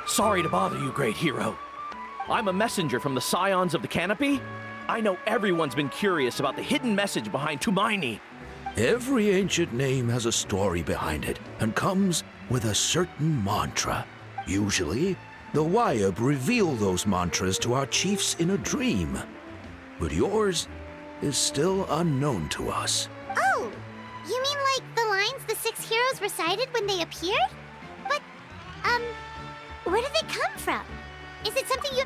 Sorry to bother you, great hero. I'm a messenger from the Scions of the Canopy. I know everyone's been curious about the hidden message behind Tumaini. Every ancient name has a story behind it and comes with a certain mantra. Usually, the Wayab reveal those mantras to our chiefs in a dream. But yours is still unknown to us. Oh, you mean like the lines the 6 heroes recited when they appeared? But, where did they come from? Is it something you...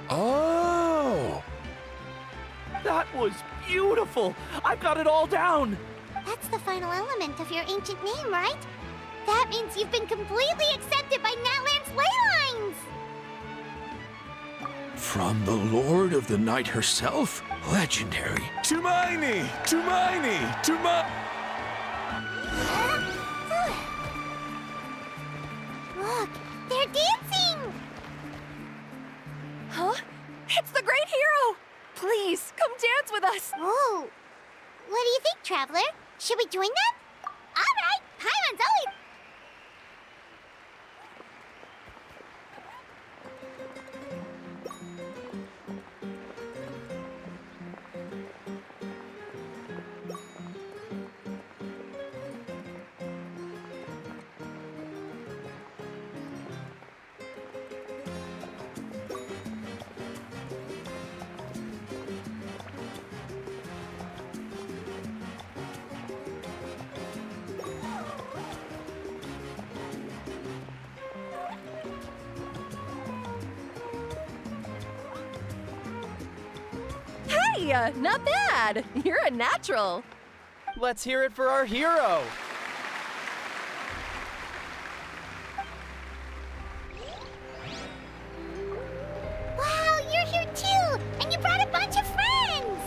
Oh! That was beautiful! I've got it all down! That's the final final element of your ancient name, right? That means you've been completely accepted by Natlan's ley lines! From the Lord of the Night herself? Legendary. Tumaini! Tumaini! Look, they're dancing! Huh? It's the great hero! Please, come dance with us! Oh, what do you think, Traveler? Should we join them? All right, Paimon's always... Hey, not bad! You're a natural! Let's hear it for our hero! Wow, you're here too! And you brought a bunch of friends!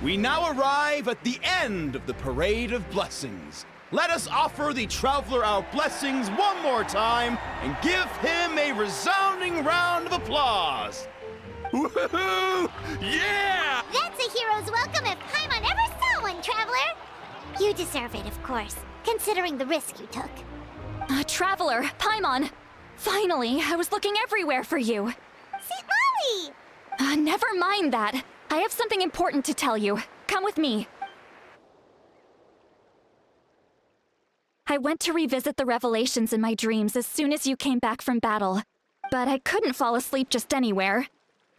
We now arrive at the end of the Parade of Blessings. Let us offer the Traveler our blessings one more time and give him a resounding round of applause. Woohoo! Yeah! That's a hero's welcome if Paimon ever saw one, Traveler! You deserve it, of course, considering the risk you took. Traveler, Paimon! Finally, I was looking everywhere for you. St. Molly! Never mind that. I have something important to tell you. Come with me. I went to revisit the revelations in my dreams as soon as you came back from battle. But I couldn't fall asleep just anywhere.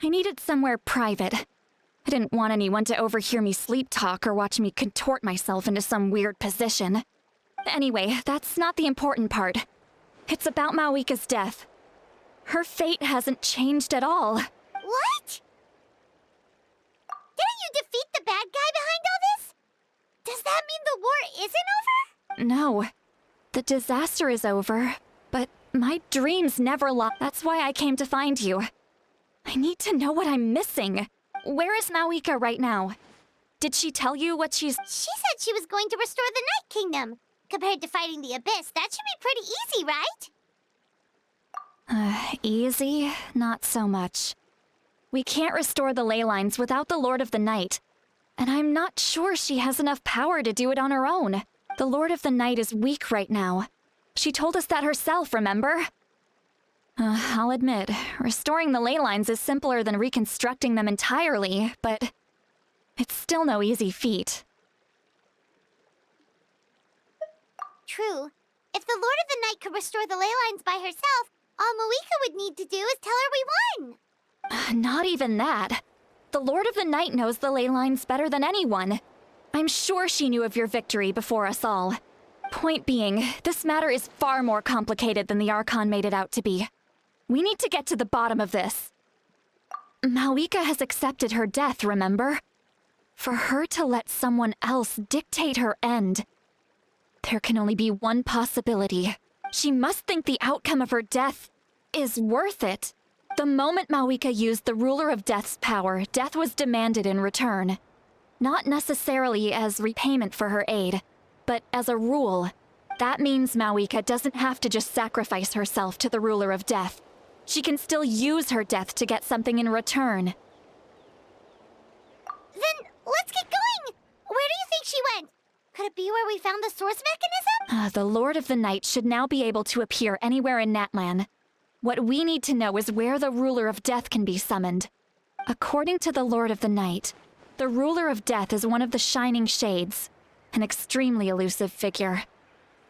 I needed somewhere private. I didn't want anyone to overhear me sleep talk or watch me contort myself into some weird position. Anyway, that's not the important part. It's about Mawika's death. Her fate hasn't changed at all. What? Didn't you defeat the bad guy behind all this? Does that mean the war isn't over? No. The disaster is over, but my dreams never lost. That's why I came to find you. I need to know what I'm missing. Where is Mawika right now? Did she tell you what she's... She said she was going to restore the Night Kingdom. Compared to fighting the Abyss, that should be pretty easy, right? Easy? Not so much. We can't restore the ley lines without the Lord of the Night. And I'm not sure she has enough power to do it on her own. The Lord of the Night is weak right now. She told us that herself, remember? I'll admit, restoring the ley lines is simpler than reconstructing them entirely, but it's still no easy feat. True. If the Lord of the Night could restore the ley lines by herself, all Mawika would need to do is tell her we won. Not even that. The Lord of the Night knows the ley lines better than anyone. I'm sure she knew of your victory before us all. Point being, this matter is far more complicated than the Archon made it out to be. We need to get to the bottom of this. Mawika has accepted her death, remember? For her to let someone else dictate her end, there can only be one possibility. She must think the outcome of her death is worth it. The moment Mawika used the Ruler of Death's power, death was demanded in return. Not necessarily as repayment for her aid, but as a rule. That means Mawika doesn't have to just sacrifice herself to the Ruler of Death. She can still use her death to get something in return. Then let's get going! Where do you think she went? Could it be where we found the source mechanism? The Lord of the Night should now be able to appear anywhere in Natlan. What we need to know is where the Ruler of Death can be summoned. According to the Lord of the Night, the Ruler of Death is one of the Shining Shades, an extremely elusive figure.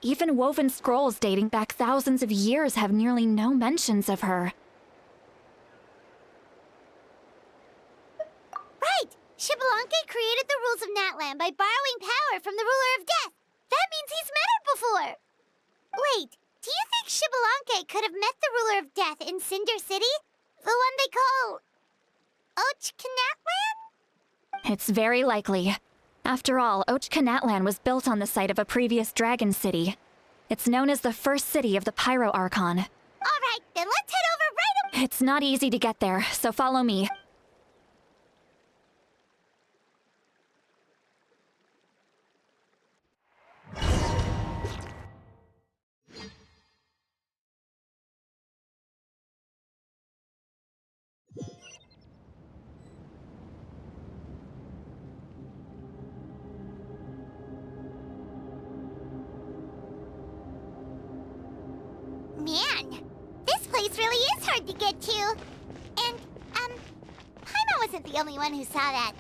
Even woven scrolls dating back thousands of years have nearly no mentions of her. Right! Xbalanque created the rules of Natlan by borrowing power from the Ruler of Death. That means he's met her before. Wait, do you think Xbalanque could have met the Ruler of Death in Cinder City? The one they call... Natlan? It's very likely. After all, Natlan was built on the site of a previous dragon city. It's known as the first city of the Pyro Archon. All right, then let's head over right It's not easy to get there, so follow me. Man, this place really is hard to get to. And, Paimon wasn't the only one who saw that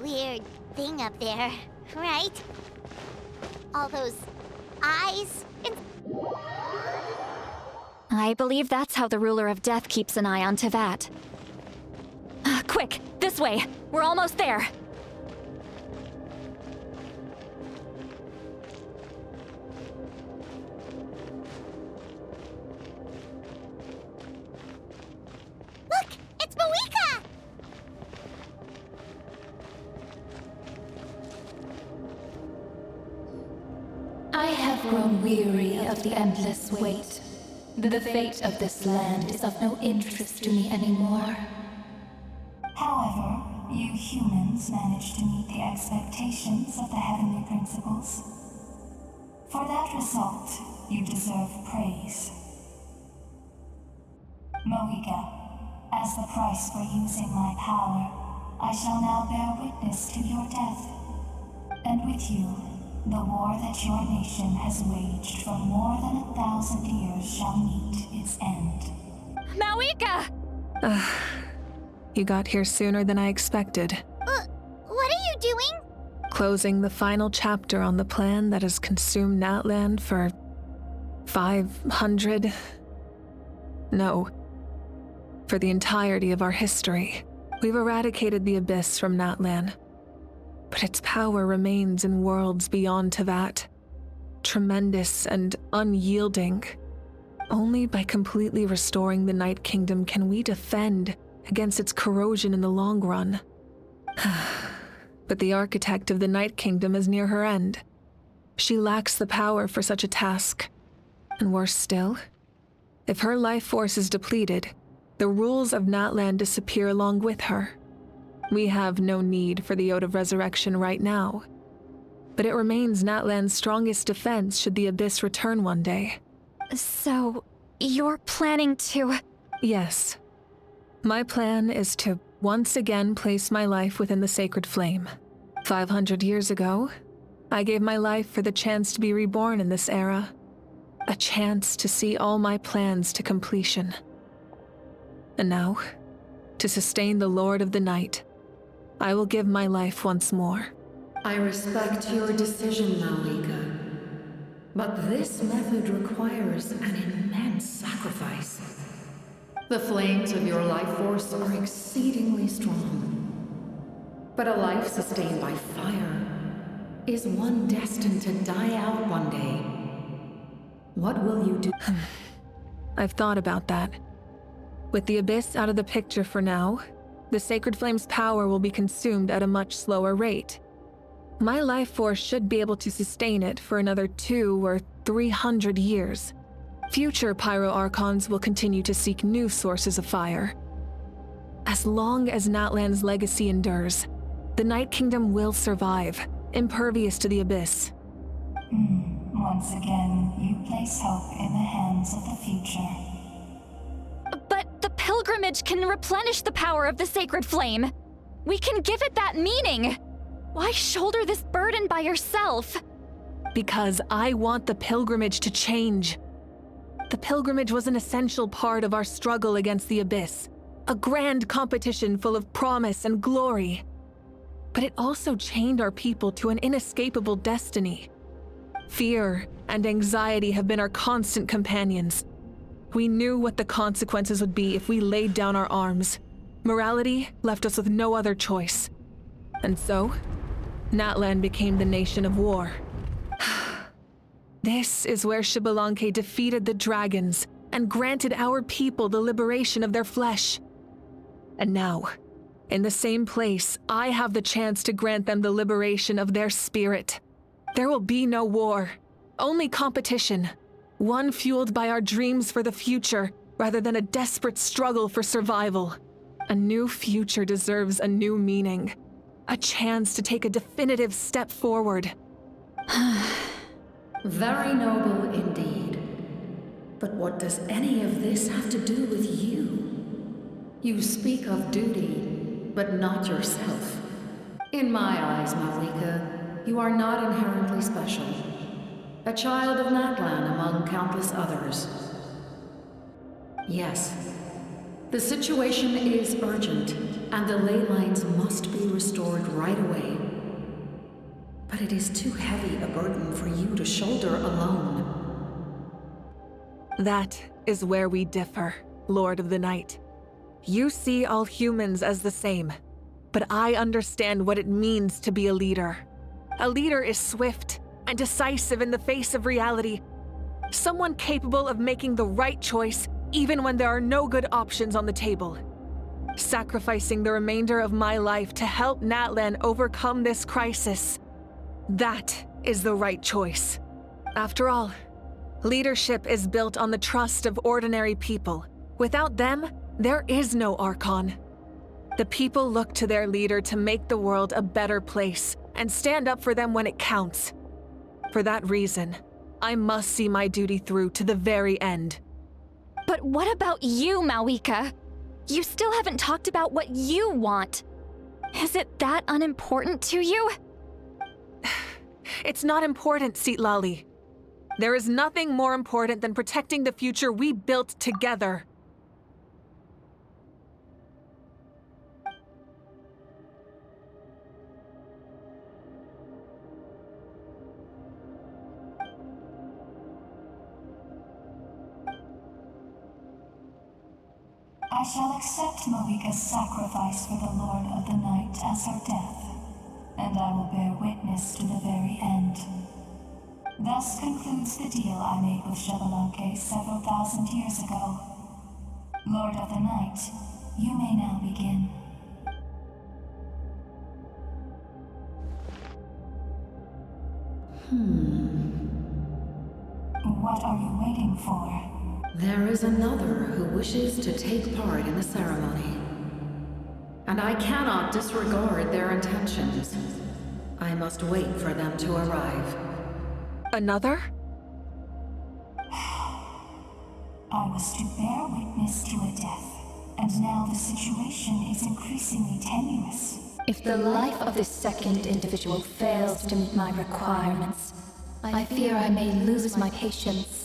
weird thing up there, right? All those eyes and... I believe that's how the ruler of death keeps an eye on Tevat. Quick, this way! We're almost there! Look! It's Mawika! I have grown weary of the endless wait. The fate of this land is of no interest to me anymore. However, you humans managed to meet the expectations of the heavenly principles. For that result, you deserve praise. Mawika, as the price for using my power, I shall now bear witness to your death. And with you, the war that your nation has waged for more than 1,000 years shall meet its end. Mawika! You got here sooner than I expected. What are you doing? Closing the final chapter on the plan that has consumed Natlan for 500... No. For the entirety of our history. We've eradicated the Abyss from Natlan. But its power remains in worlds beyond Tevat. Tremendous and unyielding. Only by completely restoring the Night Kingdom can we defend against its corrosion in the long run. But the architect of the Night Kingdom is near her end. She lacks the power for such a task. And worse still, if her life force is depleted, the rules of Natlan disappear along with her. We have no need for the Ode of Resurrection right now. But it remains Natlan's strongest defense should the Abyss return one day. So, you're planning to... Yes. My plan is to once again place my life within the sacred flame. 500 years ago, I gave my life for the chance to be reborn in this era. A chance to see all my plans to completion. And now, to sustain the Lord of the Night, I will give my life once more. I respect your decision, Mawika. But this method requires an immense sacrifice. The flames of your life force are exceedingly strong. But a life sustained by fire is one destined to die out one day. What will you do? I've thought about that. With the Abyss out of the picture for now, the Sacred Flame's power will be consumed at a much slower rate. My life force should be able to sustain it for another 200 or 300 years. Future Pyro Archons will continue to seek new sources of fire. As long as Natlan's legacy endures, the Night Kingdom will survive, impervious to the Abyss. Once again, you place hope in the hands of the future. But the pilgrimage can replenish the power of the sacred flame. We can give it that meaning. Why shoulder this burden by yourself? Because I want the pilgrimage to change. The pilgrimage was an essential part of our struggle against the Abyss, a grand competition full of promise and glory. But it also chained our people to an inescapable destiny. Fear and anxiety have been our constant companions. We knew what the consequences would be if we laid down our arms. Morality left us with no other choice. And so, Natlan became the nation of war. This is where Xbalanque defeated the dragons and granted our people the liberation of their flesh. And now, In the same place, I have the chance to grant them the liberation of their spirit. There will be no war, only competition. One fueled by our dreams for the future, rather than a desperate struggle for survival. A new future deserves a new meaning. A chance to take a definitive step forward. Very noble indeed. But what does any of this have to do with you? You speak of duty, but not yourself. In my eyes, Malika, you are not inherently special. A child of Natlan among countless others. Yes, the situation is urgent, and the ley lines must be restored right away. But it is too heavy a burden for you to shoulder alone. That is where we differ, Lord of the Night. You see all humans as the same, but I understand what it means to be a leader. A leader is swift and decisive in the face of reality. Someone capable of making the right choice even when there are no good options on the table. Sacrificing the remainder of my life to help Natlan overcome this crisis. That is the right choice. After all, leadership is built on the trust of ordinary people. Without them, there is no Archon. The people look to their leader to make the world a better place and stand up for them when it counts. For that reason, I must see my duty through to the very end. But what about you, Malika? You still haven't talked about what you want. Is it that unimportant to you? It's not important, Citlali. There is nothing more important than protecting the future we built together. I shall accept Malika's sacrifice for the Lord of the Night as her death, and I will bear witness to the very end. Thus concludes the deal I made with Xbalanque several thousand years ago. Lord of the Night, you may now begin. What are you waiting for? There is another who wishes to take part in the ceremony. And I cannot disregard their intentions. I must wait for them to arrive. Another? I was to bear witness to a death, and now the situation is increasingly tenuous. If the life of this second individual fails to meet my requirements, I fear I may lose my patience.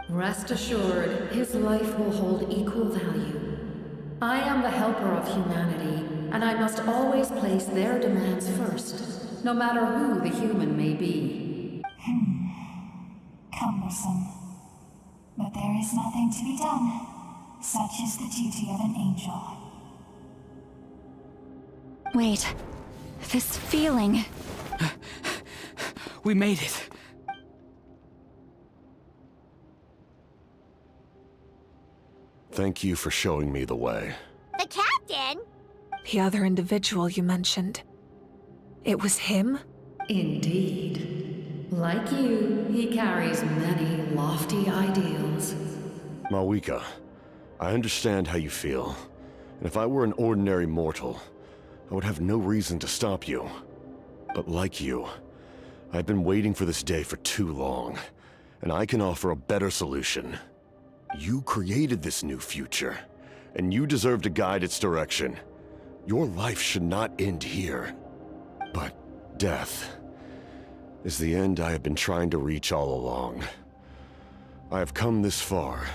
Rest assured, his life will hold equal value. I am the helper of humanity, and I must always place their demands first, no matter who the human may be. Cumbersome. But there is nothing to be done. Such is the duty of an angel. Wait, this feeling... We made it. Thank you for showing me the way. The captain? The other individual you mentioned. It was him? Indeed. Like you, he carries many lofty ideals. Malika, I understand how you feel. And if I were an ordinary mortal, I would have no reason to stop you. But like you, I've been waiting for this day for too long, and I can offer a better solution. You created this new future, and you deserve to guide its direction. Your life should not end here. But death is the end I have been trying to reach all along. I have come this far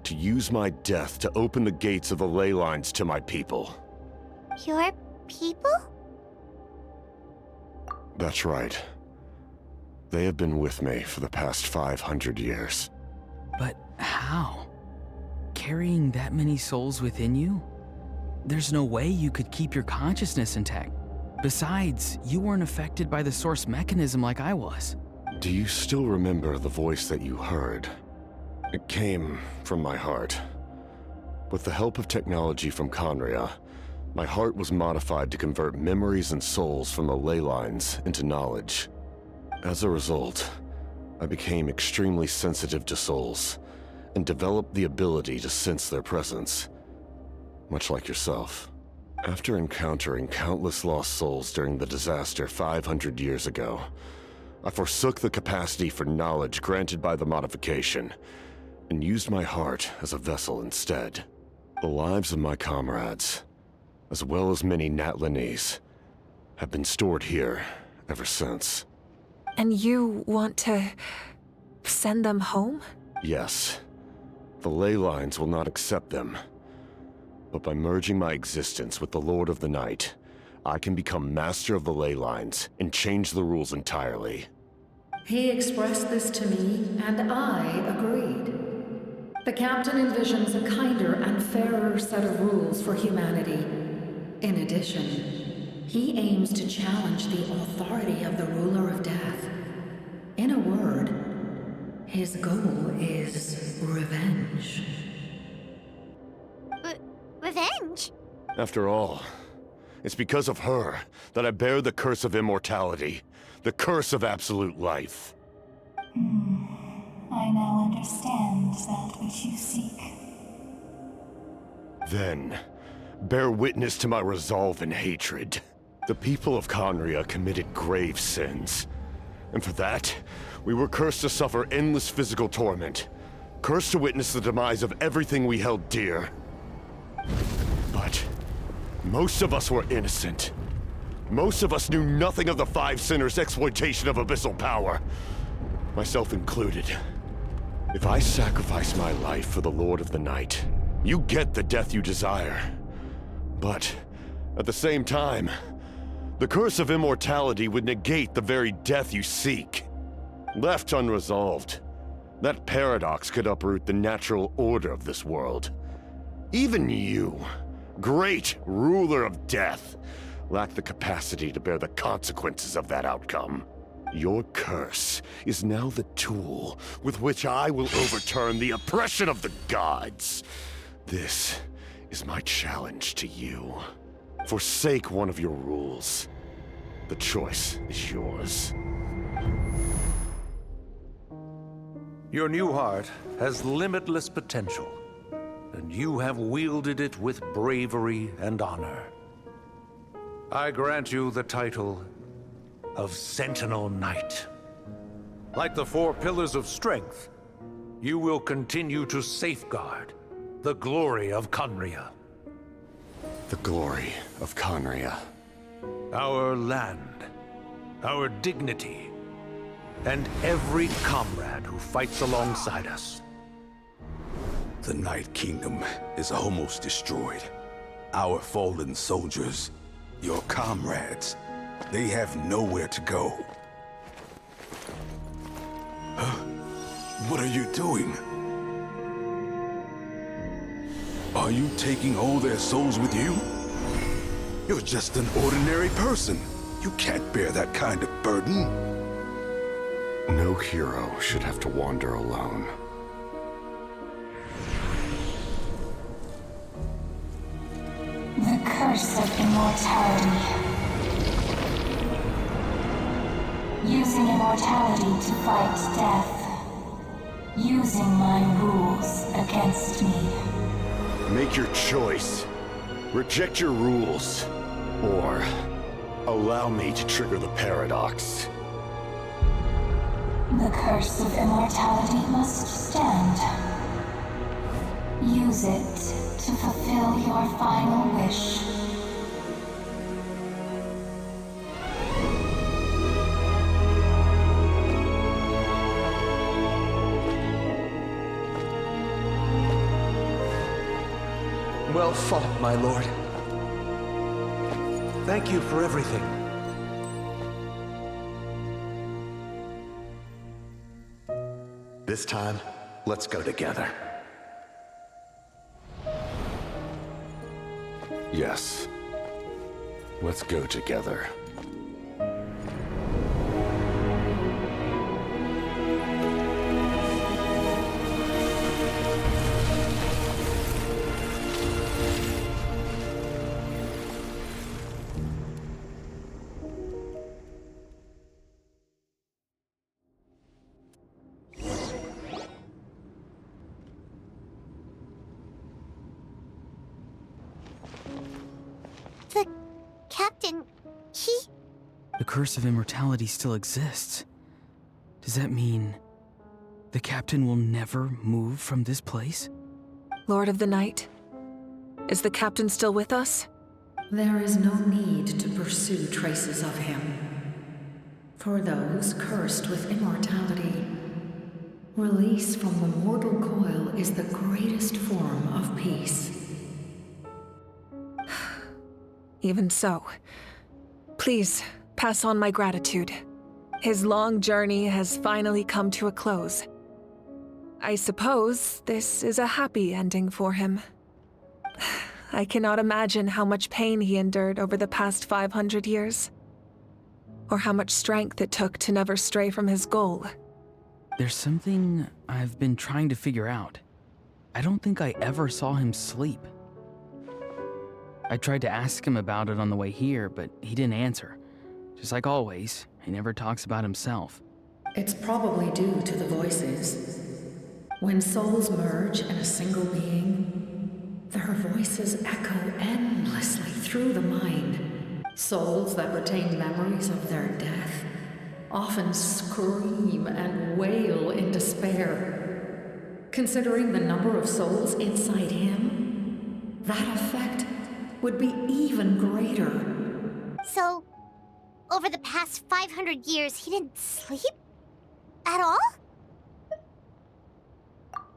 to use my death to open the gates of the ley lines to my people. Your people? That's right. They have been with me for the past 500 years. But how? Carrying that many souls within you? There's no way you could keep your consciousness intact. Besides, you weren't affected by the source mechanism like I was. Do you still remember the voice that you heard? It came from my heart. With the help of technology from Conria, My heart was modified to convert memories and souls from the ley lines into knowledge. As a result, I became extremely sensitive to souls, and developed the ability to sense their presence, much like yourself. After encountering countless lost souls during the disaster 500 years ago, I forsook the capacity for knowledge granted by the modification, and used my heart as a vessel instead. The lives of my comrades, as well as many Natlanese, have been stored here ever since. And you want to send them home? Yes. The ley lines will not accept them. But by merging my existence with the Lord of the Night, I can become master of the ley lines and change the rules entirely. He expressed this to me, and I agreed. The captain envisions a kinder and fairer set of rules for humanity. In addition, he aims to challenge the authority of the ruler of death. In a word, his goal is revenge. Revenge? After all, it's because of her that I bear the curse of immortality, the curse of absolute life. I now understand that which you seek. Then, bear witness to my resolve and hatred. The people of Conria committed grave sins. And for that, we were cursed to suffer endless physical torment. Cursed to witness the demise of everything we held dear. But most of us were innocent. Most of us knew nothing of the Five Sinners' exploitation of abyssal power. Myself included. If I sacrifice my life for the Lord of the Night, you get the death you desire. But, at the same time, the curse of immortality would negate the very death you seek. Left unresolved, that paradox could uproot the natural order of this world. Even you, great ruler of death, lack the capacity to bear the consequences of that outcome. Your curse is now the tool with which I will overturn the oppression of the gods. This is my challenge to you. Forsake one of your rules. The choice is yours. Your new heart has limitless potential, and you have wielded it with bravery and honor. I grant you the title of Sentinel Knight. Like the four pillars of strength, you will continue to safeguard the glory of Conria. The glory of Conria. Our land, our dignity, and every comrade who fights alongside us. The Night Kingdom is almost destroyed. Our fallen soldiers, your comrades, they have nowhere to go. What are you doing? Are you taking all their souls with you? You're just an ordinary person. You can't bear that kind of burden. No hero should have to wander alone. The curse of immortality. Using immortality to fight death. Using my rules against me. Make your choice. Reject your rules. Or allow me to trigger the paradox. The curse of immortality must stand. Use it to fulfill your final wish. Well fought, my lord. Thank you for everything. This time, let's go together. Yes. Let's go together. Captain, he... The curse of immortality still exists. Does that mean the captain will never move from this place? Lord of the Night, is the captain still with us? There is no need to pursue traces of him. For those cursed with immortality, release from the mortal coil is the greatest form of peace. Even so, please pass on my gratitude. His long journey has finally come to a close. I suppose this is a happy ending for him. I cannot imagine how much pain he endured over the past 500 years, or how much strength it took to never stray from his goal. There's something I've been trying to figure out. I don't think I ever saw him sleep. I tried to ask him about it on the way here, but he didn't answer. Just like always, he never talks about himself. It's probably due to the voices. When souls merge in a single being, their voices echo endlessly through the mind. Souls that retain memories of their death often scream and wail in despair. Considering the number of souls inside him, that effect would be even greater. So, over the past 500 years, he didn't sleep? At all?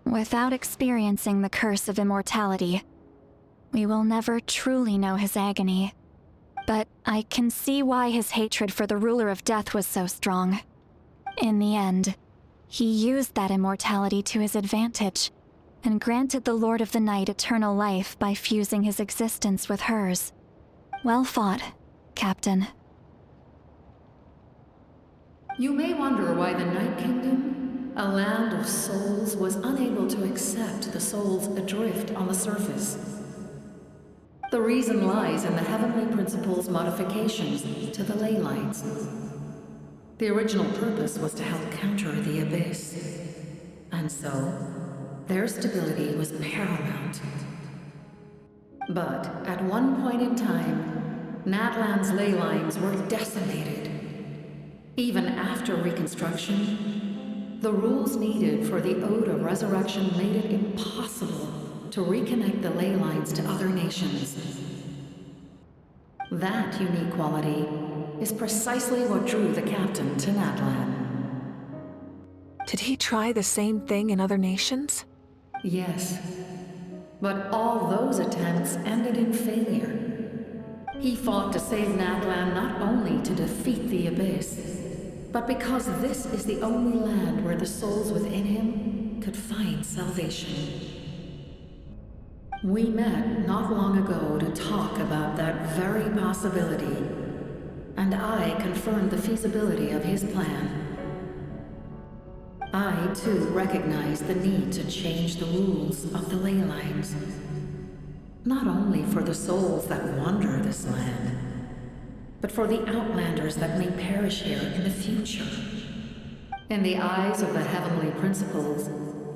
Without experiencing the curse of immortality, we will never truly know his agony. But I can see why his hatred for the ruler of death was so strong. In the end, he used that immortality to his advantage, and granted the Lord of the Night eternal life by fusing his existence with hers. Well fought, Captain. You may wonder why the Night Kingdom, a land of souls, was unable to accept the souls adrift on the surface. The reason lies in the Heavenly Principle's modifications to the ley lines. The original purpose was to help counter the Abyss, and so their stability was paramount. But at one point in time, Natlan's ley lines were decimated. Even after reconstruction, the rules needed for the Ode of Resurrection made it impossible to reconnect the ley lines to other nations. That unique quality is precisely what drew the captain to Natlan. Did he try the same thing in other nations? Yes, but all those attempts ended in failure. He fought to save Natlan not only to defeat the Abyss, but because this is the only land where the souls within him could find salvation. We met not long ago to talk about that very possibility, and I confirmed the feasibility of his plan. I, too, recognize the need to change the rules of the ley lines. Not only for the souls that wander this land, but for the outlanders that may perish here in the future. In the eyes of the Heavenly Principles,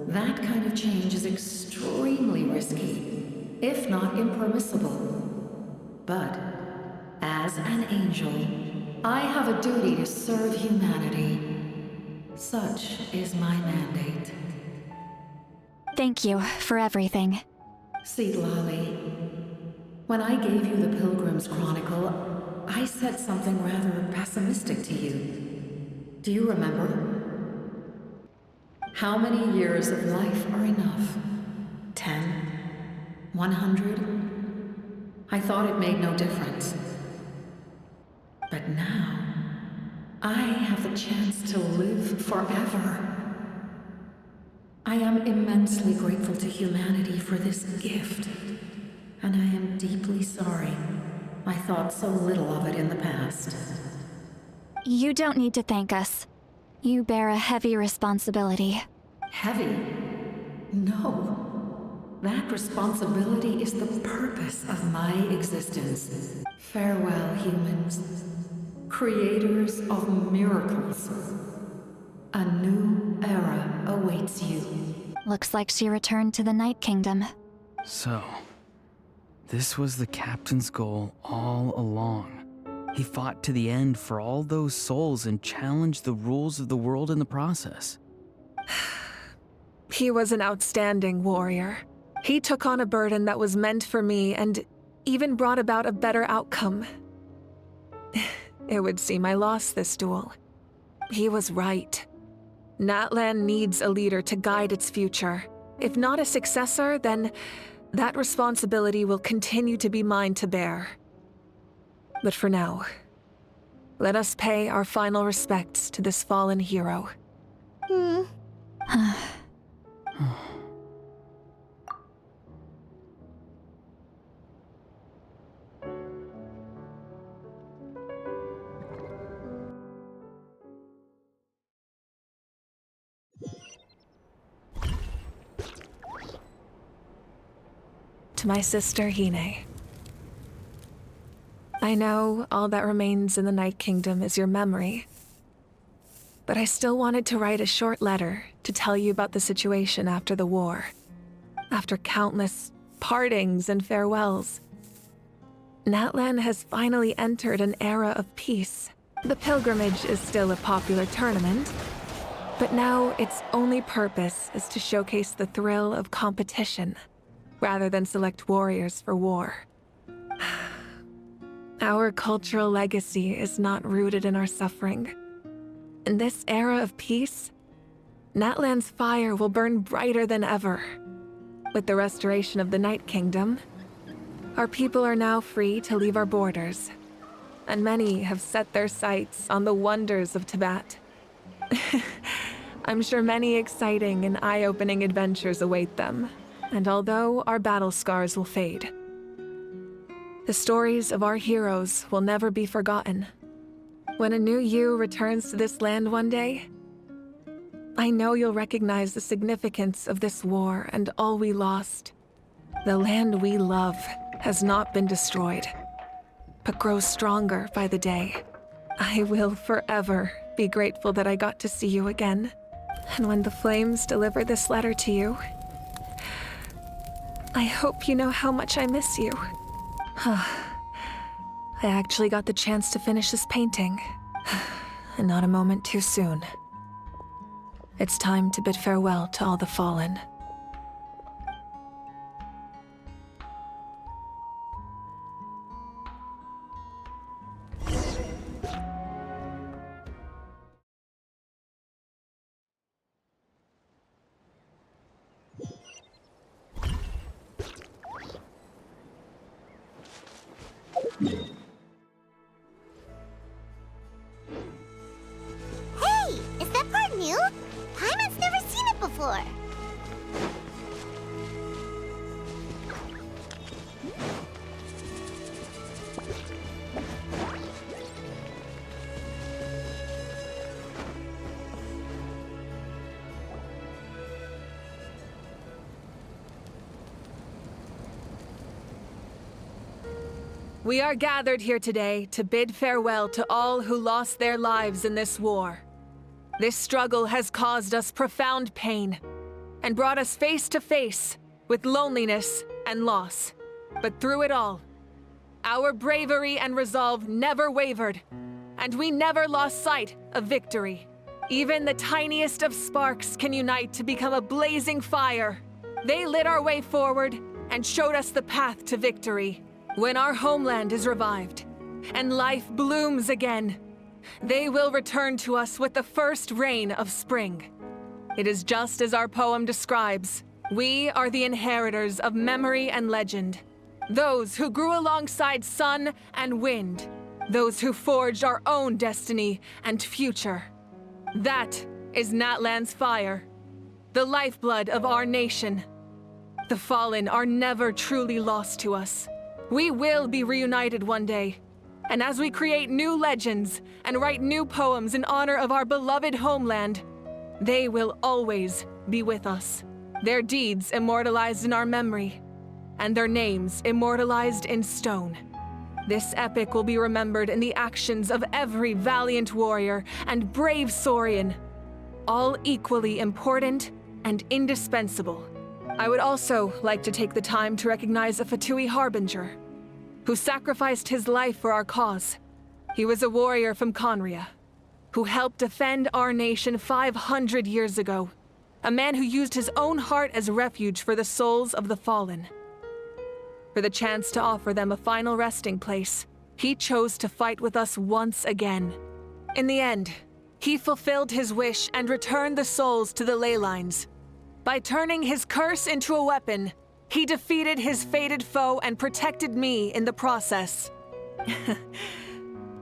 that kind of change is extremely risky, if not impermissible. But, as an angel, I have a duty to serve humanity. Such is my mandate. Thank you for everything. Lolly, when I gave you the Pilgrim's Chronicle, I said something rather pessimistic to you. Do you remember? How many years of life are enough? 10? 100? I thought it made no difference. But now, I have the chance to live forever. I am immensely grateful to humanity for this gift, and I am deeply sorry I thought so little of it in the past. You don't need to thank us. You bear a heavy responsibility. Heavy? No. That responsibility is the purpose of my existence. Farewell, humans. Creators of miracles. A new era awaits you. Looks like she returned to the Night Kingdom. So, this was the captain's goal all along. He fought to the end for all those souls and challenged the rules of the world in the process. He was an outstanding warrior. He took on a burden that was meant for me and even brought about a better outcome. It would seem I lost this duel. He was right. Natlan needs a leader to guide its future. If not a successor, then that responsibility will continue to be mine to bear. But for now, let us pay our final respects to this fallen hero. To my sister Hine. I know all that remains in the Night Kingdom is your memory, but I still wanted to write a short letter to tell you about the situation after the war. After countless partings and farewells, Natlan has finally entered an era of peace. The pilgrimage is still a popular tournament, but now its only purpose is to showcase the thrill of competition, rather than select warriors for war. Our cultural legacy is not rooted in our suffering. In this era of peace, Natlan's fire will burn brighter than ever. With the restoration of the Night Kingdom, our people are now free to leave our borders, and many have set their sights on the wonders of Tibet. I'm sure many exciting and eye-opening adventures await them, and although our battle scars will fade, the stories of our heroes will never be forgotten. When a new you returns to this land one day, I know you'll recognize the significance of this war and all we lost. The land we love has not been destroyed, but grows stronger by the day. I will forever be grateful that I got to see you again. And when the flames deliver this letter to you, I hope you know how much I miss you. I actually got the chance to finish this painting, and not a moment too soon. It's time to bid farewell to all the fallen. Hey, is that part new? Paimon's never seen it before. We are gathered here today to bid farewell to all who lost their lives in this war. This struggle has caused us profound pain and brought us face to face with loneliness and loss. But through it all, our bravery and resolve never wavered, and we never lost sight of victory. Even the tiniest of sparks can unite to become a blazing fire. They lit our way forward and showed us the path to victory. When our homeland is revived and life blooms again, they will return to us with the first rain of spring. It is just as our poem describes. We are the inheritors of memory and legend. Those who grew alongside sun and wind. Those who forged our own destiny and future. That is Natlan's fire, the lifeblood of our nation. The fallen are never truly lost to us. We will be reunited one day, and as we create new legends and write new poems in honor of our beloved homeland, they will always be with us. Their deeds immortalized in our memory, and their names immortalized in stone. This epic will be remembered in the actions of every valiant warrior and brave Saurian, all equally important and indispensable. I would also like to take the time to recognize a Fatui Harbinger, who sacrificed his life for our cause. He was a warrior from Conria, who helped defend our nation 500 years ago. A man who used his own heart as refuge for the souls of the fallen. For the chance to offer them a final resting place, he chose to fight with us once again. In the end, he fulfilled his wish and returned the souls to the ley lines. By turning his curse into a weapon, he defeated his fated foe and protected me in the process.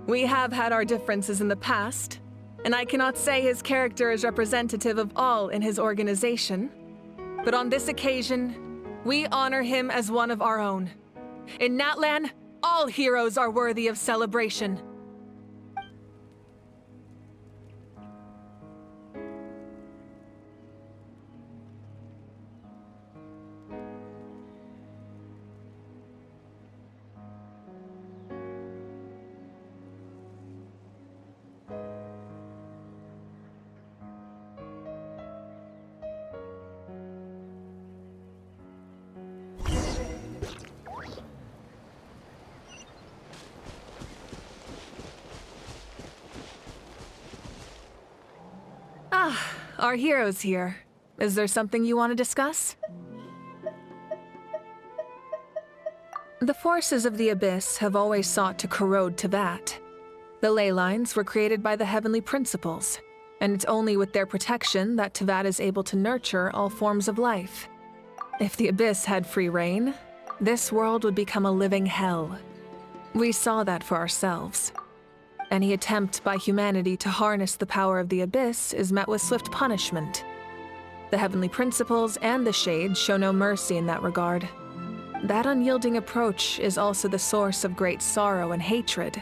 We have had our differences in the past, and I cannot say his character is representative of all in his organization. But on this occasion, we honor him as one of our own. In Natlan, all heroes are worthy of celebration. Our hero's here. Is there something you want to discuss? The forces of the Abyss have always sought to corrode Teyvat. The ley lines were created by the Heavenly Principles, and it's only with their protection that Teyvat is able to nurture all forms of life. If the Abyss had free reign, this world would become a living hell. We saw that for ourselves. Any attempt by humanity to harness the power of the Abyss is met with swift punishment. The Heavenly Principles and the Shades show no mercy in that regard. That unyielding approach is also the source of great sorrow and hatred.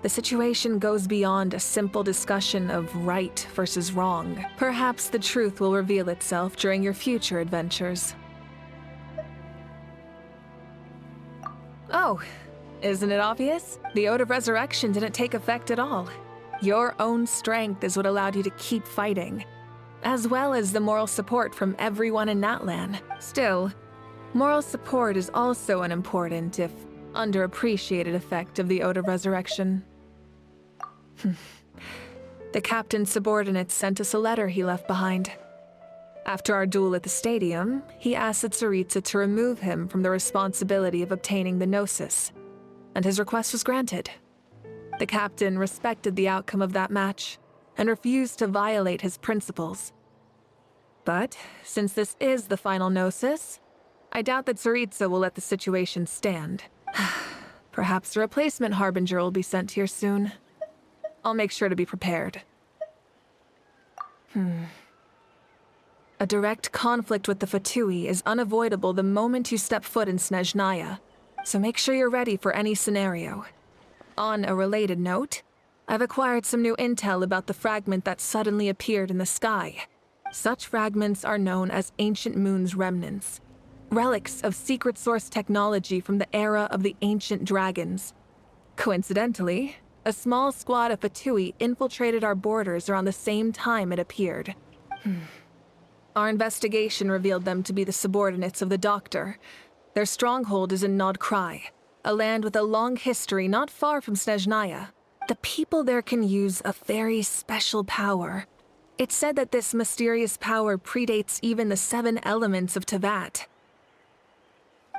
The situation goes beyond a simple discussion of right versus wrong. Perhaps the truth will reveal itself during your future adventures. Oh. Isn't it obvious? The Ode of Resurrection didn't take effect at all. Your own strength is what allowed you to keep fighting, as well as the moral support from everyone in Natlan. Still, moral support is also an important, if underappreciated, effect of the Ode of Resurrection. The captain's subordinates sent us a letter he left behind. After our duel at the stadium, he asked the Tsaritsa to remove him from the responsibility of obtaining the Gnosis, and his request was granted. The captain respected the outcome of that match and refused to violate his principles. But since this is the final Gnosis, I doubt that Tsaritsa will let the situation stand. Perhaps a replacement Harbinger will be sent here soon. I'll make sure to be prepared. A direct conflict with the Fatui is unavoidable the moment you step foot in Snezhnaya, so make sure you're ready for any scenario. On a related note, I've acquired some new intel about the fragment that suddenly appeared in the sky. Such fragments are known as Ancient Moon's remnants, relics of secret source technology from the era of the ancient dragons. Coincidentally, a small squad of Fatui infiltrated our borders around the same time it appeared. Our investigation revealed them to be the subordinates of the Doctor. Their stronghold is in Nod Krai, a land with a long history not far from Snezhnaya. The people there can use a very special power. It's said that this mysterious power predates even the 7 elements of Teyvat.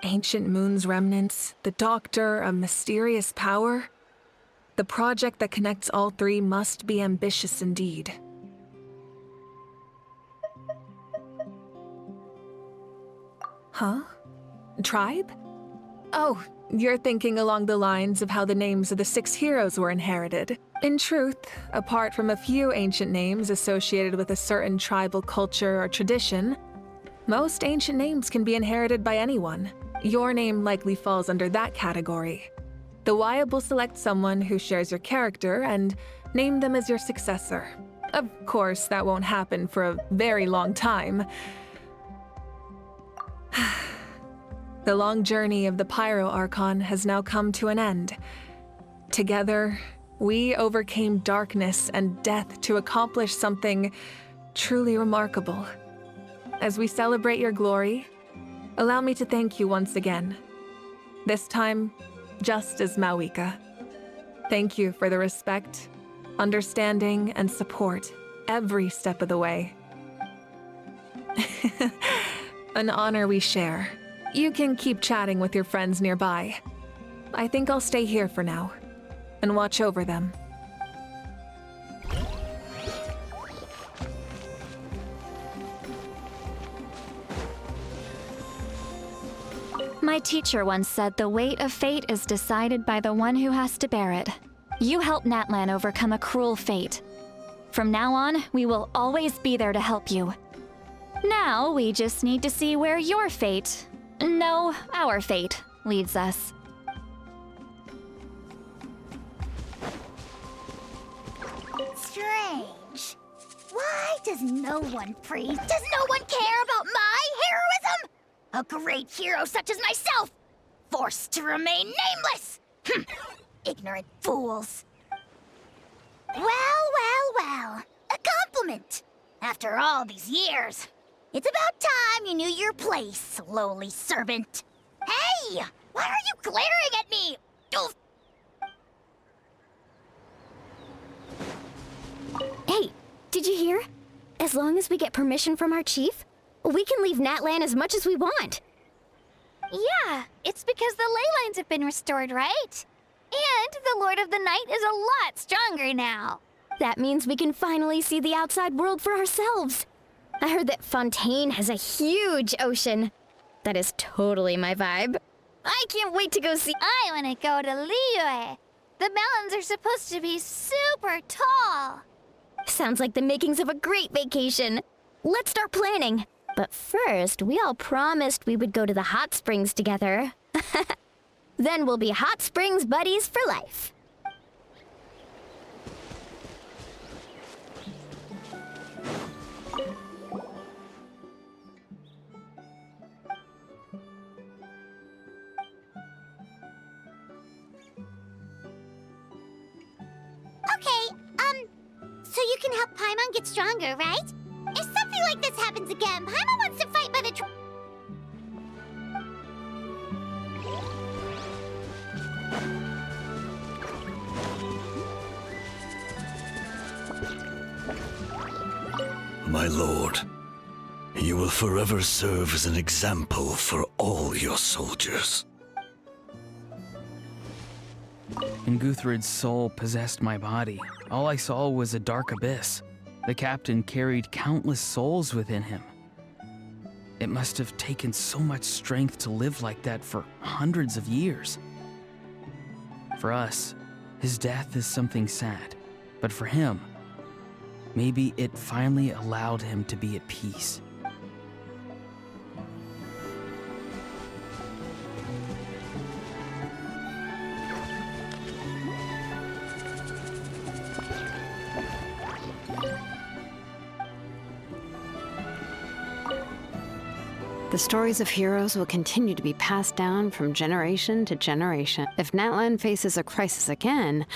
Ancient Moon's remnants, the Doctor, a mysterious power? The project that connects all 3 must be ambitious indeed. Huh? Tribe? Oh, you're thinking along the lines of how the names of the 6 heroes were inherited. In truth, apart from a few ancient names associated with a certain tribal culture or tradition, most ancient names can be inherited by anyone. Your name likely falls under that category. The Wyab will select someone who shares your character and name them as your successor. Of course, that won't happen for a very long time. The long journey of the Pyro Archon has now come to an end. Together, we overcame darkness and death to accomplish something truly remarkable. As we celebrate your glory, allow me to thank you once again. This time, just as Mawika. Thank you for the respect, understanding, and support every step of the way. An honor we share. You can keep chatting with your friends nearby. I think I'll stay here for now and watch over them. My teacher once said the weight of fate is decided by the one who has to bear it. You helped Natlan overcome a cruel fate. From now on, we will always be there to help you. Now, we just need to see where your fate, no, our fate, leads us. Strange. Why does no one freeze? Does no one care about my heroism? A great hero such as myself, forced to remain nameless! Ignorant fools. Well. A compliment. After all these years. It's about time you knew your place, lowly servant. Hey! Why are you glaring at me? Oof. Hey, did you hear? As long as we get permission from our chief, we can leave Natlan as much as we want. Yeah, it's because the ley lines have been restored, right? And the Lord of the Night is a lot stronger now. That means we can finally see the outside world for ourselves. I heard that Fontaine has a huge ocean. That is totally my vibe. I can't wait to go see. I want to go to Liyue. The mountains are supposed to be super tall. Sounds like the makings of a great vacation. Let's start planning. But first, we all promised we would go to the hot springs together. Then we'll be hot springs buddies for life. Okay, so you can help Paimon get stronger, right? If something like this happens again, Paimon wants to fight by the My lord, you will forever serve as an example for all your soldiers. When Guthred's soul possessed my body, all I saw was a dark abyss. The captain carried countless souls within him. It must have taken so much strength to live like that for hundreds of years. For us, his death is something sad, but for him, maybe it finally allowed him to be at peace. The stories of heroes will continue to be passed down from generation to generation. If Natlan faces a crisis again,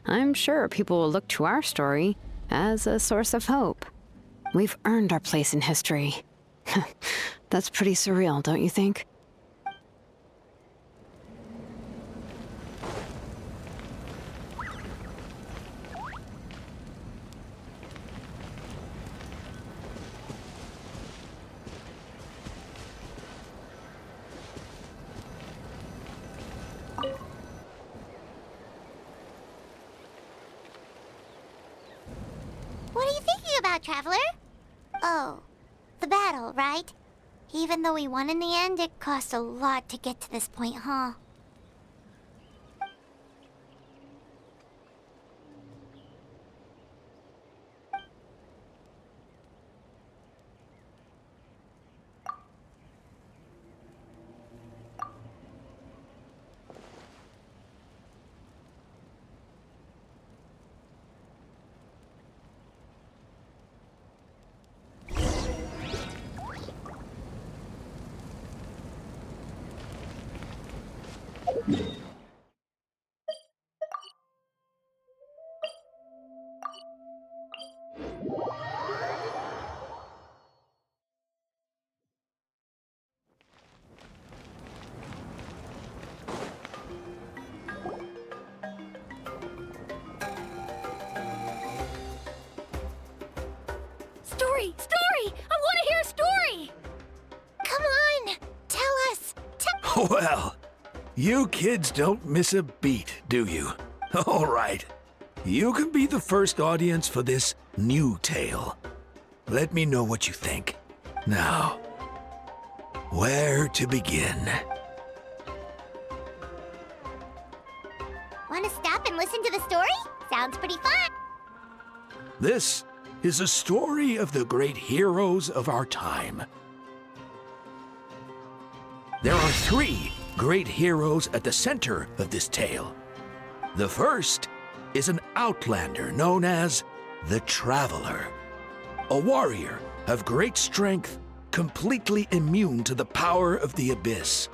I'm sure people will look to our story as a source of hope. We've earned our place in history. That's pretty surreal, don't you think? What are you thinking about, Traveler? Oh, the battle, right? Even though we won in the end, it cost a lot to get to this point, huh? Well, you kids don't miss a beat, do you? All right. You can be the first audience for this new tale. Let me know what you think. Now, where to begin? Want to stop and listen to the story? Sounds pretty fun. This is a story of the great heroes of our time. There are 3 great heroes at the center of this tale. The first is an outlander known as the Traveler, a warrior of great strength, completely immune to the power of the abyss.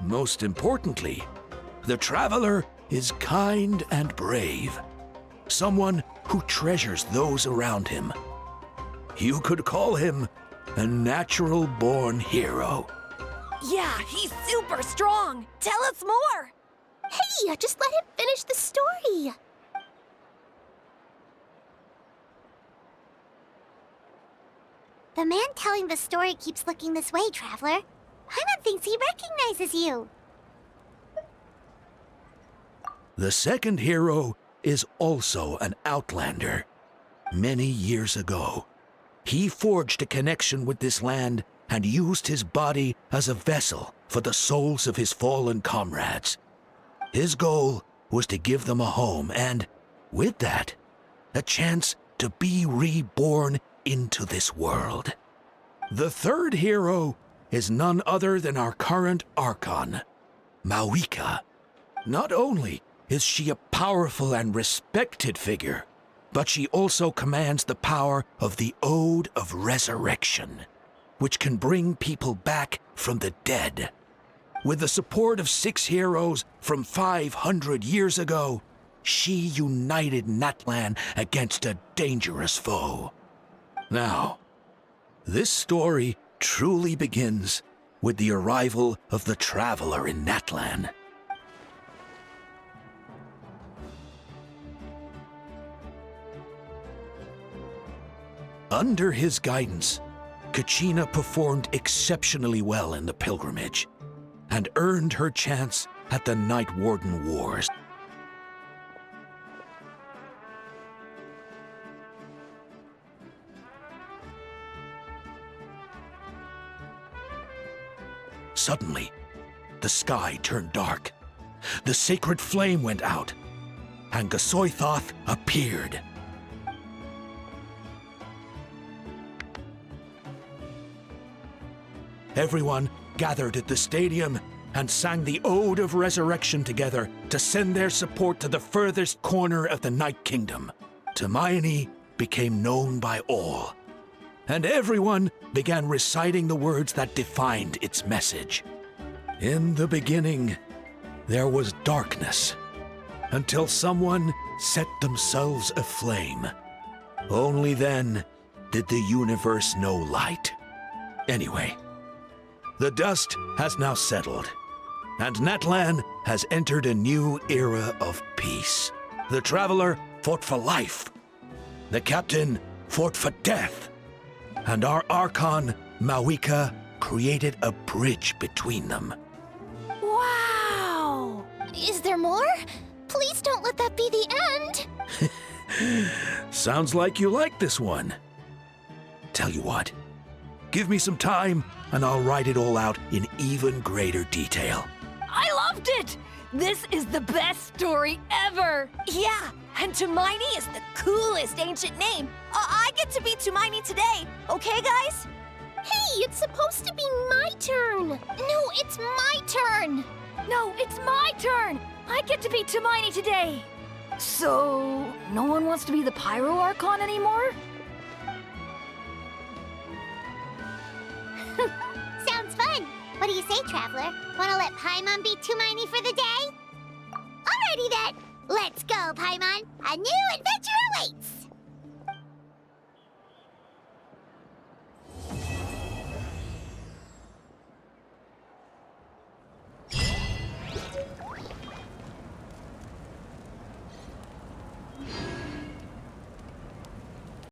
Most importantly, the Traveler is kind and brave, someone who treasures those around him. You could call him a natural-born hero. Yeah, he's super strong. Tell us more. Hey, just let him finish the story. The man telling the story keeps looking this way, Traveler. Paimon thinks he recognizes you. The second hero is also an outlander. Many years ago, he forged a connection with this land and used his body as a vessel for the souls of his fallen comrades. His goal was to give them a home and, with that, a chance to be reborn into this world. The third hero is none other than our current Archon, Mawika. Not only is she a powerful and respected figure, but she also commands the power of the Ode of Resurrection, which can bring people back from the dead. With the support of 6 heroes from 500 years ago, she united Natlan against a dangerous foe. Now, this story truly begins with the arrival of the Traveler in Natlan. Under his guidance, Kachina performed exceptionally well in the pilgrimage and earned her chance at the Night Warden Wars. Suddenly, the sky turned dark. The sacred flame went out, and Gasoithoth appeared. Everyone gathered at the stadium and sang the Ode of Resurrection together to send their support to the furthest corner of the Night Kingdom. Hermione became known by all, and everyone began reciting the words that defined its message. In the beginning, there was darkness, until someone set themselves aflame. Only then did the universe know light. Anyway, the dust has now settled, and Natlan has entered a new era of peace. The Traveler fought for life, the Captain fought for death, and our Archon, Mawika, created a bridge between them. Wow! Is there more? Please don't let that be the end! Sounds like you like this one. Tell you what, give me some time and I'll write it all out in even greater detail. I loved it! This is the best story ever! Yeah, and Tumaini is the coolest ancient name. I get to be Tumaini today, okay guys? Hey, it's supposed to be my turn. No, it's my turn! No, it's my turn! I get to be Tumaini today! So, no one wants to be the Pyro Archon anymore? Sounds fun. What do you say, Traveler? Want to let Paimon be Tumaini for the day? Alrighty then. Let's go, Paimon. A new adventure awaits.